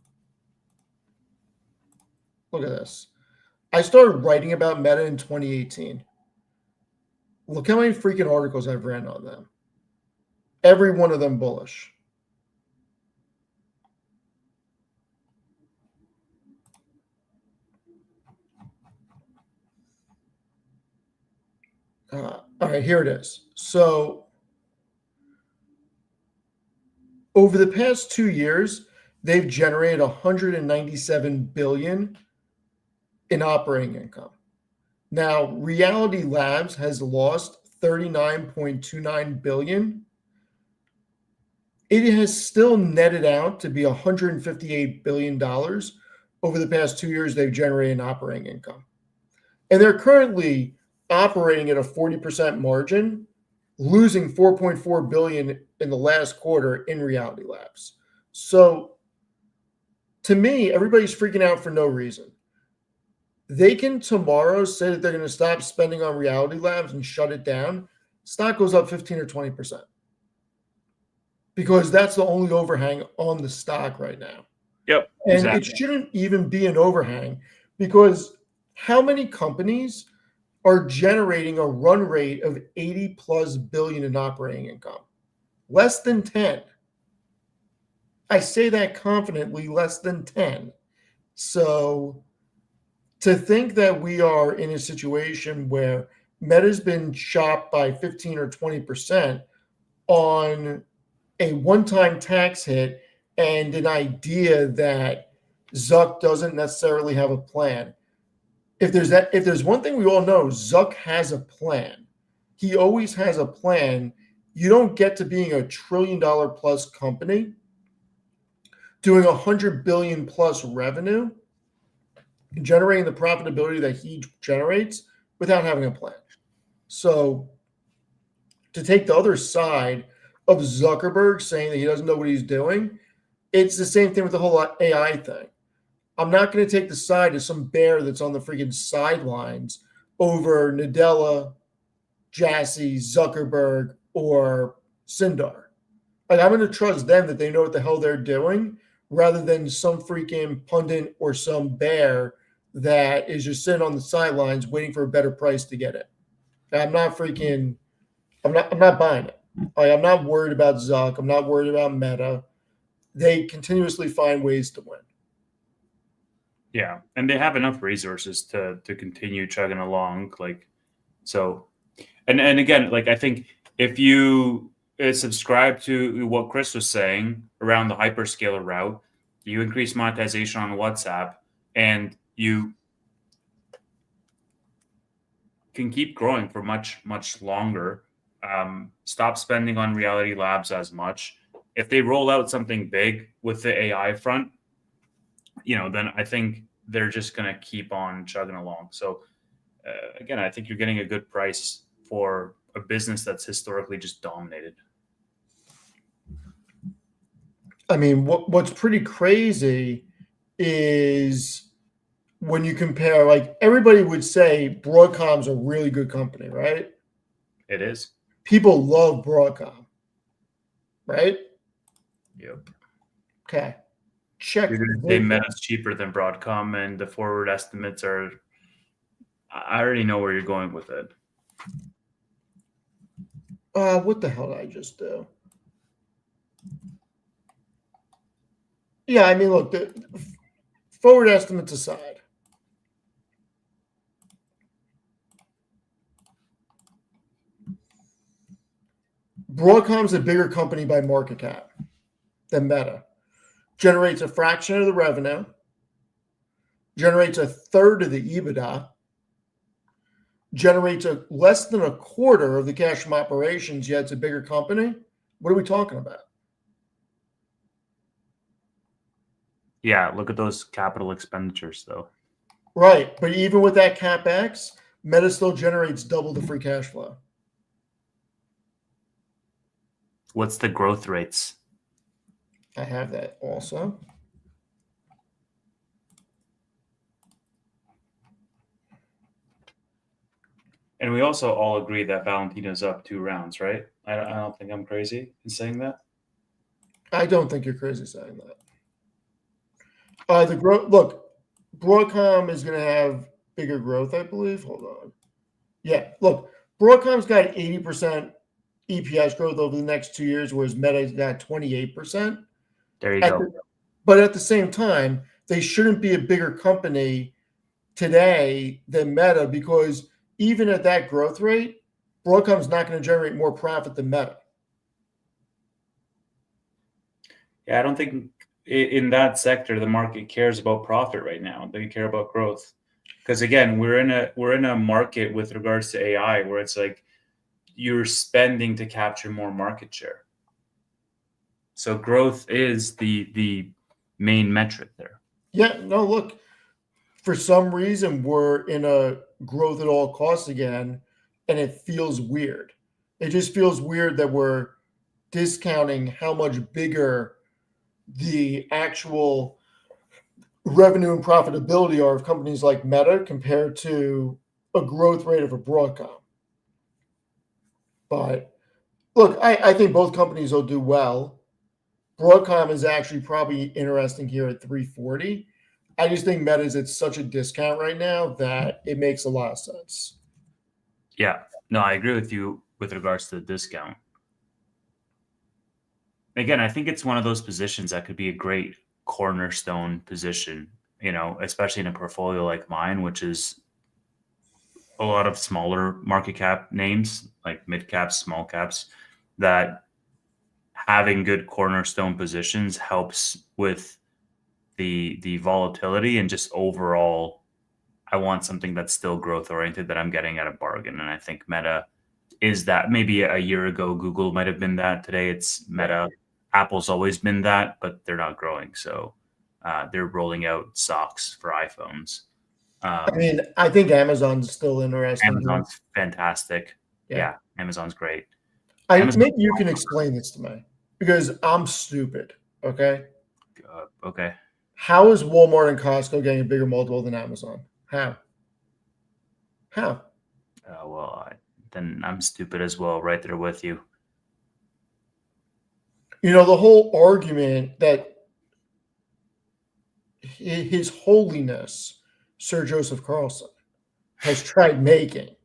Look at this. I started writing about Meta in 2018. Look how many freaking articles I've ran on them. Every one of them bullish. All right, here it is. So over the past 2 years, they've generated 197 billion in operating income. Now, Reality Labs has lost 39.29 billion. It has still netted out to be $158 billion over the past 2 years they've generated operating income. And they're currently operating at a 40% margin, losing 4.4 billion in the last quarter in Reality Labs. So to me, everybody's freaking out for no reason. They can tomorrow say that they're going to stop spending on Reality Labs and shut it down. Stock goes up 15 or 20%. Because that's the only overhang on the stock right now. Yep. And exactly. it shouldn't even be an overhang, because how many companies are generating a run rate of 80 plus billion in operating income? Less than 10. I say that confidently, less than 10. So to think that we are in a situation where Meta's been chopped by 15 or 20% on a one-time tax hit and an idea that Zuck doesn't necessarily have a plan. If there's one thing we all know, Zuck has a plan. He always has a plan. You don't get to being a $1 trillion plus company doing 100 billion plus revenue, generating the profitability that he generates without having a plan. So to take the other side of Zuckerberg saying that he doesn't know what he's doing, it's the same thing with the whole AI thing. I'm not going to take the side of some bear that's on the freaking sidelines over Nadella, Jassy, Zuckerberg, or Sundar. Like, I'm going to trust them that they know what the hell they're doing, rather than some freaking pundit or some bear that is just sitting on the sidelines waiting for a better price to get it. I'm not buying it. Like, I'm not worried about Zuck. I'm not worried about Meta. They continuously find ways to win. Yeah, and they have enough resources to continue chugging along. Like, so, and again, like, I think if you subscribe to what Chris was saying around the hyperscaler route, you increase monetization on WhatsApp, and you can keep growing for much, much longer. Stop spending on Reality Labs as much. If they roll out something big with the AI front, then I think they're just going to keep on chugging along. So again, I think you're getting a good price for a business that's historically just dominated. I mean, what's pretty crazy is when you compare, like, everybody would say Broadcom's a really good company, right? It is. People love Broadcom, right? Yep. Okay. Check. They Meta's cheaper than Broadcom, and the forward estimates are. I already know where you're going with it. What the hell did I just do? Yeah, I mean, look, the forward estimates aside, Broadcom's a bigger company by market cap than Meta. Generates a fraction of the revenue, generates a third of the EBITDA, generates less than a quarter of the cash from operations, yet it's a bigger company. What are we talking about? Yeah, look at those capital expenditures, though. Right. But even with that CapEx, Meta still generates double the free cash flow. What's the growth rates? I have that also. And we also all agree that Valentina's up 2 rounds, right? I don't think I'm crazy in saying that. I don't think you're crazy saying that. The growth. Look, Broadcom is going to have bigger growth, I believe. Hold on. Yeah. Look, Broadcom's got 80% EPS growth over the next 2 years, whereas Meta's got 28%. There you go. But at the same time, they shouldn't be a bigger company today than Meta, because even at that growth rate, Broadcom's not going to generate more profit than Meta. Yeah, I don't think in that sector the market cares about profit right now. They care about growth. Because again, we're in a market with regards to AI where it's like you're spending to capture more market share. So growth is the main metric there. Yeah, no, look, for some reason we're in a growth at all costs again, and it feels weird. It just feels weird that we're discounting how much bigger the actual revenue and profitability are of companies like Meta compared to a growth rate of a Broadcom. But look, I think both companies will do well. Broadcom is actually probably interesting here at 340. I just think Meta is at such a discount right now that it makes a lot of sense. Yeah, no, I agree with you with regards to the discount. Again, I think it's one of those positions that could be a great cornerstone position, especially in a portfolio like mine, which is a lot of smaller market cap names, like mid caps, small caps, that having good cornerstone positions helps with the volatility and just overall. I want something that's still growth oriented that I'm getting at a bargain. And I think Meta is that. Maybe a year ago, Google might have been that. Today it's Meta. Apple's always been that, but they're not growing. So they're rolling out socks for iPhones. I think Amazon's still interesting. Amazon's fantastic. Yeah, Amazon's great. Maybe you can explain this to me because I'm stupid. Okay. Okay. How is Walmart and Costco getting a bigger multiple than Amazon? How? Then I'm stupid as well, right there with you. The whole argument that His Holiness, Sir Joseph Carlson, has tried making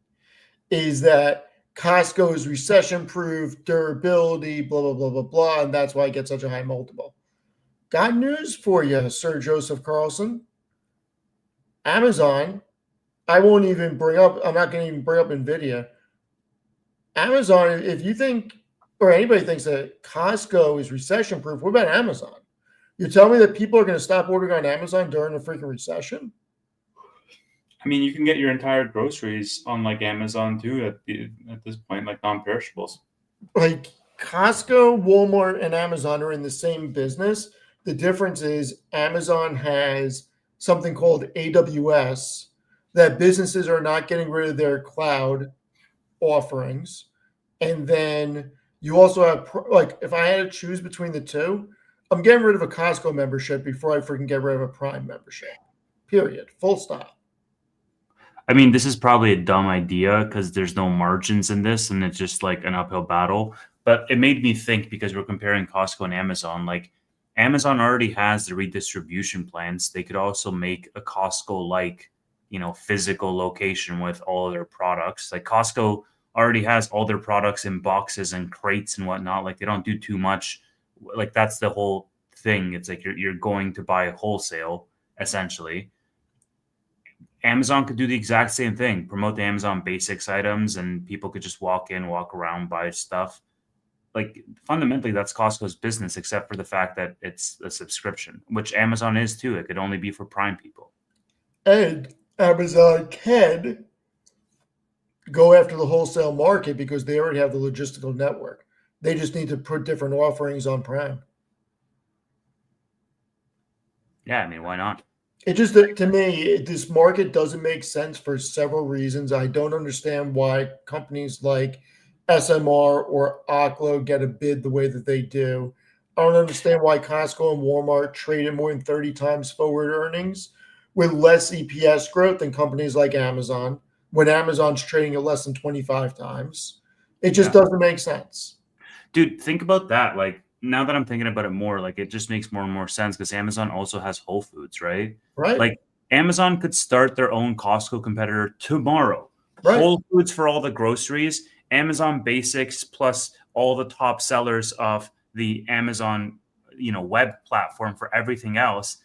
is that Costco is recession-proof, durability, blah, blah, blah, blah, blah, and that's why it gets such a high multiple. Got news for you, Sir Joseph Carlson. Amazon, I'm not going to even bring up NVIDIA. Amazon, if you think, or anybody thinks that Costco is recession-proof, what about Amazon? You're telling me that people are going to stop ordering on Amazon during a freaking recession? I mean, you can get your entire groceries on like Amazon too at this point, like non-perishables. Like Costco, Walmart, and Amazon are in the same business. The difference is Amazon has something called AWS that businesses are not getting rid of their cloud offerings. And then you also have, like, if I had to choose between the two, I'm getting rid of a Costco membership before I freaking get rid of a Prime membership. Period. Full stop. I mean, this is probably a dumb idea because there's no margins in this and it's just like an uphill battle. But it made me think because we're comparing Costco and Amazon. Like Amazon already has the redistribution plans. They could also make a Costco-like, physical location with all of their products. Like Costco already has all their products in boxes and crates and whatnot. Like they don't do too much. Like that's the whole thing. It's like you're going to buy wholesale essentially. Amazon could do the exact same thing, promote the Amazon Basics items, and people could just walk in, walk around, buy stuff. Like fundamentally, that's Costco's business, except for the fact that it's a subscription, which Amazon is too. It could only be for Prime people. And Amazon can go after the wholesale market because they already have the logistical network. They just need to put different offerings on Prime. Yeah, I mean, why not? It just, to me, this market doesn't make sense for several reasons. I don't understand why companies like SMR or Oklo get a bid the way that they do. I don't understand why Costco and Walmart trade at more than 30 times forward earnings with less EPS growth than companies like Amazon, when Amazon's trading at less than 25 times. It just doesn't make sense. Dude, think about that. Like, now that I'm thinking about it more, like, it just makes more and more sense because Amazon also has Whole Foods, right? Right. Like, Amazon could start their own Costco competitor tomorrow. Right. Whole Foods for all the groceries, Amazon Basics plus all the top sellers of the Amazon, web platform for everything else.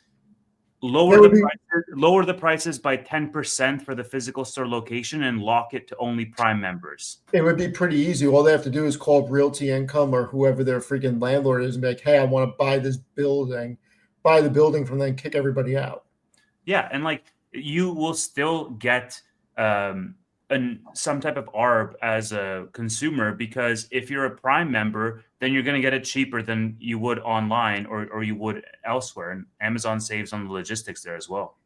Lower the prices by 10% for the physical store location and lock it to only Prime members. It would be pretty easy. All they have to do is call up Realty Income or whoever their freaking landlord is and be like, hey, I want to buy this building, buy the building from them, kick everybody out. Yeah, and like you will still get some type of ARB as a consumer, because if you're a Prime member, then you're going to get it cheaper than you would online or you would elsewhere. And Amazon saves on the logistics there as well.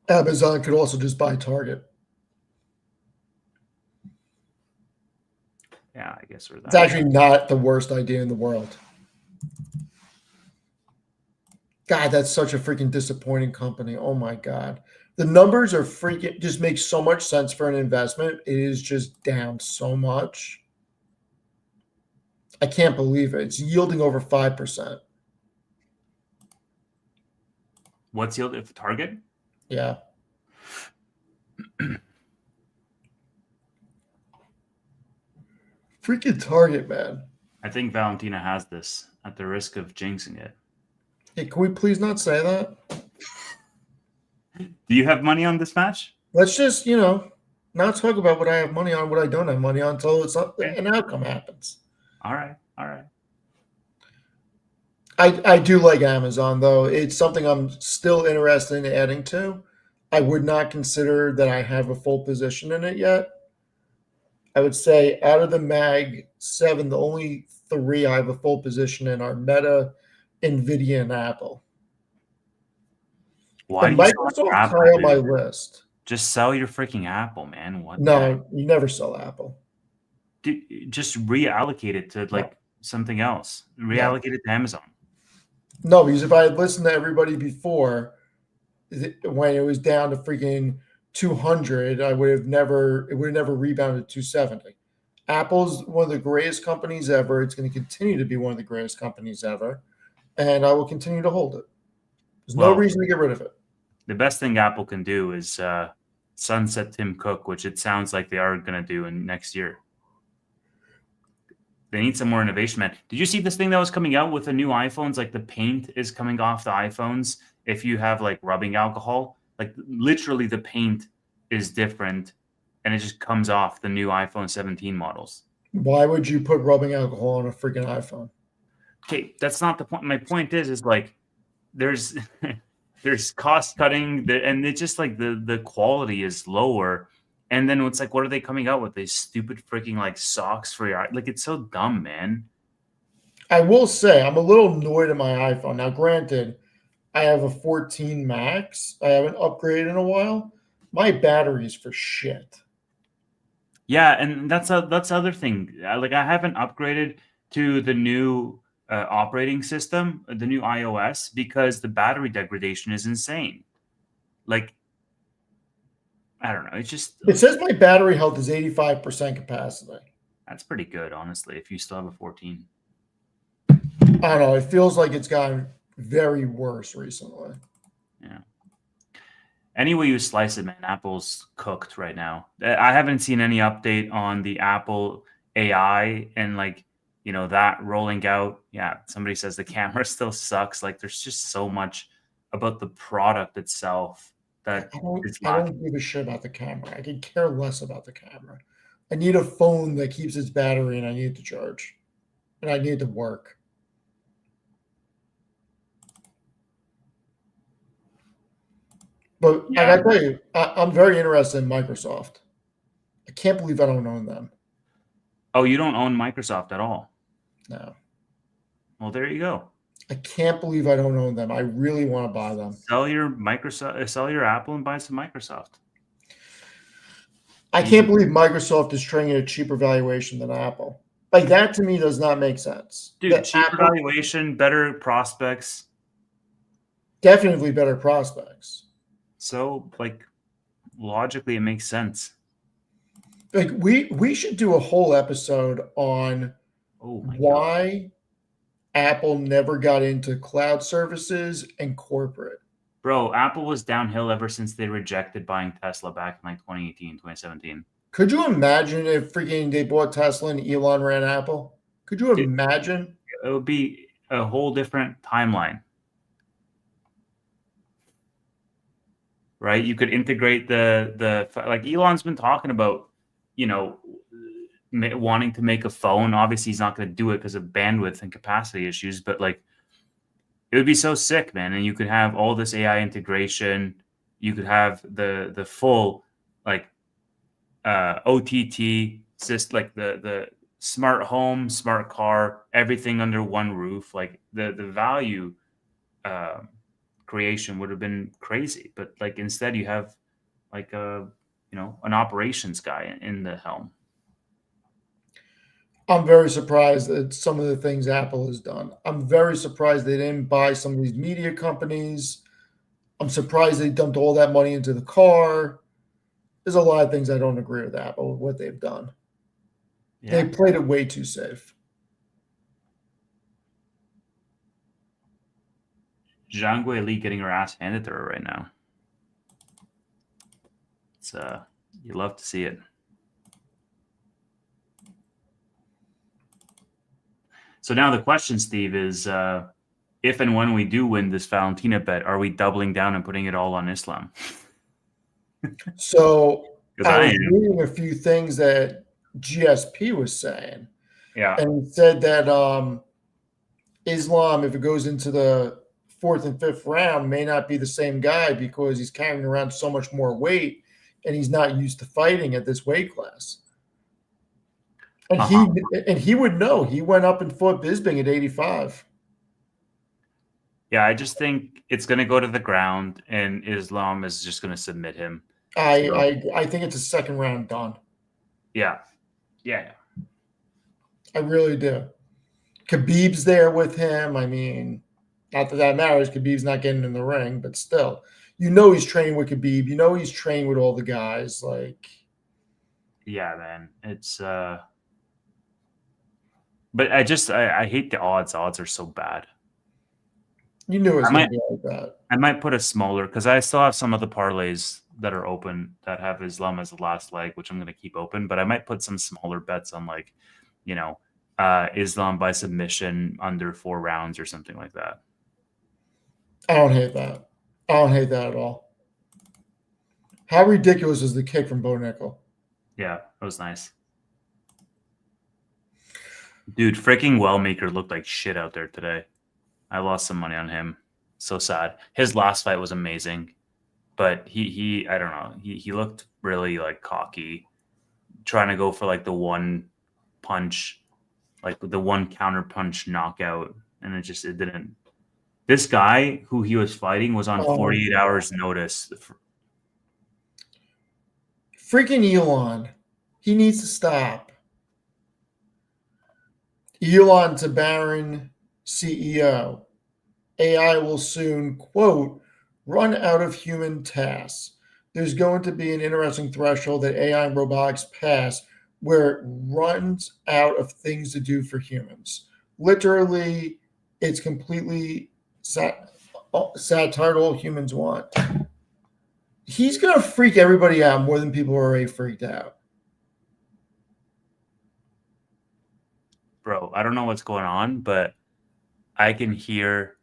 Amazon could also just buy Target. Yeah, I guess. It's actually not the worst idea in the world. God, that's such a freaking disappointing company. Oh my God. The numbers are freaking, just make so much sense for an investment. It is just down so much. I can't believe it. It's yielding over 5%. What's yield if Target? Yeah. Freaking Target, man. I think Valentina has this at the risk of jinxing it. Hey, can we please not say that? Do you have money on this match? Let's just, not talk about what I have money on, what I don't have money on until an outcome happens. All right. I do like Amazon, though. It's something I'm still interested in adding to. I would not consider that I have a full position in it yet. I would say out of the Mag 7, the only 3 I have a full position in are Meta, NVIDIA, and Apple. Why Microsoft's high on my list. Just sell your freaking Apple, man. No, you never sell Apple. Dude, just reallocate it to something else. Reallocate it to Amazon. No, because if I had listened to everybody before, when it was down to freaking 200, it would have never rebounded to 270. Apple's one of the greatest companies ever. It's going to continue to be one of the greatest companies ever, and I will continue to hold it. There's no reason to get rid of it. The best thing Apple can do is sunset Tim Cook, which it sounds like they are going to do in next year. They need some more innovation, man. Did you see this thing that was coming out with the new iPhones? Like the paint is coming off the iPhones if you have like rubbing alcohol. Like literally the paint is different and it just comes off the new iPhone 17 models. Why would you put rubbing alcohol on a freaking iPhone? Okay, that's not the point. My point is like there's there's cost cutting and it's just like the quality is lower. And then it's like, what are they coming out with? These stupid freaking like socks for your eye? Like, it's so dumb, man. I will say I'm a little annoyed at my iPhone. Now, granted, I have a 14 Max. I haven't upgraded in a while. My battery's for shit. Yeah, and that's the other thing. Like, I haven't upgraded to the new operating system, the new iOS, because the battery degradation is insane. Like, I don't know. It says my battery health is 85% capacity. That's pretty good, honestly, if you still have a 14. I don't know. It feels like it's gotten very worse recently. Yeah. Any way you slice it, man, Apple's cooked right now. I haven't seen any update on the Apple AI and that rolling out. Yeah, somebody says the camera still sucks. Like, there's just so much about the product itself. I don't give a shit about the camera. I could care less about the camera. I need a phone that keeps its battery and I need it to charge. And I need it to work. But I gotta tell you, I'm very interested in Microsoft. I can't believe I don't own them. Oh, you don't own Microsoft at all? No. Well, there you go. I can't believe I don't own them. I really want to buy them. Sell your Apple and buy some Microsoft. I can't believe Microsoft is trading at a cheaper valuation than Apple. Like, that to me does not make sense. Dude, cheaper valuation, better prospects. Definitely better prospects. So, like, logically, it makes sense. Like, we should do a whole episode on why Apple never got into cloud services and corporate. Bro, Apple was downhill ever since they rejected buying Tesla back in like 2018, 2017. Could you imagine if freaking they bought Tesla and Elon ran Apple? Could you imagine? It would be a whole different timeline. Right? You could integrate the like Elon's been talking about, you know, wanting to make a phone. Obviously, he's not going to do it because of bandwidth and capacity issues, but like, it would be so sick, man. And you could have all this AI integration. You could have the full like OTT system, like the smart home, smart car, everything under one roof. Like the value creation would have been crazy. But like instead, you have like an operations guy in the helm. I'm very surprised at some of the things Apple has done. I'm very surprised they didn't buy some of these media companies. I'm surprised they dumped all that money into the car. There's a lot of things I don't agree with Apple, with what they've done. Yeah. They played it way too safe. Zhang Guili getting her ass handed to her right now. It's you love to see it. So now the question, Steve, is if and when we do win this Valentina bet, are we doubling down and putting it all on Islam? So I was reading a few things that GSP was saying. Yeah. And he said that Islam, if it goes into the 4th and 5th round, may not be the same guy because he's carrying around so much more weight and he's not used to fighting at this weight class. And he would know. He went up and fought Bisping at 85. Yeah, I just think it's going to go to the ground, and Islam is just going to submit him. I think it's a second round done. Yeah. I really do. Khabib's there with him. I mean, not that matters. Khabib's not getting in the ring, but still, he's training with Khabib. He's training with all the guys. Like, yeah, man, it's. But I hate the odds. Odds are so bad. You knew it was going to be like that. I might put a smaller, because I still have some of the parlays that are open that have Islam as the last leg, which I'm going to keep open. But I might put some smaller bets on, like, Islam by submission under 4 rounds or something like that. I don't hate that. I don't hate that at all. How ridiculous is the kick from Bo Nickel? Yeah, that was nice. Dude, freaking Wellmaker looked like shit out there today. I lost some money on him. So sad. His last fight was amazing, but he I don't know. He looked really like cocky, trying to go for like the one punch, like the one counter punch knockout, and it didn't. This guy who he was fighting was on 48 hours notice. Freaking Elon. He needs to stop. Elon to Barron, CEO. AI will soon, quote, run out of human tasks. There's going to be an interesting threshold that AI and robotics pass where it runs out of things to do for humans. Literally, it's completely satire all humans want. He's going to freak everybody out more than people are already freaked out. Bro, I don't know what's going on, but I can hear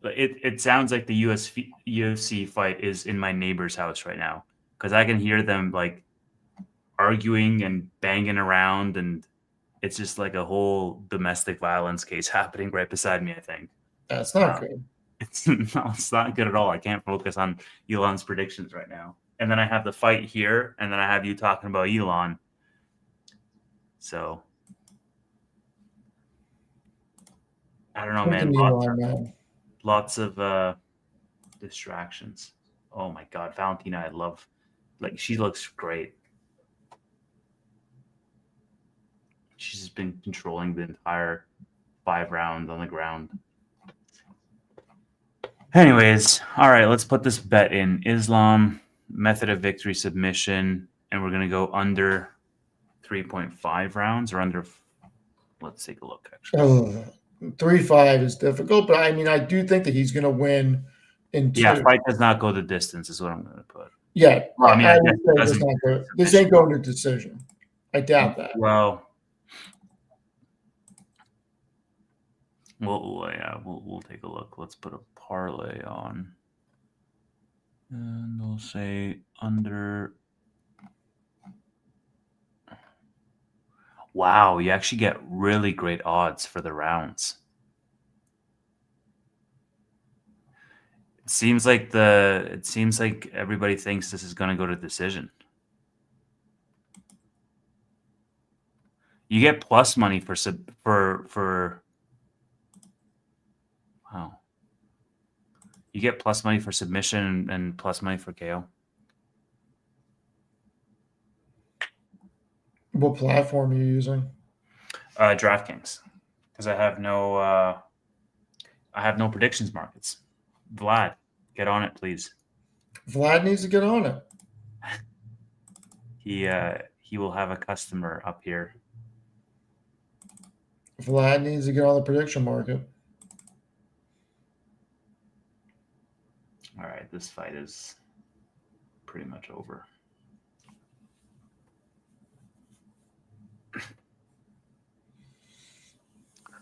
it. It sounds like the UFC fight is in my neighbor's house right now, because I can hear them like arguing and banging around, and it's just like a whole domestic violence case happening right beside me, I think. That's not good. It's not good at all. I can't focus on Elon's predictions right now. And then I have the fight here, and then I have you talking about Elon. So I don't know, Fucking man. Elon, man. Lots of distractions. Oh my God, Valentina, I love. Like, she looks great. She's just been controlling the entire 5 rounds on the ground. Anyways, all right, let's put this bet in. Islam, method of victory, submission, and we're going to go under 3.5 rounds or under. Let's take a look, actually. 3-5 is difficult, but I mean, I do think that he's going to win in 2. Yeah, fight does not go the distance is what I'm going to put. Yeah, Well, I mean, I would guess say it doesn't. this ain't going to decision. I doubt that. Well, we'll take a look. Let's put a parlay on, and we'll say under. Wow, you actually get really great odds for the rounds. It seems like everybody thinks this is going to go to decision. You get plus money for wow. You get plus money for submission and plus money for KO. What platform are you using? DraftKings, because I have no predictions markets. Vlad, get on it, please. Vlad needs to get on it. He will have a customer up here. Vlad needs to get on the prediction market. All right, this fight is pretty much over.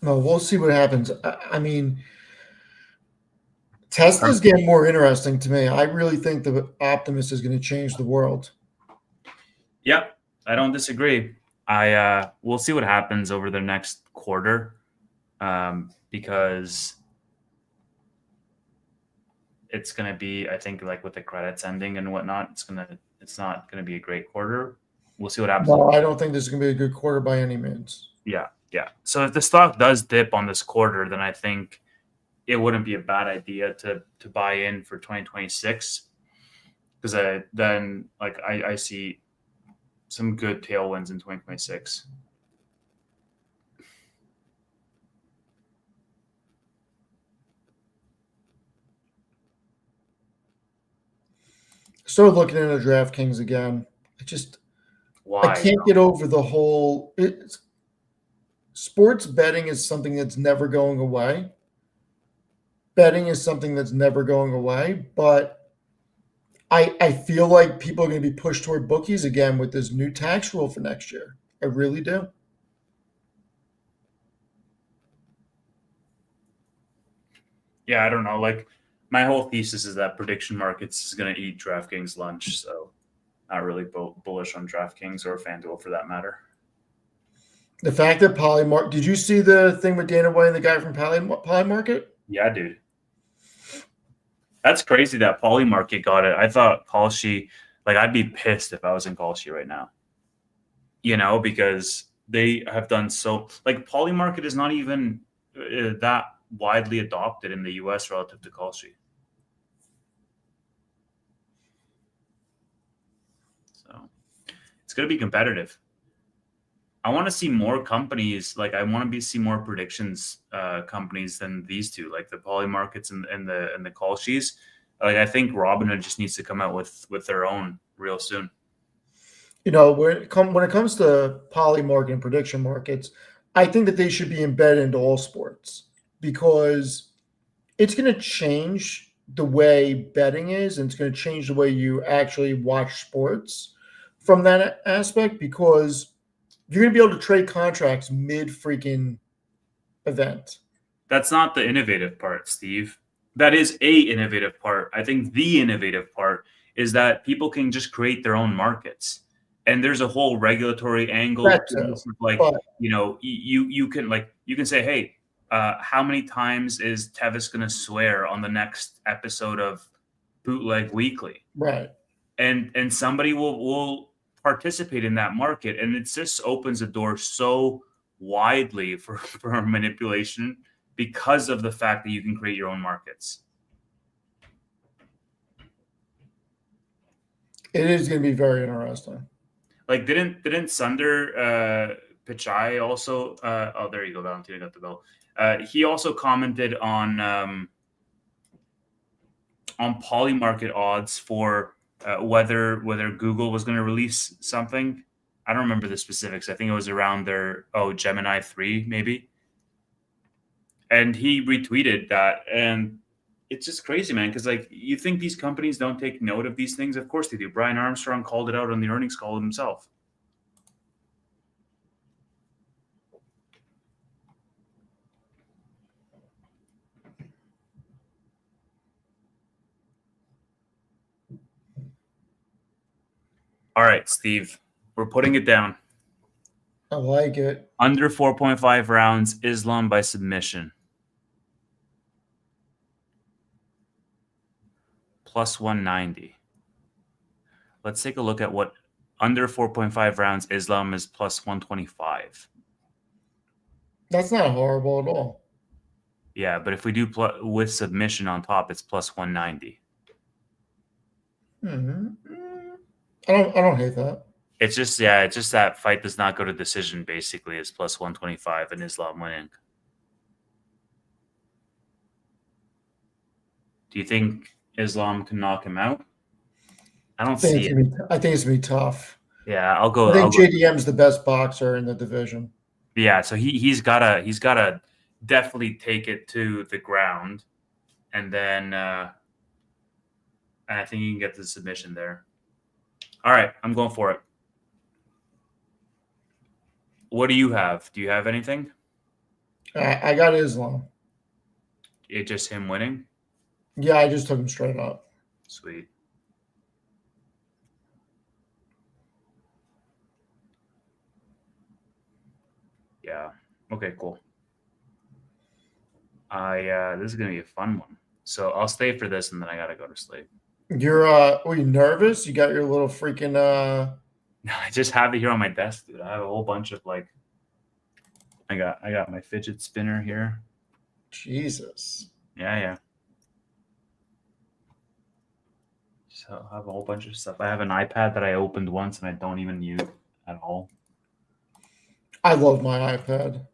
No, we'll see what happens. I mean, Tesla's getting more interesting to me. I really think the Optimus is going to change the world. Yep, I don't disagree. We'll see what happens over the next quarter, because it's going to be, I think, like with the credits ending and whatnot, it's not going to be a great quarter. We'll see what happens. No, I don't think this is going to be a good quarter by any means. Yeah. So if the stock does dip on this quarter, then I think it wouldn't be a bad idea to buy in for 2026, because I see some good tailwinds in 2026. Started looking into DraftKings again. I can't get over the whole. Sports betting is something that's never going away. Betting is something that's never going away, but I feel like people are going to be pushed toward bookies again with this new tax rule for next year. I really do. Yeah, I don't know. Like, my whole thesis is that prediction markets is going to eat DraftKings lunch, so not really bullish on DraftKings or FanDuel for that matter. The fact that Polymarket, did you see the thing with Dana White and the guy from Polymarket? Yeah, dude. That's crazy that Polymarket got it. I thought Kalshi, like, I'd be pissed if I was in Kalshi right now. Because they have done so, like, Polymarket is not even that widely adopted in the US relative to Kalshi. So it's going to be competitive. I want to see more companies. Like, I want to see more predictions companies than these two, like the Polymarkets and the Kalshis. Like, I think Robinhood just needs to come out with their own real soon. When it comes to Polymarket and prediction markets, I think that they should be embedded into all sports, because it's going to change the way betting is, and it's going to change the way you actually watch sports from that aspect, because you're going to be able to trade contracts mid-freaking event. That's not the innovative part, Steve. That is a innovative part. I think the innovative part is that people can just create their own markets. And there's a whole regulatory angle. You can say, hey, how many times is Tevis going to swear on the next episode of Bootleg Weekly? Right. And somebody will participate in that market, and it just opens the door so widely for manipulation, because of the fact that you can create your own markets. It is going to be very interesting. Like, didn't Sunder Pichai also? Oh, there you go. Valentina got the bell. He also commented on Polymarket odds for whether Google was going to release something. I don't remember the specifics. I think it was around their Gemini 3 maybe. And he retweeted that, and it's just crazy, man. Because like, you think these companies don't take note of these things? Of course they do. Brian Armstrong called it out on the earnings call himself. All right, Steve, we're putting it down. I like it. Under 4.5 rounds, Islam by submission. Plus 190. Let's take a look at what under 4.5 rounds Islam is. Plus 125. That's not horrible at all. Yeah, but if we do with submission on top, it's plus 190. I don't hate that. It's just that fight does not go to decision. Basically, it's plus 125 and Islam winning. Do you think Islam can knock him out? I don't see it. I think it's gonna be tough. Yeah, I'll go. I think JDM's the best boxer in the division. Yeah, so he's gotta definitely take it to the ground, and then I think he can get the submission there. All right, I'm going for it. What do you have? Do you have anything? I got Islam. It's just him winning? Yeah, I just took him straight up. Sweet. Yeah. Okay, cool. This is gonna be a fun one. So I'll stay for this, and then I gotta go to sleep. Were you nervous? You got your little freaking No, I just have it here on my desk, dude. I have a whole bunch of like. I got my fidget spinner here. Jesus. Yeah. So I have a whole bunch of stuff. I have an iPad that I opened once and I don't even use at all. I love my iPad.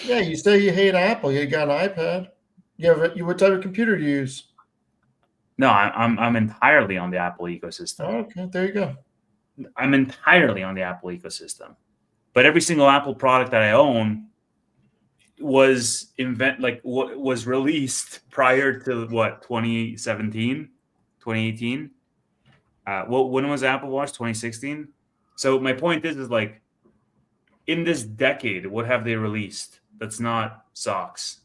Yeah, you say you hate Apple. You got an iPad. What type of computer do you use? No, I'm entirely on the Apple ecosystem. Oh, okay, there you go. I'm entirely on the Apple ecosystem. But every single Apple product that I own was released prior to what, 2017, 2018. When was Apple Watch? 2016. So my point is like, in this decade, what have they released that's not socks?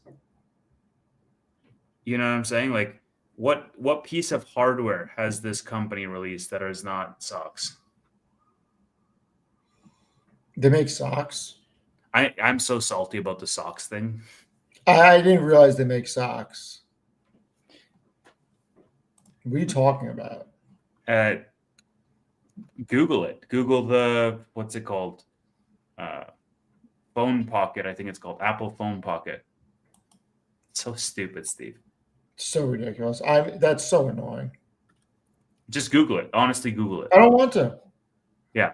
You know what I'm saying? Like, what piece of hardware has this company released that is not socks? They make socks. I'm so salty about the socks thing. I didn't realize they make socks. What are you talking about? Google it. Google the, what's it called? Phone Pocket, I think it's called. Apple Phone Pocket. It's so stupid, Steve. So ridiculous. That's so annoying. Just Google it. Honestly, Google it. I don't want to. Yeah.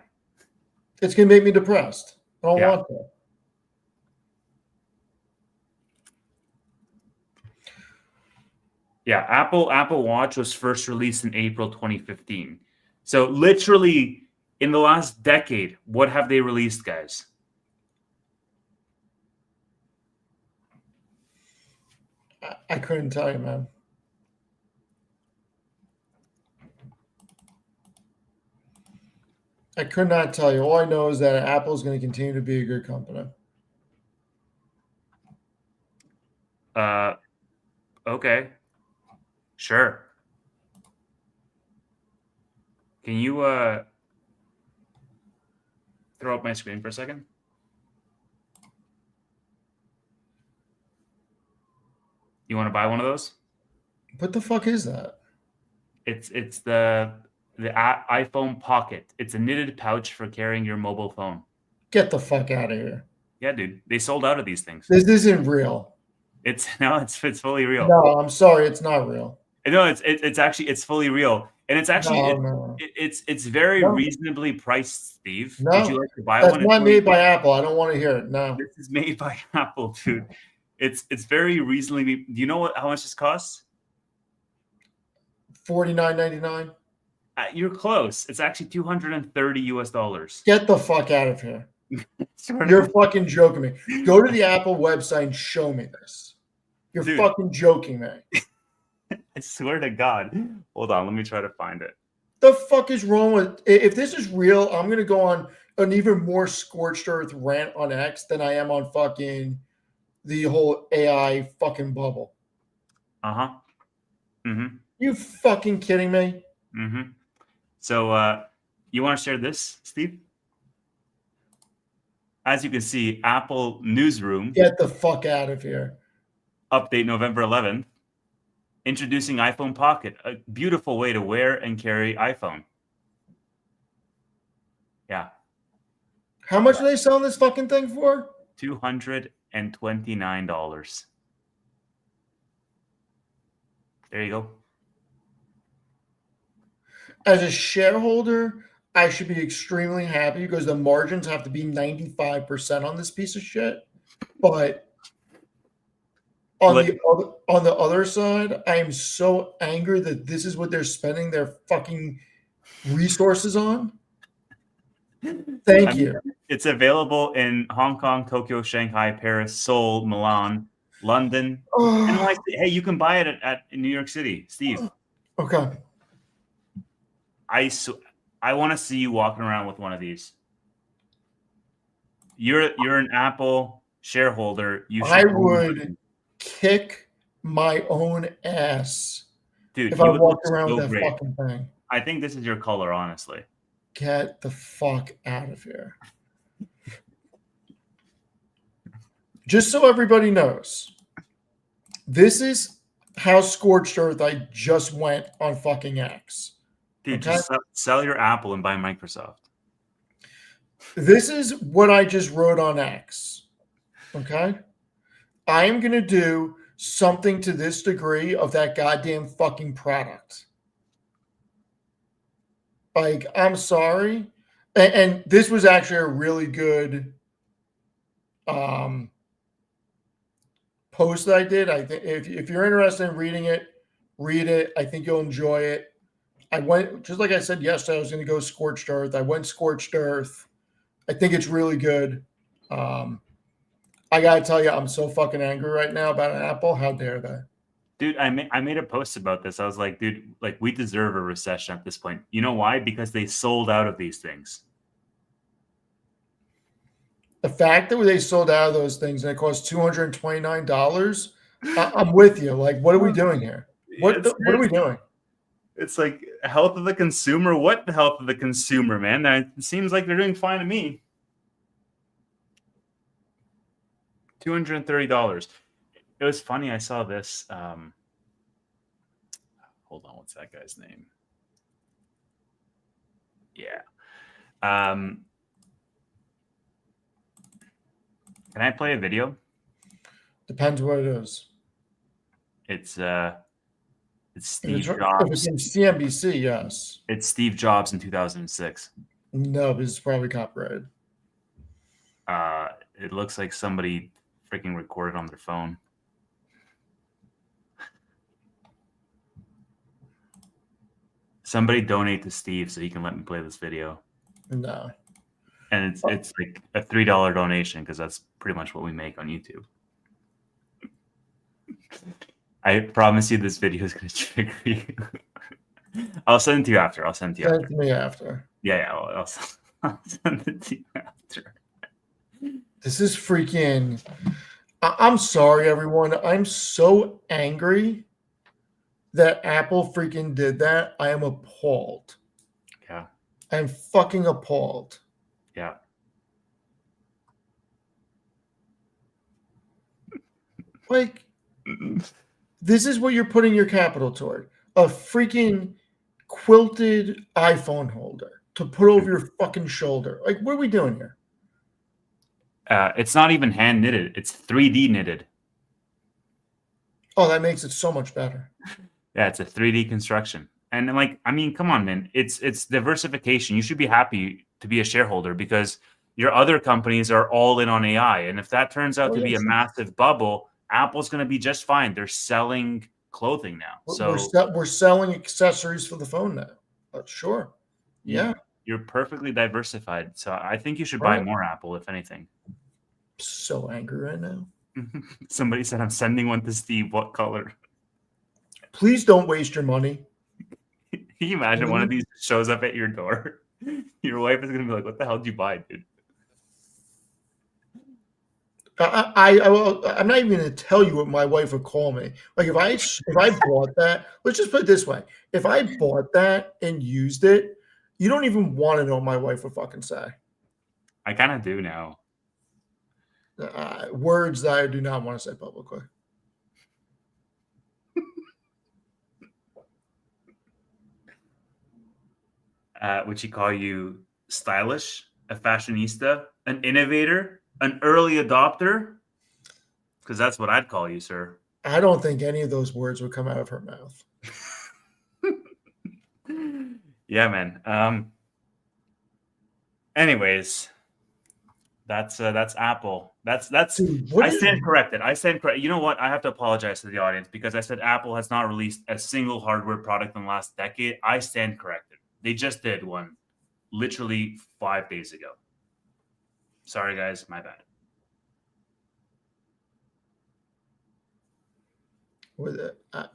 It's going to make me depressed. I don't want to. Yeah, Apple Watch was first released in April 2015. So literally in the last decade, what have they released, guys? I couldn't tell you, man. I could not tell you. All I know is that Apple is going to continue to be a good company. Okay. Sure. Can you throw up my screen for a second? You want to buy one of those? What the fuck is that? It's the iPhone Pocket. It's a knitted pouch for carrying your mobile phone. Get the fuck out of here. Yeah, dude, they sold out of these things. This isn't real. It's fully real. No, I'm sorry, it's not real. No, it's fully real, and it's actually it's very reasonably priced, Steve. No, would you like to buy that's one? not made by Apple. I don't want to hear it. No, this is made by Apple, dude. It's very reasonably. Do you know how much this costs? $49.99. You're close. It's actually $230. Get the fuck out of here. You're fucking joking me. Go to the Apple website and show me this. You're fucking joking me. I swear to God. Hold on, let me try to find it. The fuck is wrong with? If this is real, I'm gonna go on an even more scorched earth rant on X than I am on fucking the whole AI fucking bubble. Mm-hmm. You fucking kidding me? Mm-hmm. So you want to share this, Steve? As you can see, Apple Newsroom. Get the fuck out of here. Update November 11th. Introducing iPhone Pocket, a beautiful way to wear and carry iPhone. Yeah. How much are they selling this fucking thing for? $229. There you go. As a shareholder, I should be extremely happy because the margins have to be 95% on this piece of shit. But on the other side, I am so angry that this is what they're spending their fucking resources on. Thank you. It's available in Hong Kong, Tokyo, Shanghai, Paris, Seoul, Milan, London. NYC. Hey, you can buy it at New York City, Steve. Okay. I want to see you walking around with one of these. You're an Apple shareholder. I would kick my own ass, dude, if I walked around with that fucking thing. I think this is your color, honestly. Get the fuck out of here. Just so everybody knows, this is how scorched earth I just went on fucking X. Dude, just sell your Apple and buy Microsoft. This is what I just wrote on X. Okay? I am going to do something to this degree of that goddamn fucking product. Like, I'm sorry. And this was actually a really good post that I did. I think if you're interested in reading it, read it. I think you'll enjoy it. I went, just like I said yesterday, I was going to go scorched earth. I went scorched earth. I think it's really good. I got to tell you, I'm so fucking angry right now about Apple. How dare they? Dude, I made a post about this. I was like, dude, like we deserve a recession at this point. You know why? Because they sold out of these things. The fact that they sold out of those things and it cost $229, I'm with you. Like, what are we doing here? What are we doing? It's like health of the consumer. What the health of the consumer, man? It seems like they're doing fine to me. $230. It was funny. I saw this. Hold on. What's that guy's name? Yeah. Can I play a video? Depends what it is. It's Steve Jobs. If it's in CNBC, yes. It's Steve Jobs in 2006. No, but it's probably copyrighted. It looks like somebody freaking recorded on their phone. Somebody donate to Steve so he can let me play this video. No. And it's like a $3 donation because that's pretty much what we make on YouTube. I promise you this video is going to trigger you. I'll send it to you after. Send it to me after. Yeah, I'll send it to you after. This is freaking... I'm sorry, everyone. I'm so angry that Apple freaking did that. I am appalled. Yeah. I'm fucking appalled. Yeah. Like, this is what you're putting your capital toward. A freaking quilted iPhone holder to put over your fucking shoulder. Like, what are we doing here? It's not even hand knitted. It's 3D knitted. Oh, that makes it so much better. Yeah, it's a 3D construction. And like, I mean, come on, man. It's diversification. You should be happy to be a shareholder because your other companies are all in on AI. And if that turns out to be a massive bubble, Apple's going to be just fine. They're selling clothing now. We're selling accessories for the phone now. Sure. Yeah. You're perfectly diversified. So I think you should buy more Apple, if anything. So angry right now. Somebody said, I'm sending one to Steve. What color? Please don't waste your money. Can you imagine one of these shows up at your door? Your wife is going to be like, what the hell did you buy, dude? I'm not even going to tell you what my wife would call me. Like if I bought that, let's just put it this way. If I bought that and used it, you don't even want to know what my wife would fucking say. I kind of do now. Words that I do not want to say publicly. Would she call you stylish, a fashionista, an innovator, an early adopter? Because that's what I'd call you, sir. I don't think any of those words would come out of her mouth. Yeah, man. Anyways, that's Apple. That's Dude, I stand corrected. You know what? I have to apologize to the audience because I said Apple has not released a single hardware product in the last decade. I stand corrected. They just did one literally 5 days ago. Sorry, guys. My bad. I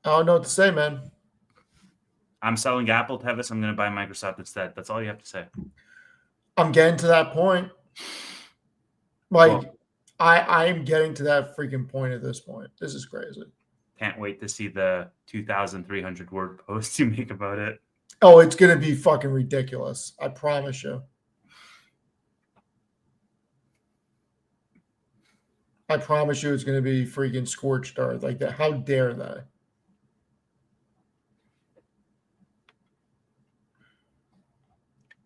don't know what to say, man. I'm selling Apple, Tevis. I'm going to buy Microsoft instead. That's all you have to say. I'm getting to that point. Like, I'm getting to that freaking point at this point. This is crazy. Can't wait to see the 2,300 word post you make about it. Oh, it's going to be fucking ridiculous. I promise you. I promise you it's going to be freaking scorched earth like that. How dare they?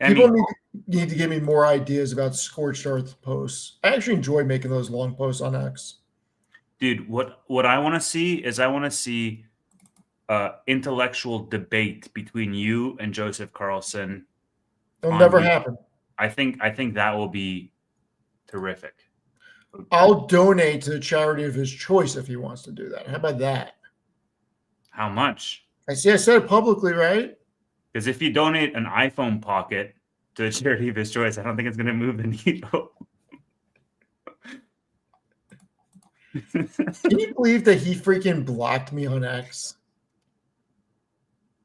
People need to give me more ideas about scorched earth posts. I actually enjoy making those long posts on X. Dude, what I want to see is intellectual debate between you and Joseph Carlson. It'll never happen. I think that will be terrific. I'll donate to the charity of his choice if he wants to do that. How about that? How much? I said it publicly, right? Because if you donate an iPhone Pocket to the charity of his choice, I don't think it's going to move the needle. Can you believe that he freaking blocked me on X?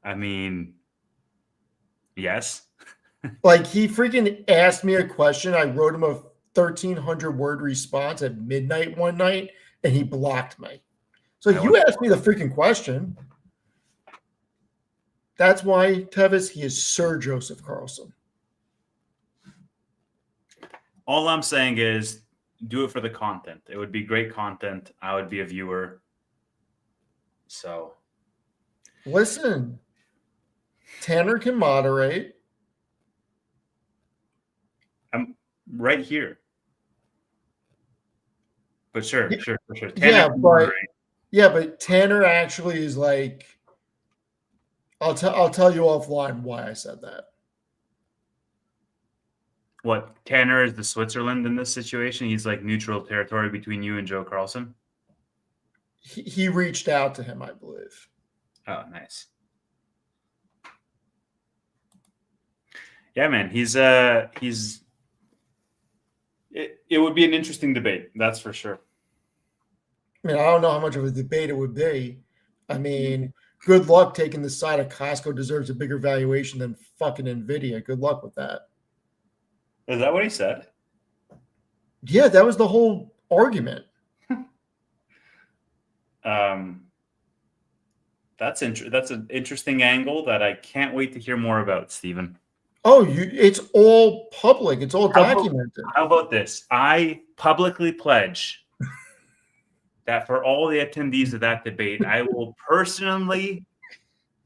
I mean, yes. Like he freaking asked me a question. I wrote him a 1,300 word response at midnight one night, and he blocked me. So you asked me the freaking question. That's why, Tevis, he is Sir Joseph Carlson. All I'm saying is do it for the content. It would be great content. I would be a viewer. So. Listen, Tanner can moderate. I'm right here. But sure. Tanner but Tanner actually is like, I'll tell you offline why I said that. What, Tanner is the Switzerland in this situation? He's like neutral territory between you and Joe Carlson? He reached out to him, I believe. Oh, nice. Yeah, man, it would be an interesting debate, that's for sure. I mean, I don't know how much of a debate it would be. I mean, good luck taking the side of Costco deserves a bigger valuation than fucking NVIDIA. Good luck with that. Is that what he said? Yeah, that was the whole argument. That's an interesting angle that I can't wait to hear more about, Stephen. Oh, it's all public. It's all documented. How about this? I publicly pledge that for all the attendees of that debate, I will personally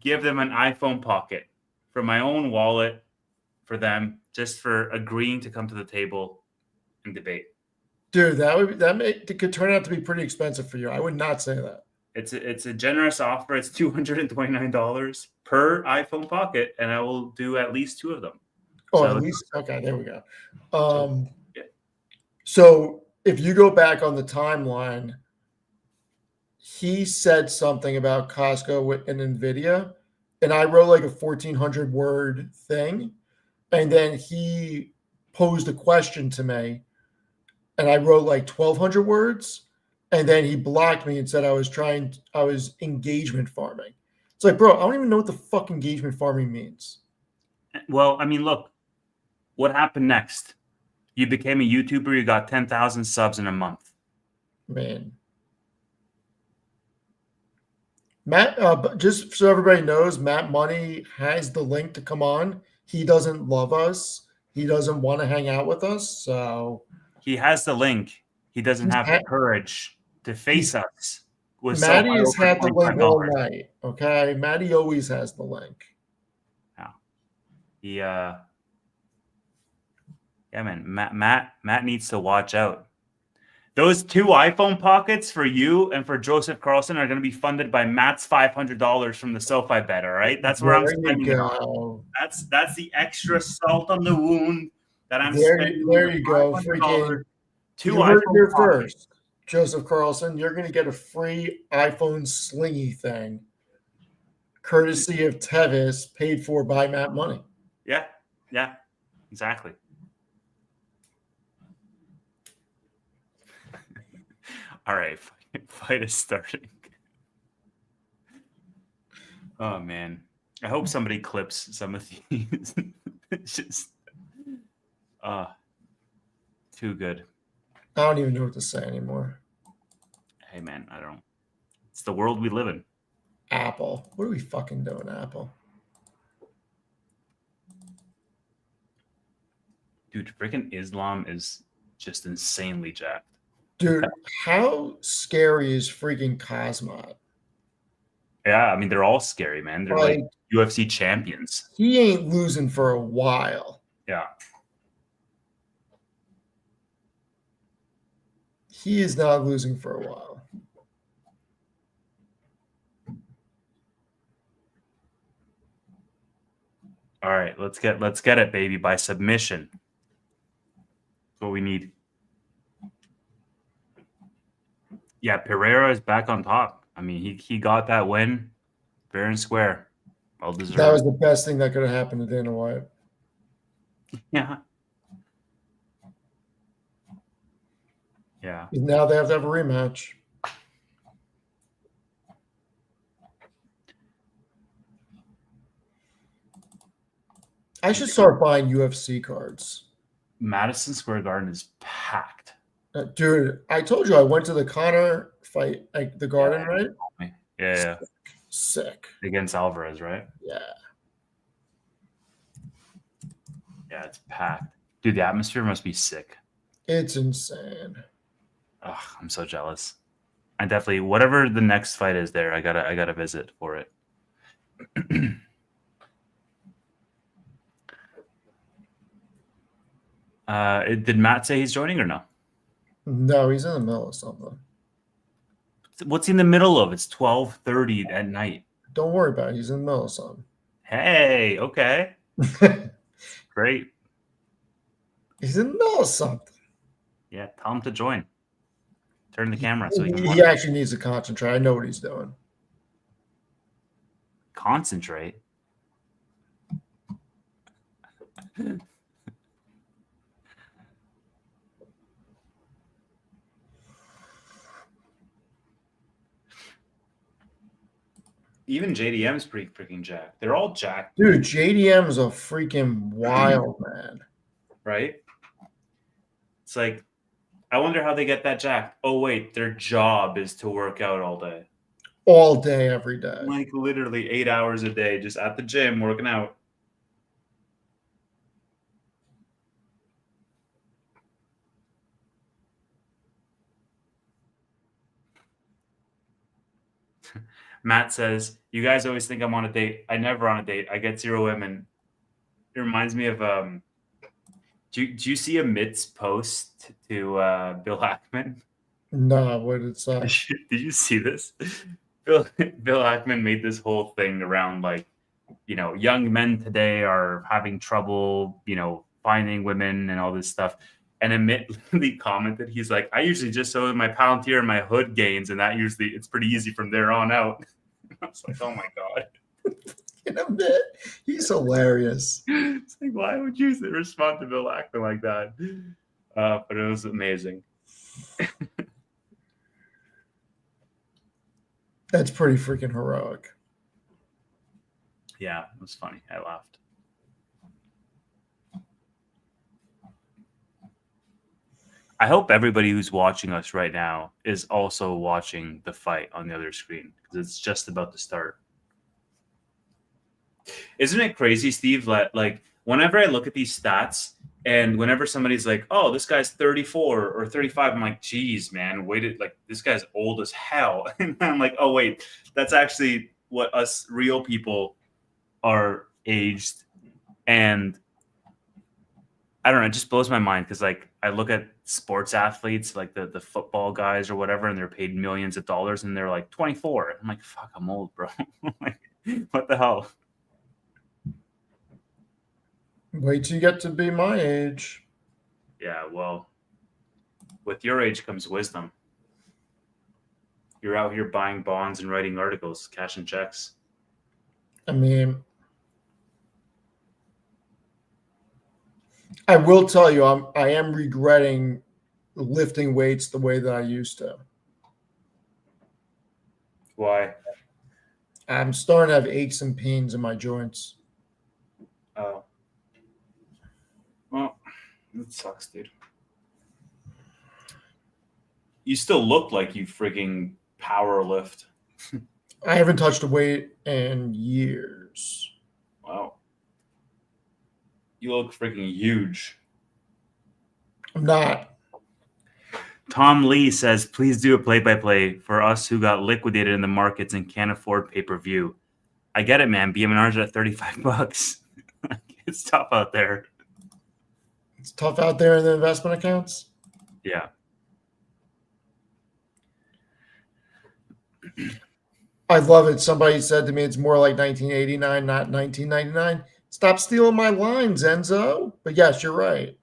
give them an iPhone Pocket from my own wallet for them, just for agreeing to come to the table and debate. Dude, it could turn out to be pretty expensive for you. I would not say that. It's a generous offer. It's $229 per iPhone Pocket, and I will do at least 2 of them. Oh, So at least okay. There we go. Yeah. So if you go back on the timeline, he said something about Costco and NVIDIA, and I wrote like a 1,400 word thing, and then he posed a question to me, and I wrote like 1,200 words, and then he blocked me and said I was engagement farming. It's like, bro, I don't even know what the fuck engagement farming means. Well, I mean, look, what happened next? You became a YouTuber. You got 10,000 subs in a month. Man. Matt, just so everybody knows, Matt Money has the link to come on. He doesn't love us. He doesn't want to hang out with us. So he has the link. He doesn't have the courage to face us. Matty has had the link all night. Okay, Matty always has the link. Yeah. Yeah, man. Matt needs to watch out. Those 2 iPhone Pockets for you and for Joseph Carlson are going to be funded by Matt's $500 from the SoFi bet. All right, that's where I'm spending it on. That's the extra salt on the wound that I'm spending. There you go. Freaking 2 you heard it here iPhone Pockets. first, Joseph Carlson. You're going to get a free iPhone Slingy thing, courtesy of Tevis, paid for by Matt Money. Yeah, exactly. All right, fight is starting. Oh man, I hope somebody clips some of these. It's just, too good. I don't even know what to say anymore. Hey man, I don't. It's the world we live in. Apple, what are we fucking doing, Apple? Dude, freaking Islam is just insanely jacked. Dude, how scary is freaking Cosmot? Yeah, I mean, they're all scary, man. They're like UFC champions. He ain't losing for a while. Yeah. He is not losing for a while. All right, let's get it, baby, by submission. That's what we need. Yeah, Pereira is back on top. I mean, he got that win fair and square. Well deserved. That was the best thing that could have happened to Dana White. Yeah. Yeah. Now they have to have a rematch. I should start buying UFC cards. Madison Square Garden is packed. Dude, I told you I went to the Conor fight, like the Garden, right? Yeah. Sick. Against Alvarez, right? Yeah. Yeah, it's packed. Dude, the atmosphere must be sick. It's insane. Ugh, I'm so jealous. I definitely, whatever the next fight is there, I gotta visit for it. Did Matt say he's joining or no? No, he's in the middle of something. What's he in the middle of? It's 12:30 at night. Don't worry about it. He's in the middle of something. Hey, okay. Great. He's in the middle of something. Yeah, tell him to join. Turn the camera so he can He actually needs to concentrate. I know what he's doing. Concentrate. Even JDM's pretty freaking jacked. They're all jacked. Dude, JDM is a freaking wild man. Right? It's like, I wonder how they get that jacked. Oh, wait, their job is to work out all day. All day, every day. Like literally 8 hours a day, just at the gym working out. Matt says, you guys always think I'm on a date. I never on a date. I get 0 women. It reminds me of Do you see Amit's post to Bill Ackman? No, what did it say? Did you see this? Bill Ackman made this whole thing around like, young men today are having trouble, finding women and all this stuff. And Amit literally commented, he's like, I usually just show my Palantir and my hood gains, and that usually it's pretty easy from there on out. I was like, oh my God. Amit, he's hilarious. It's like, why would you respond to Bill Ackman like that? But it was amazing. That's pretty freaking heroic. Yeah, it was funny. I laughed. I hope everybody who's watching us right now is also watching the fight on the other screen, because it's just about to start. Isn't it crazy, Steve, that like whenever I look at these stats and whenever somebody's like, oh, this guy's 34 or 35, I'm like, geez, man, waited, like this guy's old as hell. And I'm like, oh, wait, that's actually what us real people are aged. And I don't know, it just blows my mind because like I look at sports athletes, like the football guys or whatever, and they're paid millions of dollars and they're like 24. I'm like, fuck, I'm old, bro. Like, what the hell? Wait till you get to be my age. Yeah, well, with your age comes wisdom. You're out here buying bonds and writing articles, cashing checks. I mean, I will tell you, I am regretting lifting weights the way that I used to. Why? I'm starting to have aches and pains in my joints. Oh. Well, that sucks, dude. You still look like you freaking power lift. I haven't touched a weight in years. Wow. You look freaking huge. I'm not. Tom Lee says, please do a play-by-play for us who got liquidated in the markets and can't afford pay-per-view. I get it, man. BMNR's at $35. It's tough out there. It's tough out there in the investment accounts. Yeah. I love it. Somebody said to me it's more like 1989, not 1999. Stop stealing my lines, Enzo. But yes, you're right.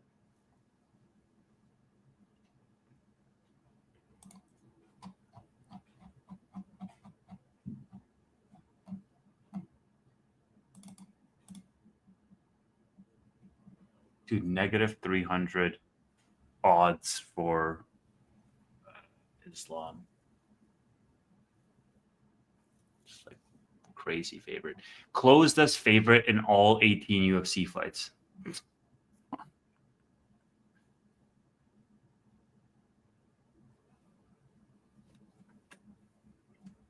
Dude, negative 300 odds for Islam. Just like crazy favorite. Closed as favorite in all 18 UFC fights.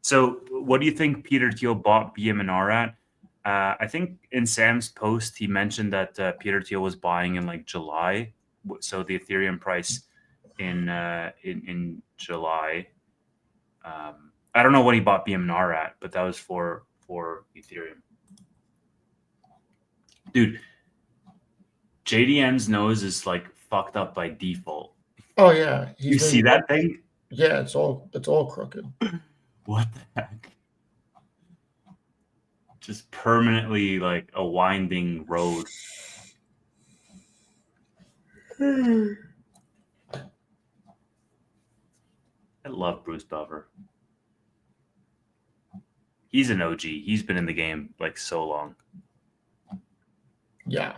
So what do you think Peter Thiel bought BMNR at? I think in Sam's post, he mentioned that Peter Thiel was buying in like July. So the Ethereum price in July. I don't know what he bought BMNR at, but that was for Ethereum. Dude, JDM's nose is like fucked up by default. Oh yeah. You see that thing? Yeah, it's all crooked. What the heck? Just permanently like a winding road. I love Bruce Buffer. He's an OG. He's been in the game like so long. Yeah.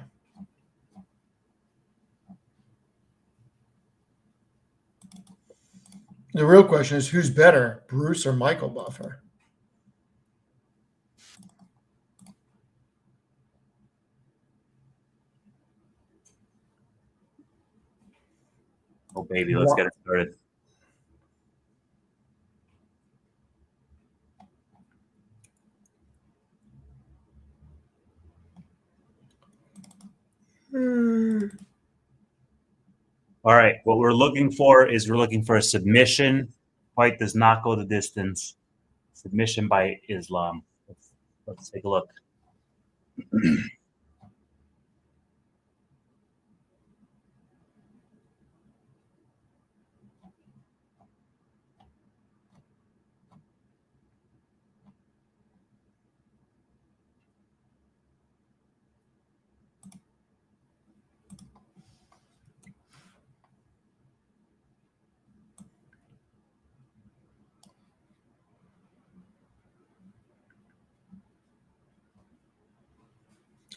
The real question is who's better, Bruce or Michael Buffer? Oh, baby, let's get it started. All right, what we're looking for is a submission. Fight does not go the distance. Submission by Islam. Let's take a look.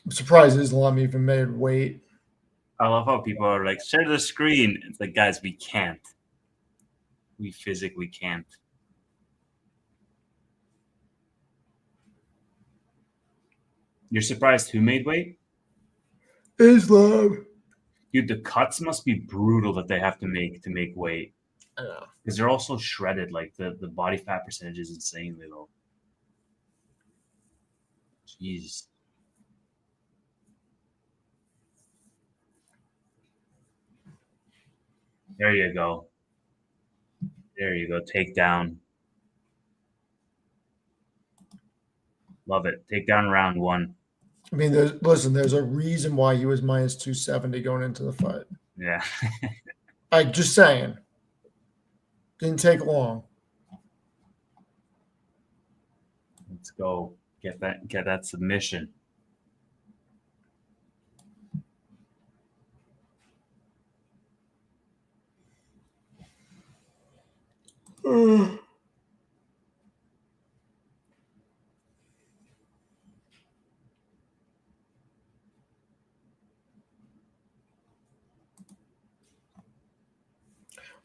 I'm surprised Islam even made weight. I love how people are like, share the screen. It's like, guys, we can't. We physically can't. You're surprised who made weight? Islam. Dude, the cuts must be brutal that they have to make weight. Yeah. Because they're also shredded. Like the body fat percentage is insanely low. Jeez. There you go. There you go. Takedown. Love it. Takedown round 1. I mean, there's a reason why he was minus 270 going into the fight. Yeah. Like, just saying. Didn't take long. Let's go. Get that submission.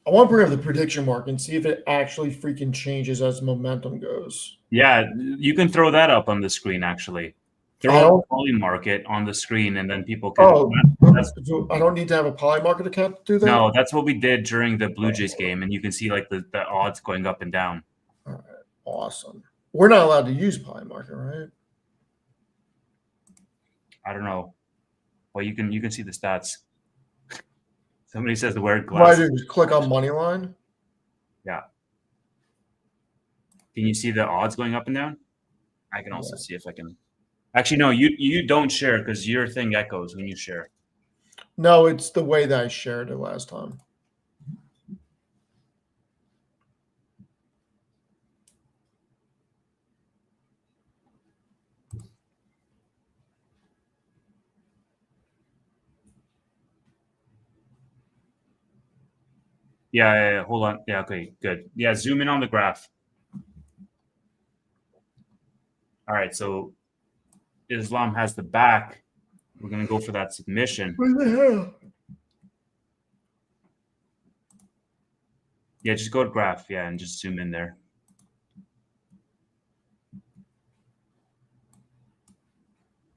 I want to bring up the prediction mark and see if it actually freaking changes as momentum goes. Yeah, you can throw that up on the screen, actually. Throw a poly market on the screen, and then people can... Oh, I don't need to have a poly market account to do that? No, that's what we did during the Blue Jays game, and you can see like the odds going up and down. All right, awesome. We're not allowed to use poly market, right? I don't know. Well, you can see the stats. Somebody says the word What I glass. do is click on money line. Yeah. Can you see the odds going up and down? I can also see if I can. Actually, no, you don't share because your thing echoes when you share. No, it's the way that I shared it last time. Yeah, hold on. Yeah, okay, good. Yeah, zoom in on the graph. All right, so Islam has the back. We're going to go for that submission. What the hell? Yeah, just go to graph, yeah, and just zoom in there.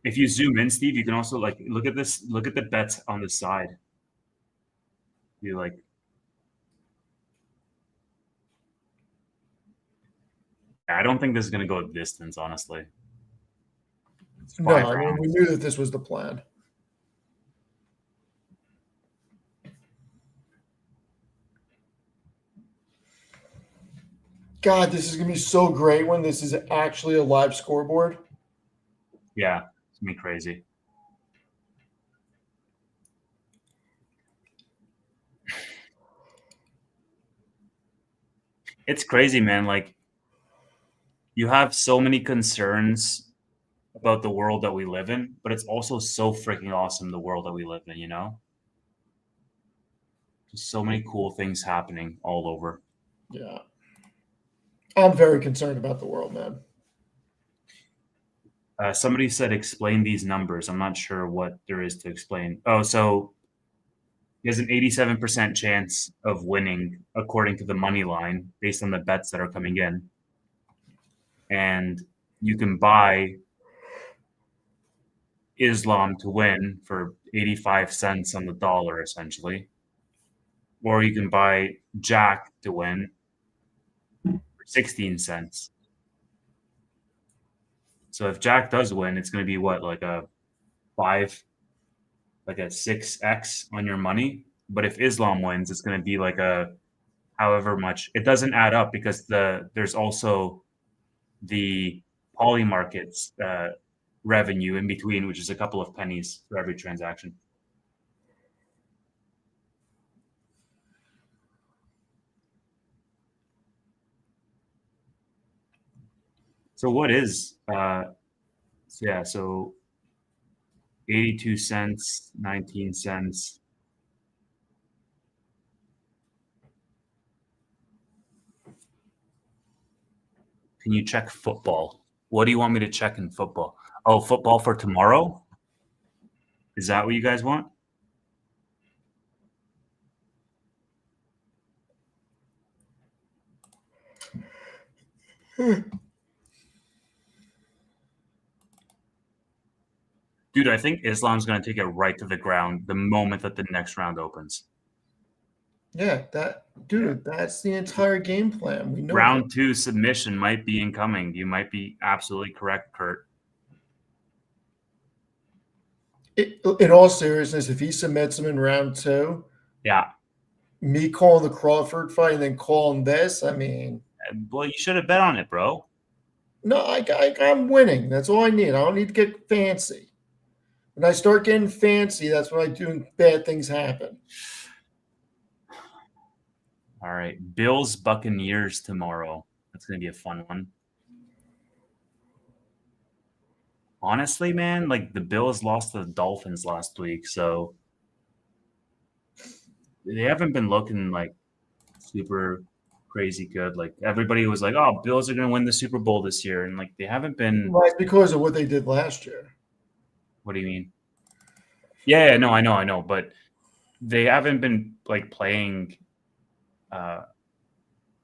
If you zoom in, Steve, you can also like look at this. Look at the bets on the side. You like. I don't think this is going to go a distance, honestly. No, I mean, we knew that this was the plan. God, this is going to be so great when this is actually a live scoreboard. Yeah, it's going to be crazy. It's crazy, man. Like, you have so many concerns about the world that we live in, but it's also so freaking awesome, the world that we live in, you know? Just so many cool things happening all over. Yeah. I'm very concerned about the world, man. Somebody said, explain these numbers. I'm not sure what there is to explain. Oh, so he has an 87% chance of winning according to the money line based on the bets that are coming in. And you can buy Islam to win for 85 cents on the dollar, essentially. Or you can buy Jack to win for 16 cents. So if Jack does win, it's going to be what, like a 6x on your money. But if Islam wins, it's going to be like a however much. It doesn't add up because there's also the poly markets revenue in between, which is a couple of pennies for every transaction. So what is so 82 cents, 19 cents. Can you check football? What do you want me to check in football? Oh, football for tomorrow? Is that what you guys want? Dude, I think Islam's going to take it right to the ground the moment that the next round opens. Yeah, that's the entire game plan. We know round 2 submission might be incoming. You might be absolutely correct, Kurt. In all seriousness, if he submits him in round 2, yeah, me calling the Crawford fight and then calling this, I mean, well, you should have bet on it, bro. No, I'm winning. That's all I need. I don't need to get fancy. When I start getting fancy, that's when bad things happen. All right, Bills Buccaneers tomorrow. That's going to be a fun one. Honestly, man, like the Bills lost to the Dolphins last week, so they haven't been looking like super crazy good. Like everybody was like, "Oh, Bills are going to win the Super Bowl this year," and like they haven't been. Well, it's because of what they did last year. What do you mean? Yeah, no, I know, but they haven't been like playing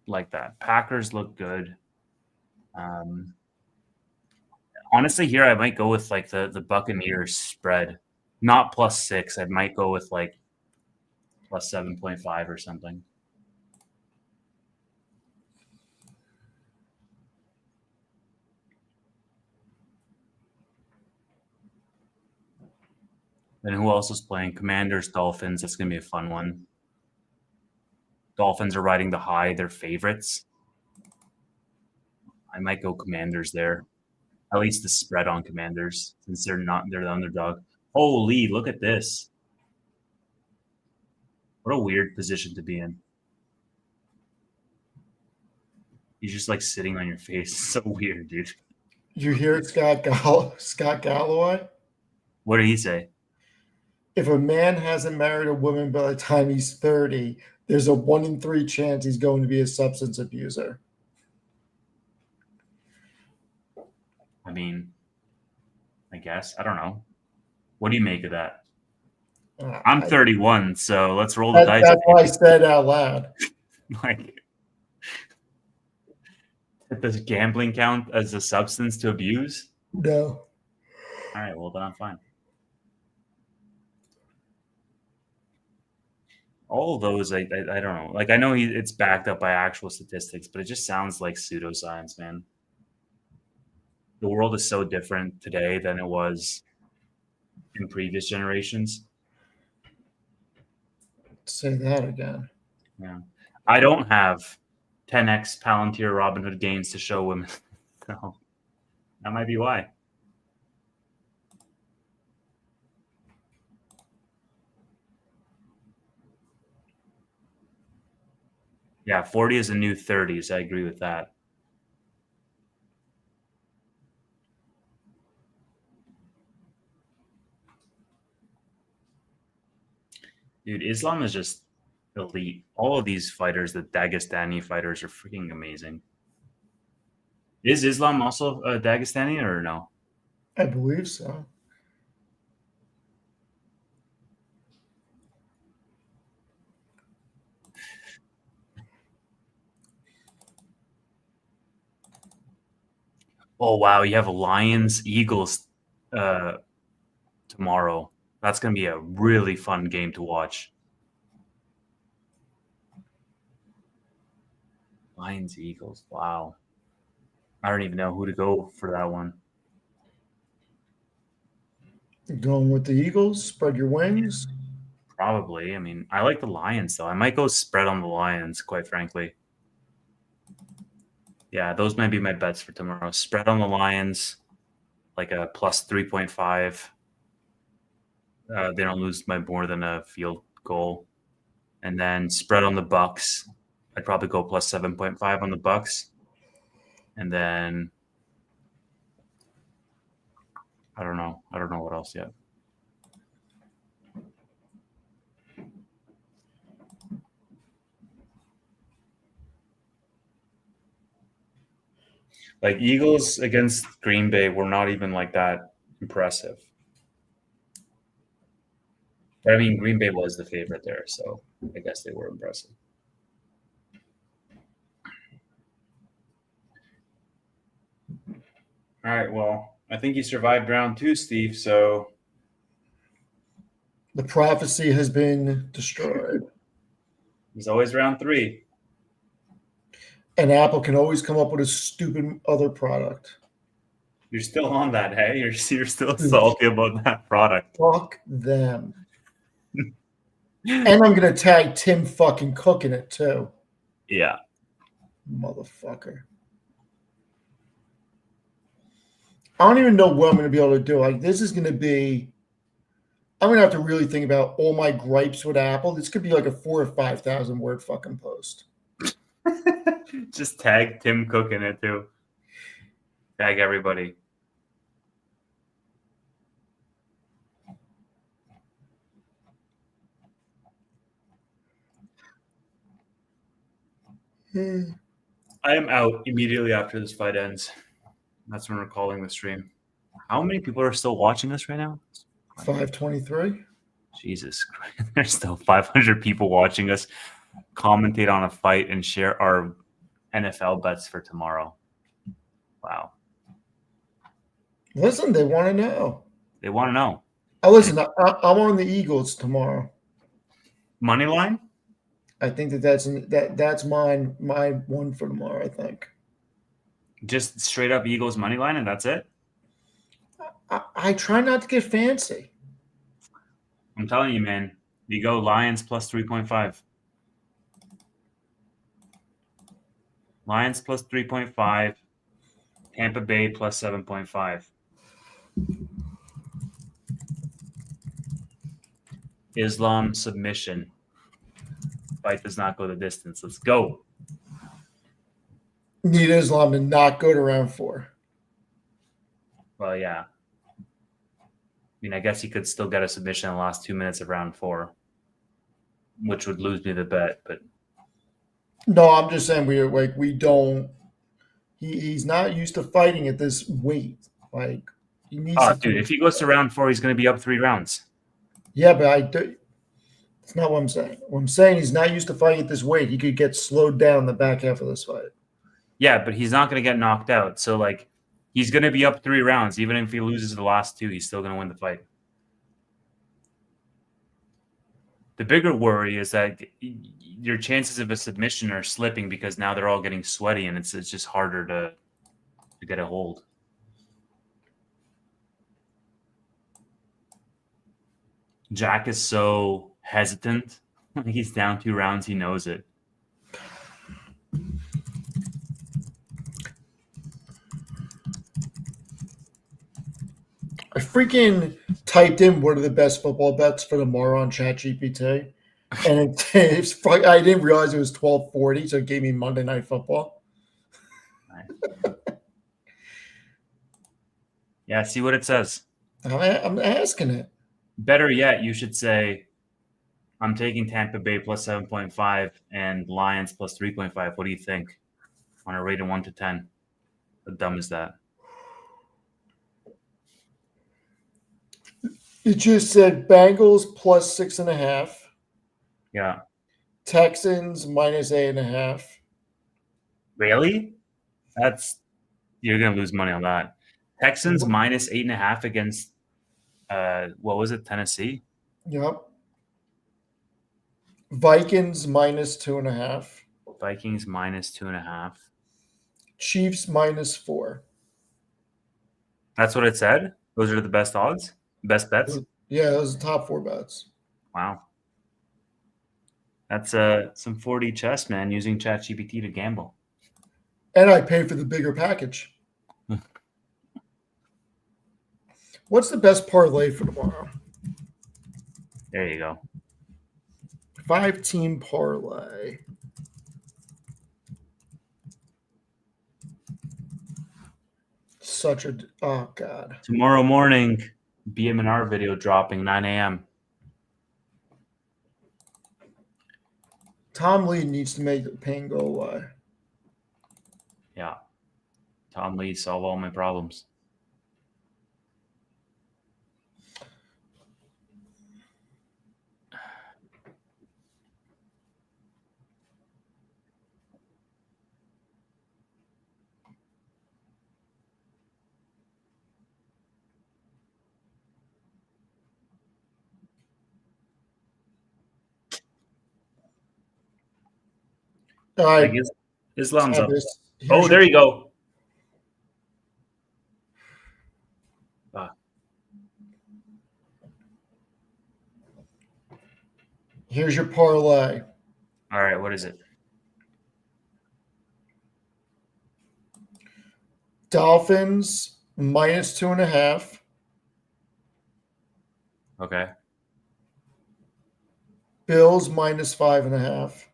like that. Packers look good. Honestly, here I might go with like the Buccaneers spread, not +6. I might go with like +7.5 or something. Then who else is playing? Commanders, Dolphins. That's going to be a fun one. Dolphins are riding the high. They're favorites. I might go Commanders there. At least the spread on Commanders, since they're the underdog. Holy, look at this. What a weird position to be in. He's just like sitting on your face. It's so weird, dude. You hear Scott Galloway? What did he say? If a man hasn't married a woman by the time he's 30, there's a 1 in 3 chance he's going to be a substance abuser. I mean, I guess. I don't know. What do you make of that? I'm 31, so let's roll the dice. That's what I said out loud. Like, does gambling count as a substance to abuse? No. All right, well, then I'm fine. All of those, I don't know. Like, I know it's backed up by actual statistics, but it just sounds like pseudoscience, man. The world is so different today than it was in previous generations. Say that again. Yeah. I don't have 10x Palantir Robinhood gains to show women. So that might be why. Yeah, 40 is a new 30s. I agree with that. Dude, Islam is just elite. All of these fighters, the Dagestani fighters, are freaking amazing. Is Islam also a Dagestani or no? I believe so. Oh, wow. You have Lions, Eagles tomorrow. That's going to be a really fun game to watch. Lions, Eagles. Wow. I don't even know who to go for that one. Going with the Eagles, spread your wings. Probably. I mean, I like the Lions, though. I might go spread on the Lions, quite frankly. Yeah, those might be my bets for tomorrow. Spread on the Lions, like a +3.5. They don't lose by more than a field goal. And then spread on the Bucks. I'd probably go +7.5 on the Bucks. And then I don't know what else yet. Like Eagles against Green Bay were not even like that impressive. But I mean, Green Bay was the favorite there, so I guess they were impressive. All right, well, I think you survived round 2, Steve, so The prophecy has been destroyed. there's always round 3. And Apple can always come up with a stupid other product. You're still on that, hey? You're still salty about that product. Fuck them. And I'm going to tag Tim fucking Cook in it too. Yeah. Motherfucker. I don't even know what I'm going to be able to do. Like, this is going to be, I'm going to have to really think about all my gripes with Apple. This could be like a 4,000 or 5,000 word fucking post. Just tag Tim Cook in it too. Tag everybody. I am out immediately after this fight ends. That's when we're calling the stream. How many people are still watching this right now? 523. Jesus Christ. There's still 500 people watching us commentate on a fight and share our NFL bets for tomorrow. Wow. Listen, they want to know. They want to know. Oh, listen, I'm on the Eagles tomorrow. Money line? I think that's my one for tomorrow, I think. Just straight up Eagles money line and that's it? I try not to get fancy. I'm telling you, man. You go Lions plus 3.5. Lions plus 3.5. Tampa Bay plus 7.5. Islam submission. Fight does not go the distance. Let's go. Need Islam to not go to round 4. Well, yeah. I mean, I guess he could still get a submission in the last 2 minutes of round 4, which would lose me the bet. But no, I'm just saying we don't. He's not used to fighting at this weight. Like he needs. Dude, if he goes to round 4, he's going to be up 3 rounds. Yeah, but it's not what I'm saying. What I'm saying, he's not used to fighting at this weight. He could get slowed down the back half of this fight. Yeah, but he's not going to get knocked out. So, like, he's going to be up 3 rounds. Even if he loses the last 2, he's still going to win the fight. The bigger worry is that your chances of a submission are slipping because now they're all getting sweaty and it's just harder to get a hold. Jack is so hesitant. He's down 2 rounds. He knows it. I freaking typed in what are the best football bets for tomorrow on ChatGPT, and I didn't realize it was 12:40, so it gave me Monday Night Football. Nice. Yeah, see what it says. I'm asking it. Better yet, you should say, I'm taking Tampa Bay plus 7.5 and Lions plus 3.5. What do you think? On a rate of 1 to 10. How dumb is that? It just said Bengals plus 6.5. Yeah. Texans minus 8.5. Really? You're gonna lose money on that. Texans minus 8.5 against what was it, Tennessee? Yep. Vikings minus 2.5. Vikings minus 2.5. Chiefs minus 4. That's what it said? Those are the best odds? Best bets? Yeah, those are the top 4 bets. Wow. That's some 4D chess, man, using ChatGPT to gamble. And I pay for the bigger package. What's the best parlay for tomorrow? There you go. 5-team parlay. Oh God. Tomorrow morning, BM&R video dropping 9 a.m. Tom Lee needs to make the pain go away. Yeah. Tom Lee solve all my problems. All Like right. Islam's up. Here's Oh, there you go. Here's your parlay. All right, what is it? Dolphins -2.5. Okay. Bills -5.5.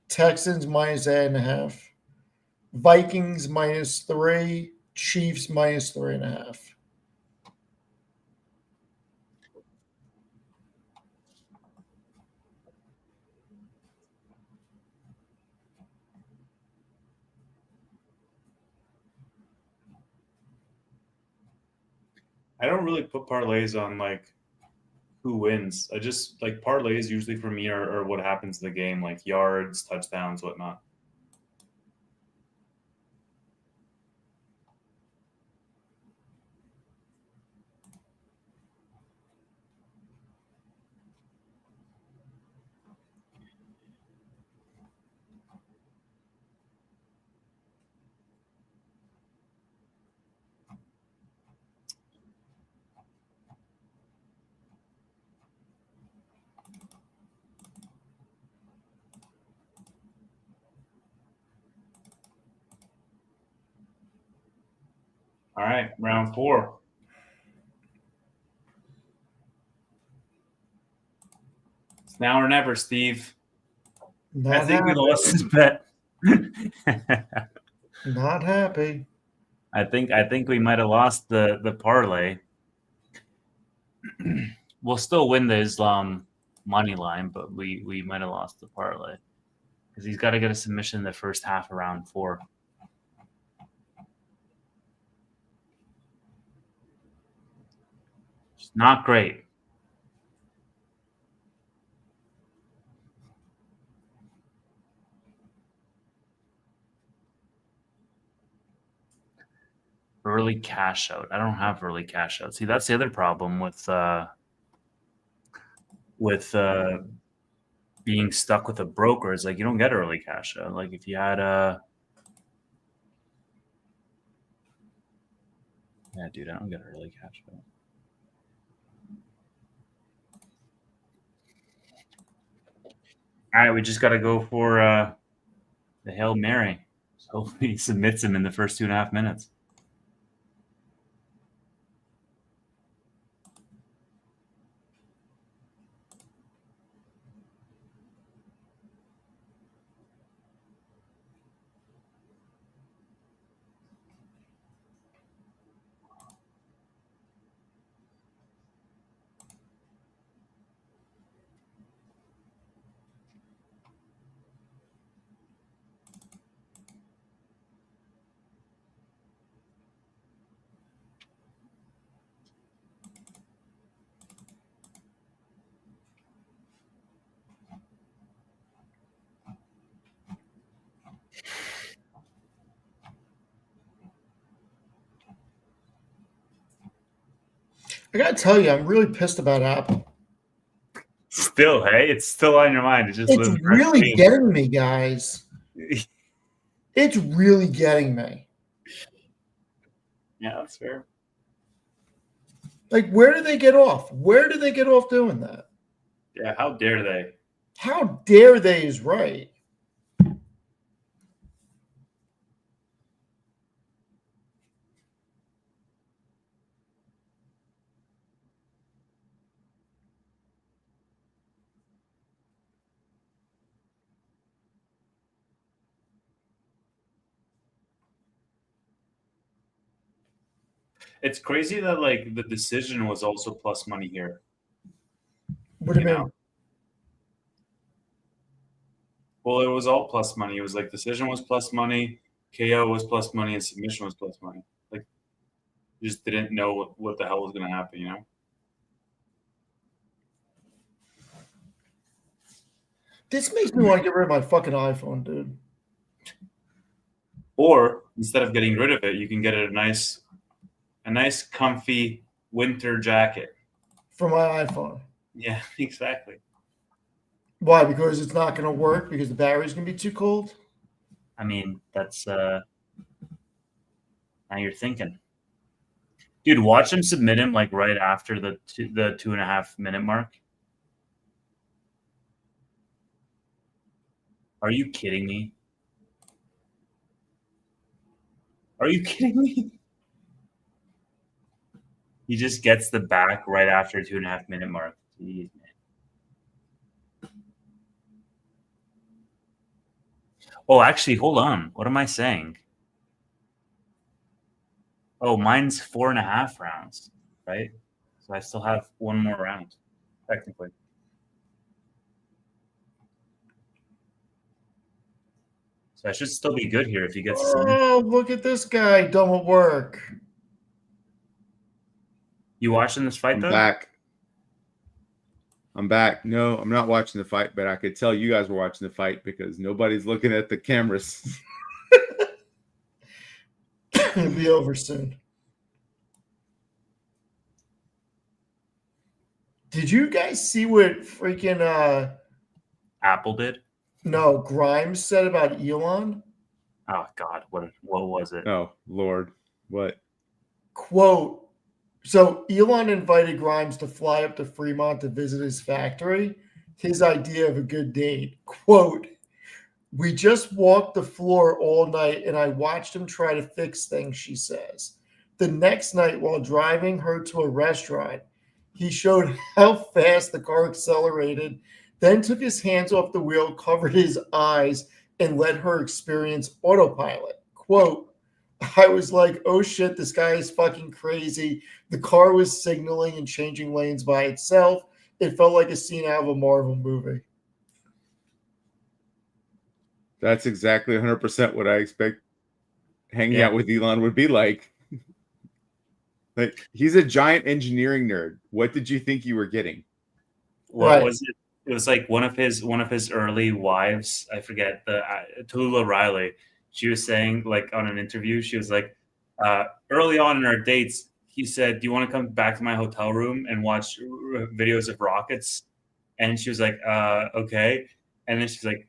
Texans -8.5. Vikings -3. Chiefs -3.5. I don't really put parlays on like who wins. I just like parlays usually for me are what happens in the game, like yards, touchdowns, whatnot. All right, round 4. It's now or never, Steve. I think we lost this bet. Not happy. I think we might have lost the parlay. We'll still win the Islam money line, but we might have lost the parlay because he's got to get a submission in the first half of round 4. It's not great. Early cash out. I don't have early cash out. See, that's the other problem with being stuck with a broker. Is like you don't get early cash out. Like if you had yeah, dude, I don't get early cash out. All right, we just got to go for the Hail Mary. So hopefully he submits him in the first 2.5 minutes. I gotta tell you, I'm really pissed about Apple. Still, hey, it's still on your mind. It's really getting me, guys. It's really getting me. Yeah, that's fair. Like, where do they get off? Where do they get off doing that? Yeah, how dare they? How dare they is right. It's crazy that like the decision was also plus money here. What do you mean? Well, it was all plus money. It was like decision was plus money, KO was plus money, and submission was plus money. Like, you just didn't know what the hell was going to happen, you know? This makes me want to get rid of my fucking iPhone, dude. Or instead of getting rid of it, you can get it a nice comfy winter jacket for my iPhone. Yeah, exactly. Why? Because it's not going to work because the battery's going to be too cold? I mean, that's now you're thinking. Dude, watch him submit him like right after the 2.5 minute mark. Are you kidding me? Are you kidding me? He just gets the back right after 2.5 minute mark. Jeez, man. Oh, actually, hold on. What am I saying? Oh, mine's 4.5 rounds, right? So I still have one more round, technically. So I should still be good here if he gets. Oh, look at this guy. Don't work. You watching this fight, though? I'm back. No, I'm not watching the fight, but I could tell you guys were watching the fight because nobody's looking at the cameras. It'll be over soon. Did you guys see what freaking Apple did? No, Grimes said about Elon? Oh God, what was it? Oh Lord, what? Quote, so Elon invited Grimes to fly up to Fremont to visit his factory. His idea of a good date. Quote, we just walked the floor all night and I watched him try to fix things, she says. The next night, while driving her to a restaurant, he showed how fast the car accelerated, then took his hands off the wheel, covered his eyes, and let her experience autopilot. Quote, I was like, oh shit, this guy is fucking crazy. The car was signaling and changing lanes by itself. It felt like a scene out of a Marvel movie. That's exactly 100% what I expect hanging out with Elon would be like. Like, he's a giant engineering nerd. What did you think you were getting? What was it? It was like one of his early wives. I forget Tallulah Riley. She was saying, like, on an interview, she was like, early on in our dates, he said, "Do you want to come back to my hotel room and watch videos of rockets?" And she was like, "Okay." And then she's like,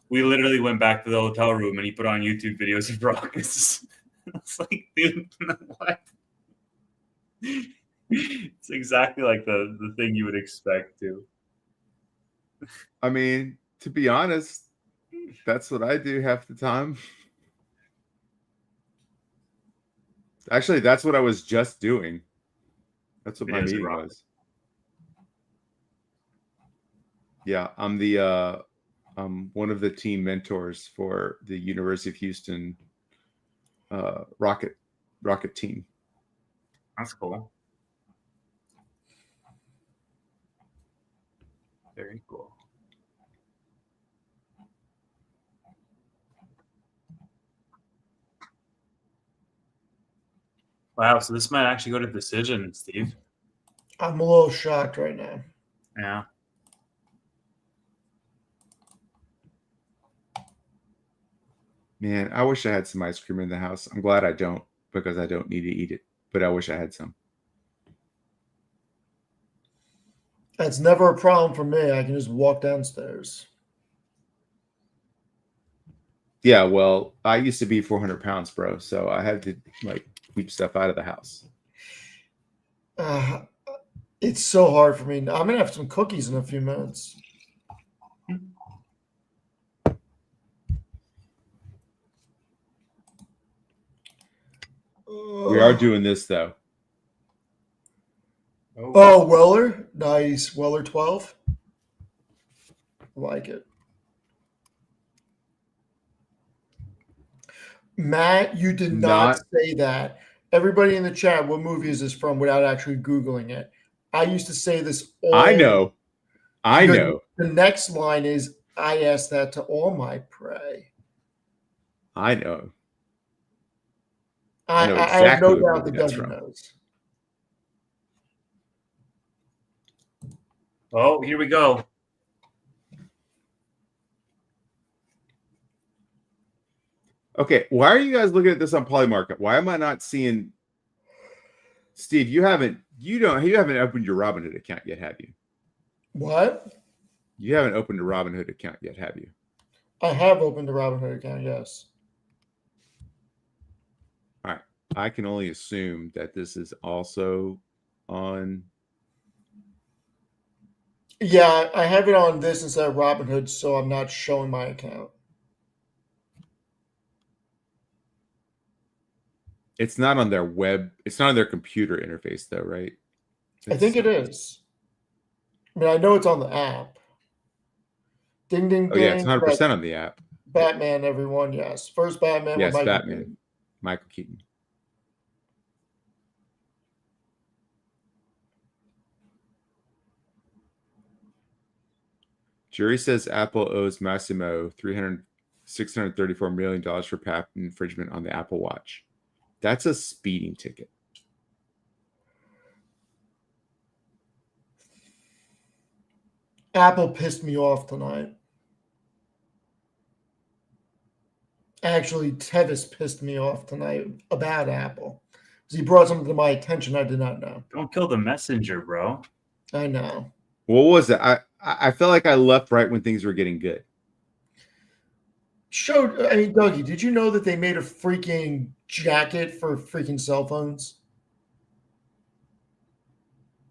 "We literally went back to the hotel room and he put on YouTube videos of rockets." It's like, dude, what? It's exactly like the thing you would expect to. I mean, to be honest, that's what I do half the time. Actually, that's what I was just doing. That's what my meeting was. Yeah, I'm the one of the team mentors for the University of Houston rocket team. That's cool. Very cool. Wow, so this might actually go to decision, Steve. I'm a little shocked right now. Yeah. Man, I wish I had some ice cream in the house. I'm glad I don't, because I don't need to eat it, but I wish I had some. That's never a problem for me. I can just walk downstairs. Yeah, well, I used to be 400 pounds, bro, so I had to like keep stuff out of the house. It's so hard for me. I'm gonna have some cookies in a few minutes. We are doing this though. Oh, Weller, nice. Weller 12. I like it. Matt, you did not say that. Everybody in the chat, what movie is this from without actually Googling it? I used to say this all. I know. The next line is, I asked that to all my prey. I know. I have no doubt that Doug knows. Oh, here we go. Okay, why are you guys looking at this on Polymarket? Why am I not seeing? Steve, you haven't opened your Robinhood account yet, have you? What? You haven't opened a Robinhood account yet, have you? I have opened a Robinhood account, yes. All right. I can only assume that this is also on. Yeah, I have it on this instead of Robinhood, so I'm not showing my account. It's not on their web. It's not on their computer interface, though, right? I think it is. I mean, I know it's on the app. Ding, ding, Oh, ding. yeah, it's 100% on the app. Batman, everyone, yes. First Batman Yes, with Michael Batman. Keaton. Michael Keaton. Jury says Apple owes Massimo $634 million for patent infringement on the Apple Watch. That's a speeding ticket. Apple pissed me off tonight. Actually, Tevis pissed me off tonight about Apple. Because he brought something to my attention I did not know. Don't kill the messenger, bro. I know. What was it? I felt like I left right when things were getting good. Dougie, did you know that they made a freaking jacket for freaking cell phones?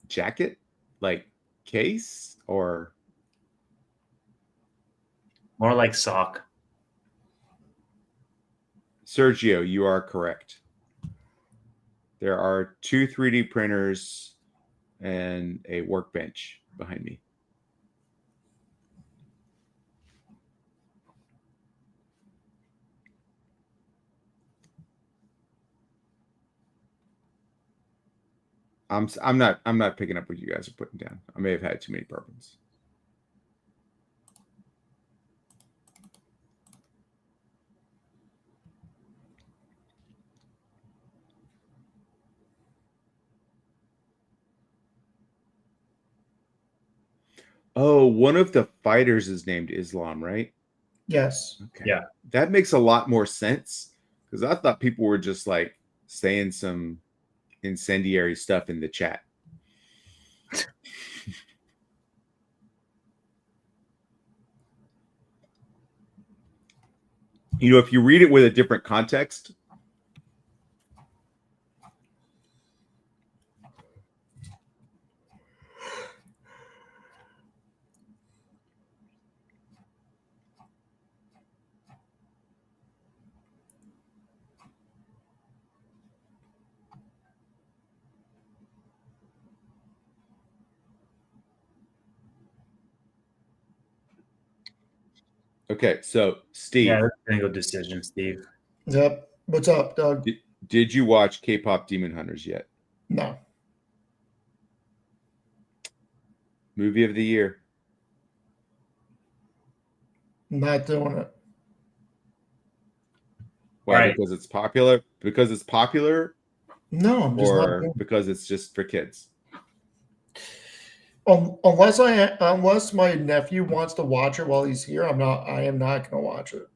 Jacket? Like case or? More like sock. Sergio, you are correct. There are 2 3D printers and a workbench behind me. I'm not picking up what you guys are putting down. I may have had too many bourbons. Oh, one of the fighters is named Islam, right? Yes. Okay. Yeah. That makes a lot more sense because I thought people were just like saying some incendiary stuff in the chat. You know, if you read it with a different context, okay, so Steve. Yeah, that's a single decision, Steve. Yep. What's up, Doug? Did you watch K-pop Demon Hunters yet? No. Movie of the year. Not doing it. Why? Right. Because it's popular? Because it's popular? No, I'm just not Or doing it. because it's just for kids? Unless my nephew wants to watch it while he's here, I am not going to watch it.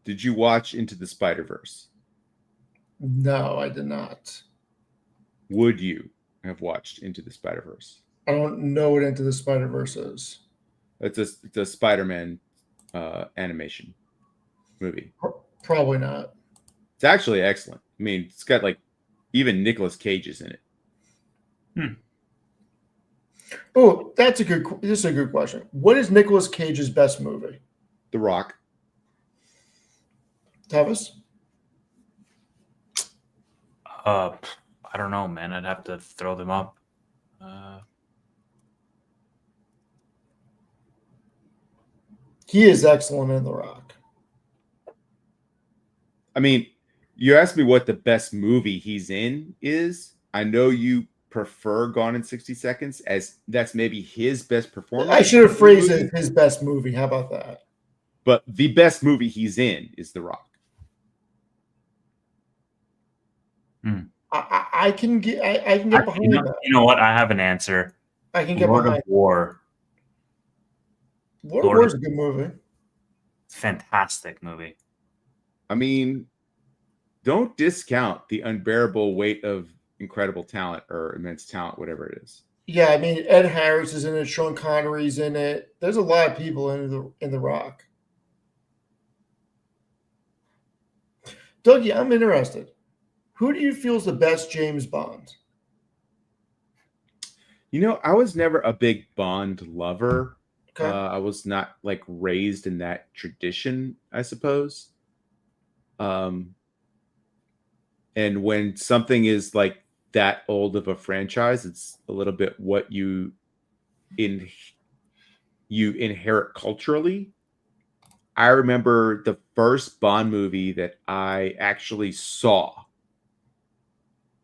Did you watch Into the Spider-Verse? No, I did not. Would you have watched Into the Spider-Verse? I don't know what Into the Spider-Verse is. It's a Spider-Man animation movie. Probably not. It's actually excellent. I mean, it's got like even Nicolas Cage is in it. Oh, this is a good question. What is Nicolas Cage's best movie? The Rock. Tavis? I don't know, man. I'd have to throw them up. He is excellent in The Rock. I mean, you asked me what the best movie he's in is. I know you prefer Gone in 60 Seconds as that's maybe his best performance. I should have phrased it his best movie. How about that? But the best movie he's in is The Rock. I can get behind that. You know what? I have an answer. I can get Lord behind of War. Lord of War is a good movie. Fantastic movie. I mean, don't discount the unbearable weight of incredible talent or immense talent, whatever it is. Yeah, I mean Ed Harris is in it, Sean Connery's in it. There's a lot of people in the Rock. Dougie, I'm interested. Who do you feel is the best James Bond? You know, I was never a big Bond lover. Okay. I was not like raised in that tradition, I suppose. And when something is like that old of a franchise, it's a little bit what you inherit culturally. I remember the first Bond movie that I actually saw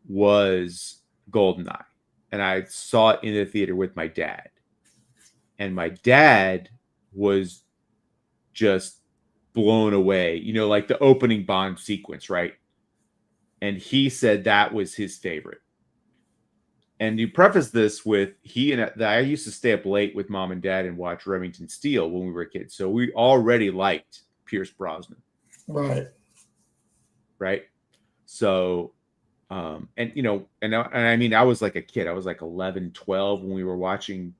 was Goldeneye, and I saw it in the theater with my dad. And my dad was just blown away, you know, like the opening Bond sequence, right? And he said that was his favorite. And you preface this with I used to stay up late with mom and dad and watch Remington Steele when we were kids. So we already liked Pierce Brosnan. Right. Right. So, and you know, and I mean, I was like a kid. I was like 11, 12 when we were watching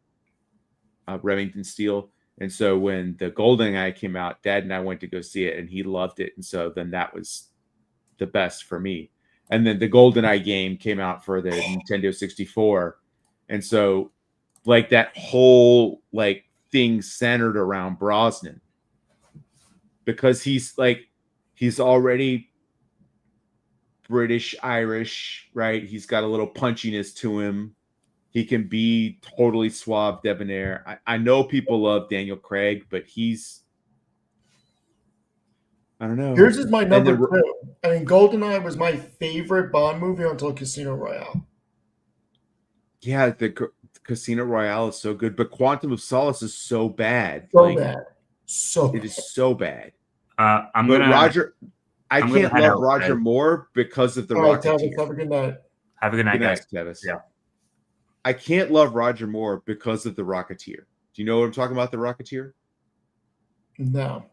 Remington Steele. And so when the GoldenEye came out, Dad and I went to go see it, and he loved it. And so then that was the best for me. And then the GoldenEye game came out for the Nintendo 64. And so like that whole like thing centered around Brosnan, because he's already British, Irish, right? He's got a little punchiness to him. He can be totally suave, debonair. I know people love Daniel Craig, but I don't know. Yours is my number two. I mean, GoldenEye was my favorite Bond movie until Casino Royale. Yeah, the Casino Royale is so good, but Quantum of Solace is so bad. So bad. It is so bad. I can't love Roger Moore because of the Rocketeer. Have a good night. Have a good night, guys. Tevis. Yeah. I can't love Roger Moore because of the Rocketeer. Do you know what I'm talking about? The Rocketeer? No.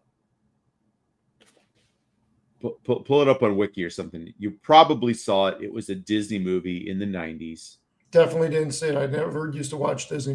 Pull it up on Wiki or something. You probably saw it. It was a Disney movie in the 90s. Definitely didn't see it. I never used to watch Disney